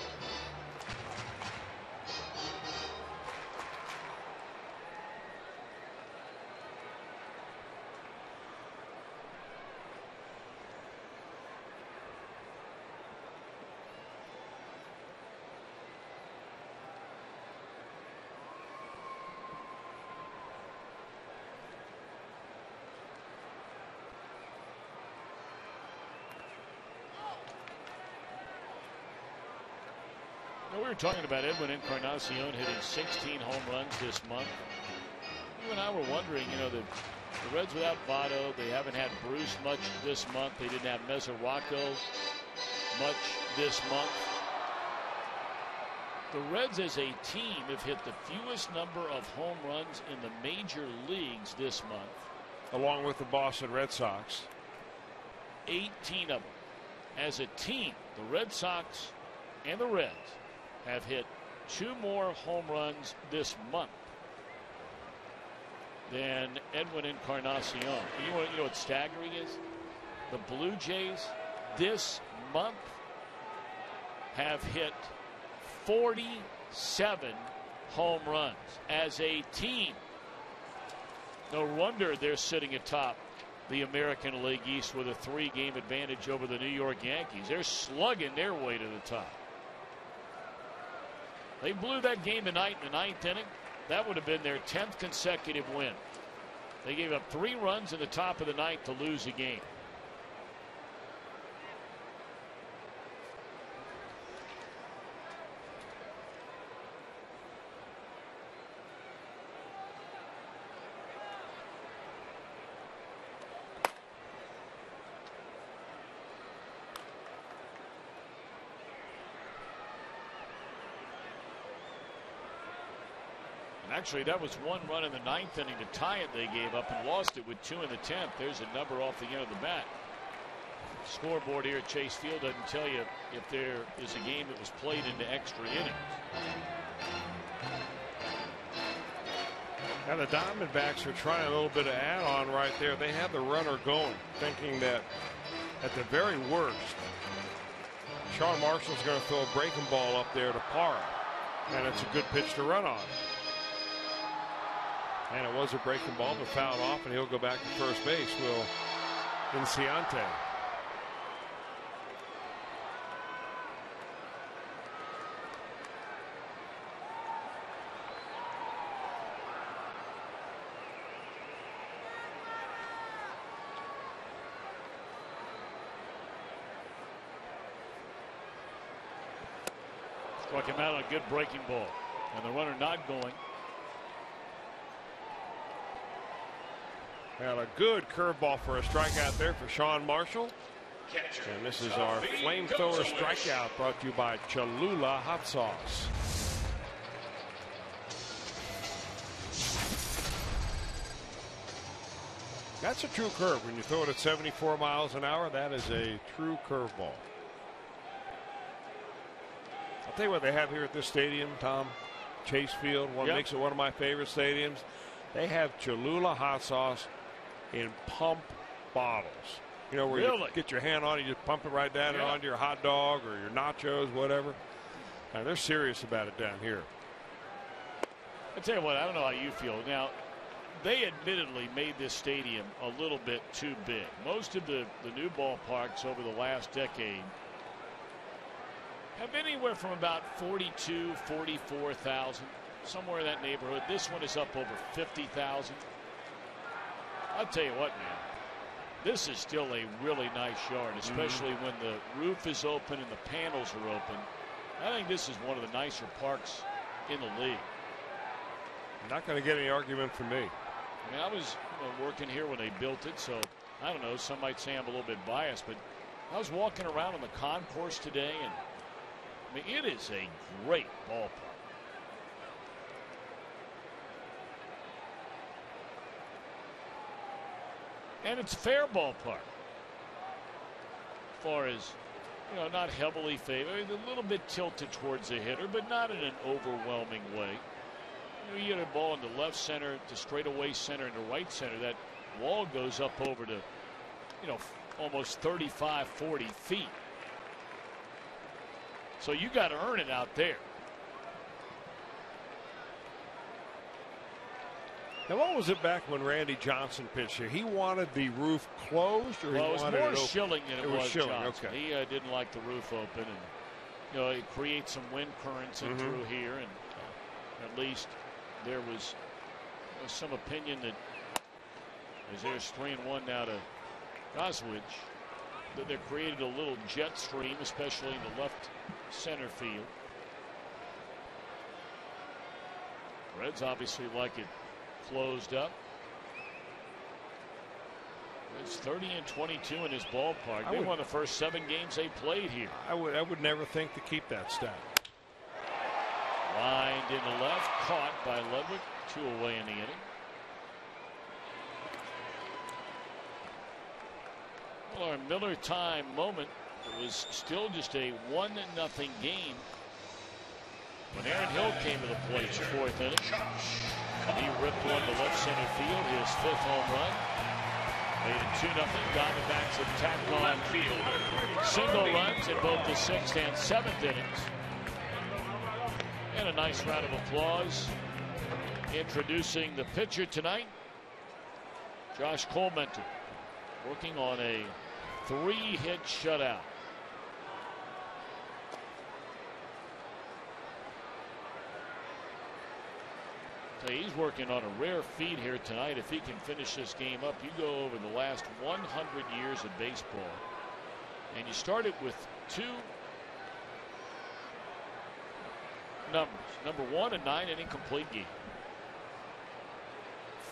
We were talking about Edwin Encarnacion hitting 16 home runs this month. You and I were wondering, you know, the Reds without Votto, they haven't had Bruce much this month. They didn't have Mesoraco much this month. The Reds as a team have hit the fewest number of home runs in the major leagues this month. Along with the Boston Red Sox. 18 of them. As a team, the Red Sox and the Reds have hit 2 more home runs this month than Edwin Encarnacion. You know what staggering is? The Blue Jays this month have hit 47 home runs as a team. No wonder they're sitting atop the American League East with a 3-game advantage over the New York Yankees. They're slugging their way to the top. They blew that game tonight in the 9th inning. That would have been their 10th consecutive win. They gave up 3 runs in the top of the 9th to lose a game. Actually, that was 1 run in the 9th inning to tie it. They gave up and lost it with 2 in the 10th. There's a number off the end of the bat. Scoreboard here at Chase Field doesn't tell you if there is a game that was played into extra innings. Now the Diamondbacks are trying a little bit of add-on right there. They have the runner going, thinking that at the very worst, Sean Marshall's going to throw a breaking ball up there to Parra, and it's a good pitch to run on. And it was a breaking ball, but fouled off, and he'll go back to first base. Will Inciante. Struck him out on a good breaking ball, and the runner not going. And a good curveball for a strikeout there for Sean Marshall. And this is our flamethrower strikeout brought to you by Cholula Hot Sauce. That's a true curve. When you throw it at 74 miles an hour, that is a true curveball. I'll tell you what they have here at this stadium, Tom. Chase Field, makes it one of my favorite stadiums. They have Cholula Hot Sauce in pump bottles. You know, where you get your hand on it, you just pump it right down and onto your hot dog or your nachos, whatever. And they're serious about it down here. I tell you what, I don't know how you feel. Now, they admittedly made this stadium a little bit too big. Most of the new ballparks over the last decade have been anywhere from about 42, 44,000, somewhere in that neighborhood. This one is up over 50,000. I'll tell you what, man, this is still a really nice yard, especially when the roof is open and the panels are open. I think this is one of the nicer parks in the league. You're not going to get any argument from me. I mean, I was working here when they built it, so I don't know. Some might say I'm a little bit biased, but I was walking around on the concourse today, and I mean, it is a great ballpark. And it's a fair ballpark. As far as, not heavily favored, a little bit tilted towards the hitter, but not in an overwhelming way. You get a ball into left center, to straightaway center, and to right center. That wall goes up over to, almost 35, 40 feet. So you got to earn it out there. Now, what was it back when Randy Johnson pitched here? He wanted the roof closed, or well, he wanted it open? It was more Schilling than it was Schilling, Johnson. okay. He didn't like the roof open, and it creates some wind currents in through here, and at least there was some opinion that as there's 3-1 now to Goswich, that they created a little jet stream, especially in the left center field. Reds obviously like it closed up. It's 30-22 in his ballpark. They won the first 7 games they played here. I would never think to keep that stat. Lined in the left, caught by Ledwick. 2 away in the inning. Well, our Miller time moment, it was still just a 1-0 game when Aaron Hill came to the plate in the 4th inning. He ripped one to left center field, his 5th home run. Made it 2-0. Diamondbacks have tacked on single runs in both the 6th and 7th innings. And a nice round of applause. Introducing the pitcher tonight, Josh Colmenter, working on a 3-hit shutout. So he's working on a rare feat here tonight. If he can finish this game up, you go over the last 100 years of baseball, and you start it with 2 numbers. Number 1, a 9-inning complete game,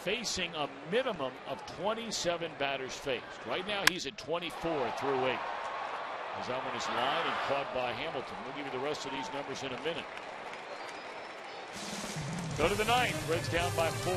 facing a minimum of 27 batters faced. Right now he's at 24 through 8. As that one is lined and caught by Hamilton. We'll give you the rest of these numbers in a minute. Go to the ninth. Reds down by 4.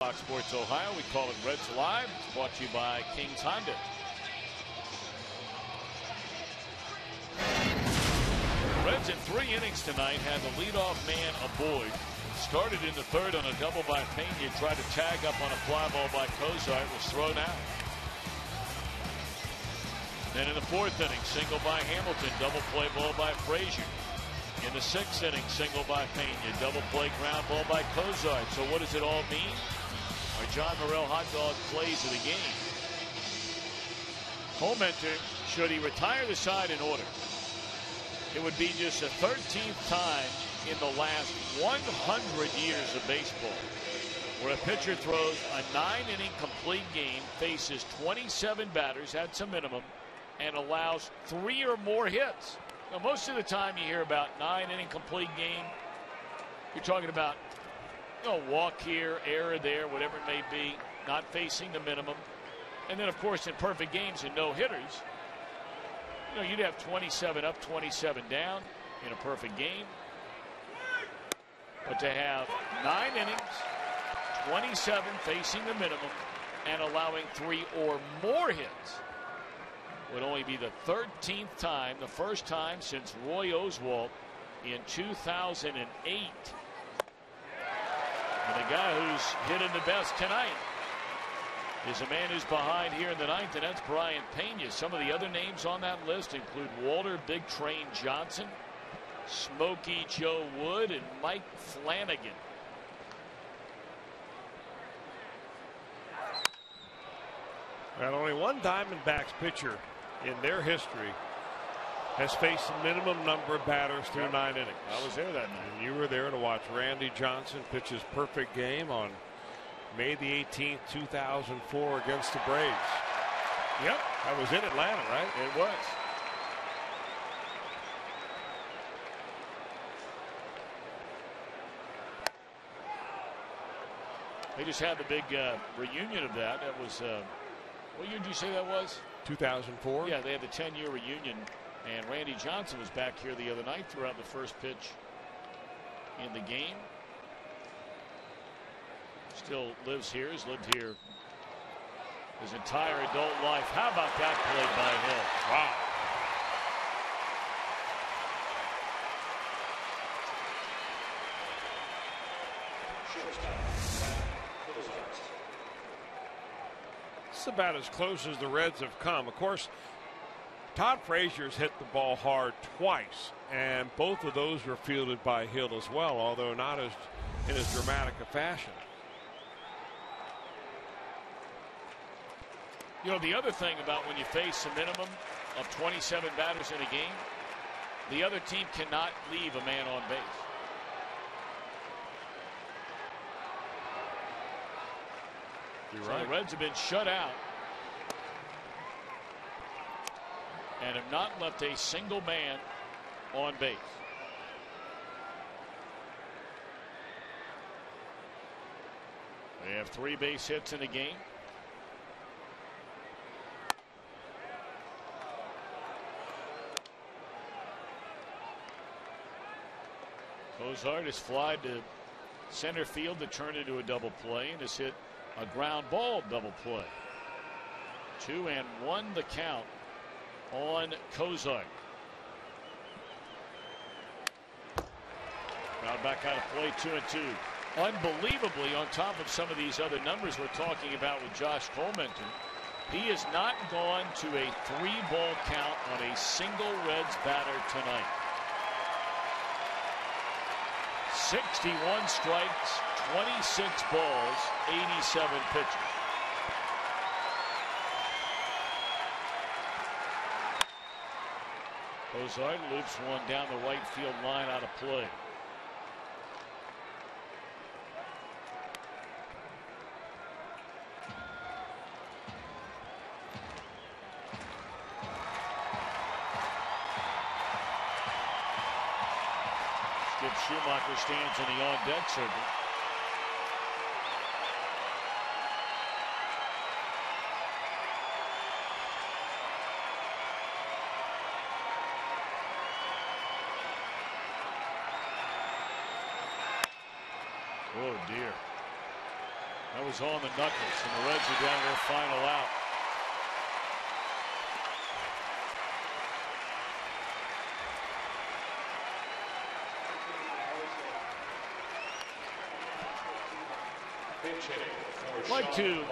Fox Sports Ohio, we call it Reds Live. It's brought to you by King's Honda. The Reds in 3 innings tonight had the leadoff man, Boyd. Started in the third on a double by Pena. Tried to tag up on a fly ball by Kozart. Was thrown out. Then in the 4th inning, single by Hamilton. Double play ball by Frazier. In the 6th inning, single by Pena. Double play ground ball by Kozart. So what does it all mean? Our John Morrell hot dog plays of the game. Homenter, should he retire the side in order, it would be just the 13th time in the last 100 years of baseball where a pitcher throws a 9-inning complete game, faces 27 batters, that's a minimum, and allows 3 or more hits. Now, most of the time you hear about 9-inning complete game, you're talking about walk here, error there, whatever it may be, not facing the minimum. And then, of course, in perfect games and no hitters, you'd have 27 up, 27 down in a perfect game. But to have 9 innings, 27 facing the minimum, and allowing 3 or more hits would only be the 13th time, the first time since Roy Oswalt in 2008. And the guy who's hitting the best tonight is a man who's behind here in the 9th, and that's Brian Pena. Some of the other names on that list include Walter Big Train Johnson, Smokey Joe Wood, and Mike Flanagan. And only one Diamondbacks pitcher in their history has faced the minimum number of batters through 9 innings. I was there that night. And you were there to watch Randy Johnson pitch his perfect game on May the 18th, 2004 against the Braves. Yep. That was in Atlanta, right? It was. They just had the big reunion of that. That was, what year did you say that was? 2004? Yeah, they had the 10-year reunion. And Randy Johnson was back here the other night, threw out the first pitch in the game. Still lives here, has lived here his entire adult life. How about that play by Hill? Wow. It's about as close as the Reds have come. Of course, Todd Frazier's hit the ball hard twice, and both of those were fielded by Hill as well, although not as in as dramatic a fashion. The other thing about when you face a minimum of 27 batters in a game, the other team cannot leave a man on base. You're So right. the Reds have been shut out and have not left a single man on base. They have 3 base hits in the game. Cozart has flied to center field to turn into a double play and has hit a ground ball double play. 2-1 the count on Cozart. Ground back out of play, 2-2. Unbelievably, on top of some of these other numbers we're talking about with Josh Colementon, he has not gone to a 3-ball count on a single Reds batter tonight. 61 strikes, 26 balls, 87 pitches. Cozart loops one down the right field line out of play. Skip Schumacher stands in the on-deck circle. Oh dear. That was on the knuckles, and the Reds are down their final out. I'd like to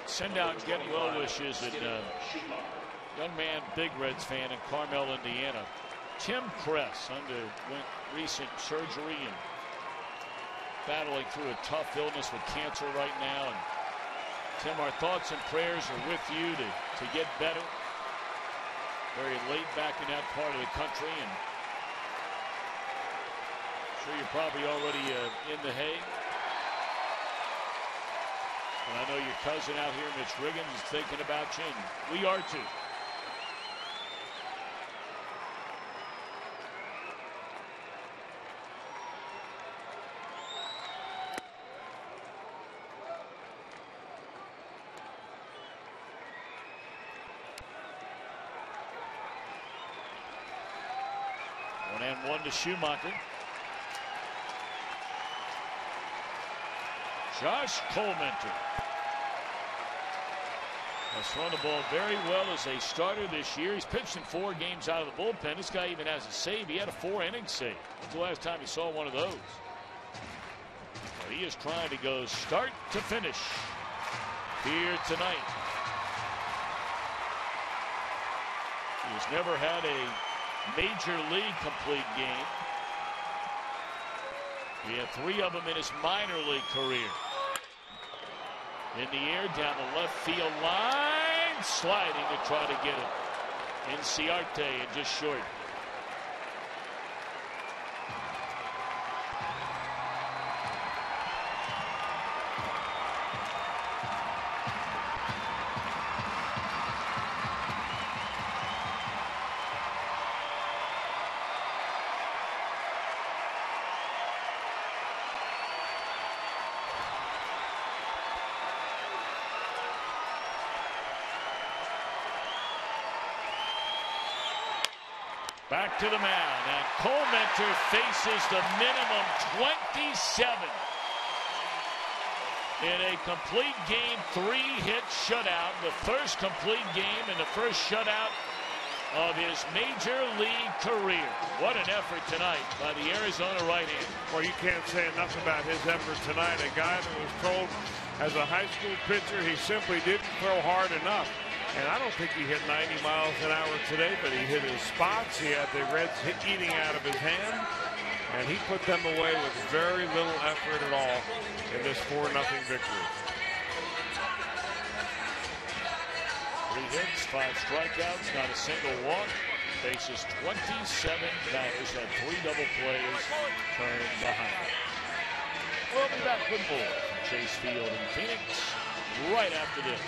send out get well wishes and young man, big Reds fan in Carmel, Indiana. Tim Kress underwent recent surgery and battling through a tough illness with cancer right now. And Tim, our thoughts and prayers are with you to get better. Very late back in that part of the country, and I'm sure you're probably already in the hay. And I know your cousin out here, Mitch Riggins, is thinking about you, and we are too. One to Schumacher. Josh Colementon has thrown the ball very well as a starter this year. He's pitched in 4 games out of the bullpen. This guy even has a save. He had a 4-inning save. That's the last time he saw one of those. But he is trying to go start to finish here tonight. He's never had a Major League complete game. He had 3 of them in his minor league career. In the air down the left field line, sliding to try to get it. Inciarte and just short. Back to the mound, and Colementon faces the minimum 27 in a complete game 3-hit shutout. The first complete game and the first shutout of his major league career. What an effort tonight by the Arizona right-hander. Well, you can't say enough about his effort tonight. A guy that was told as a high school pitcher he simply didn't throw hard enough. And I don't think he hit 90 miles an hour today, but he hit his spots. He had the Reds eating out of his hand, and he put them away with very little effort at all in this 4-0 victory. 3 hits, 5 strikeouts, not a single walk. Faces 27 batters, had 3 double plays turned behind. We'll be back with more from Chase Field in Phoenix right after this.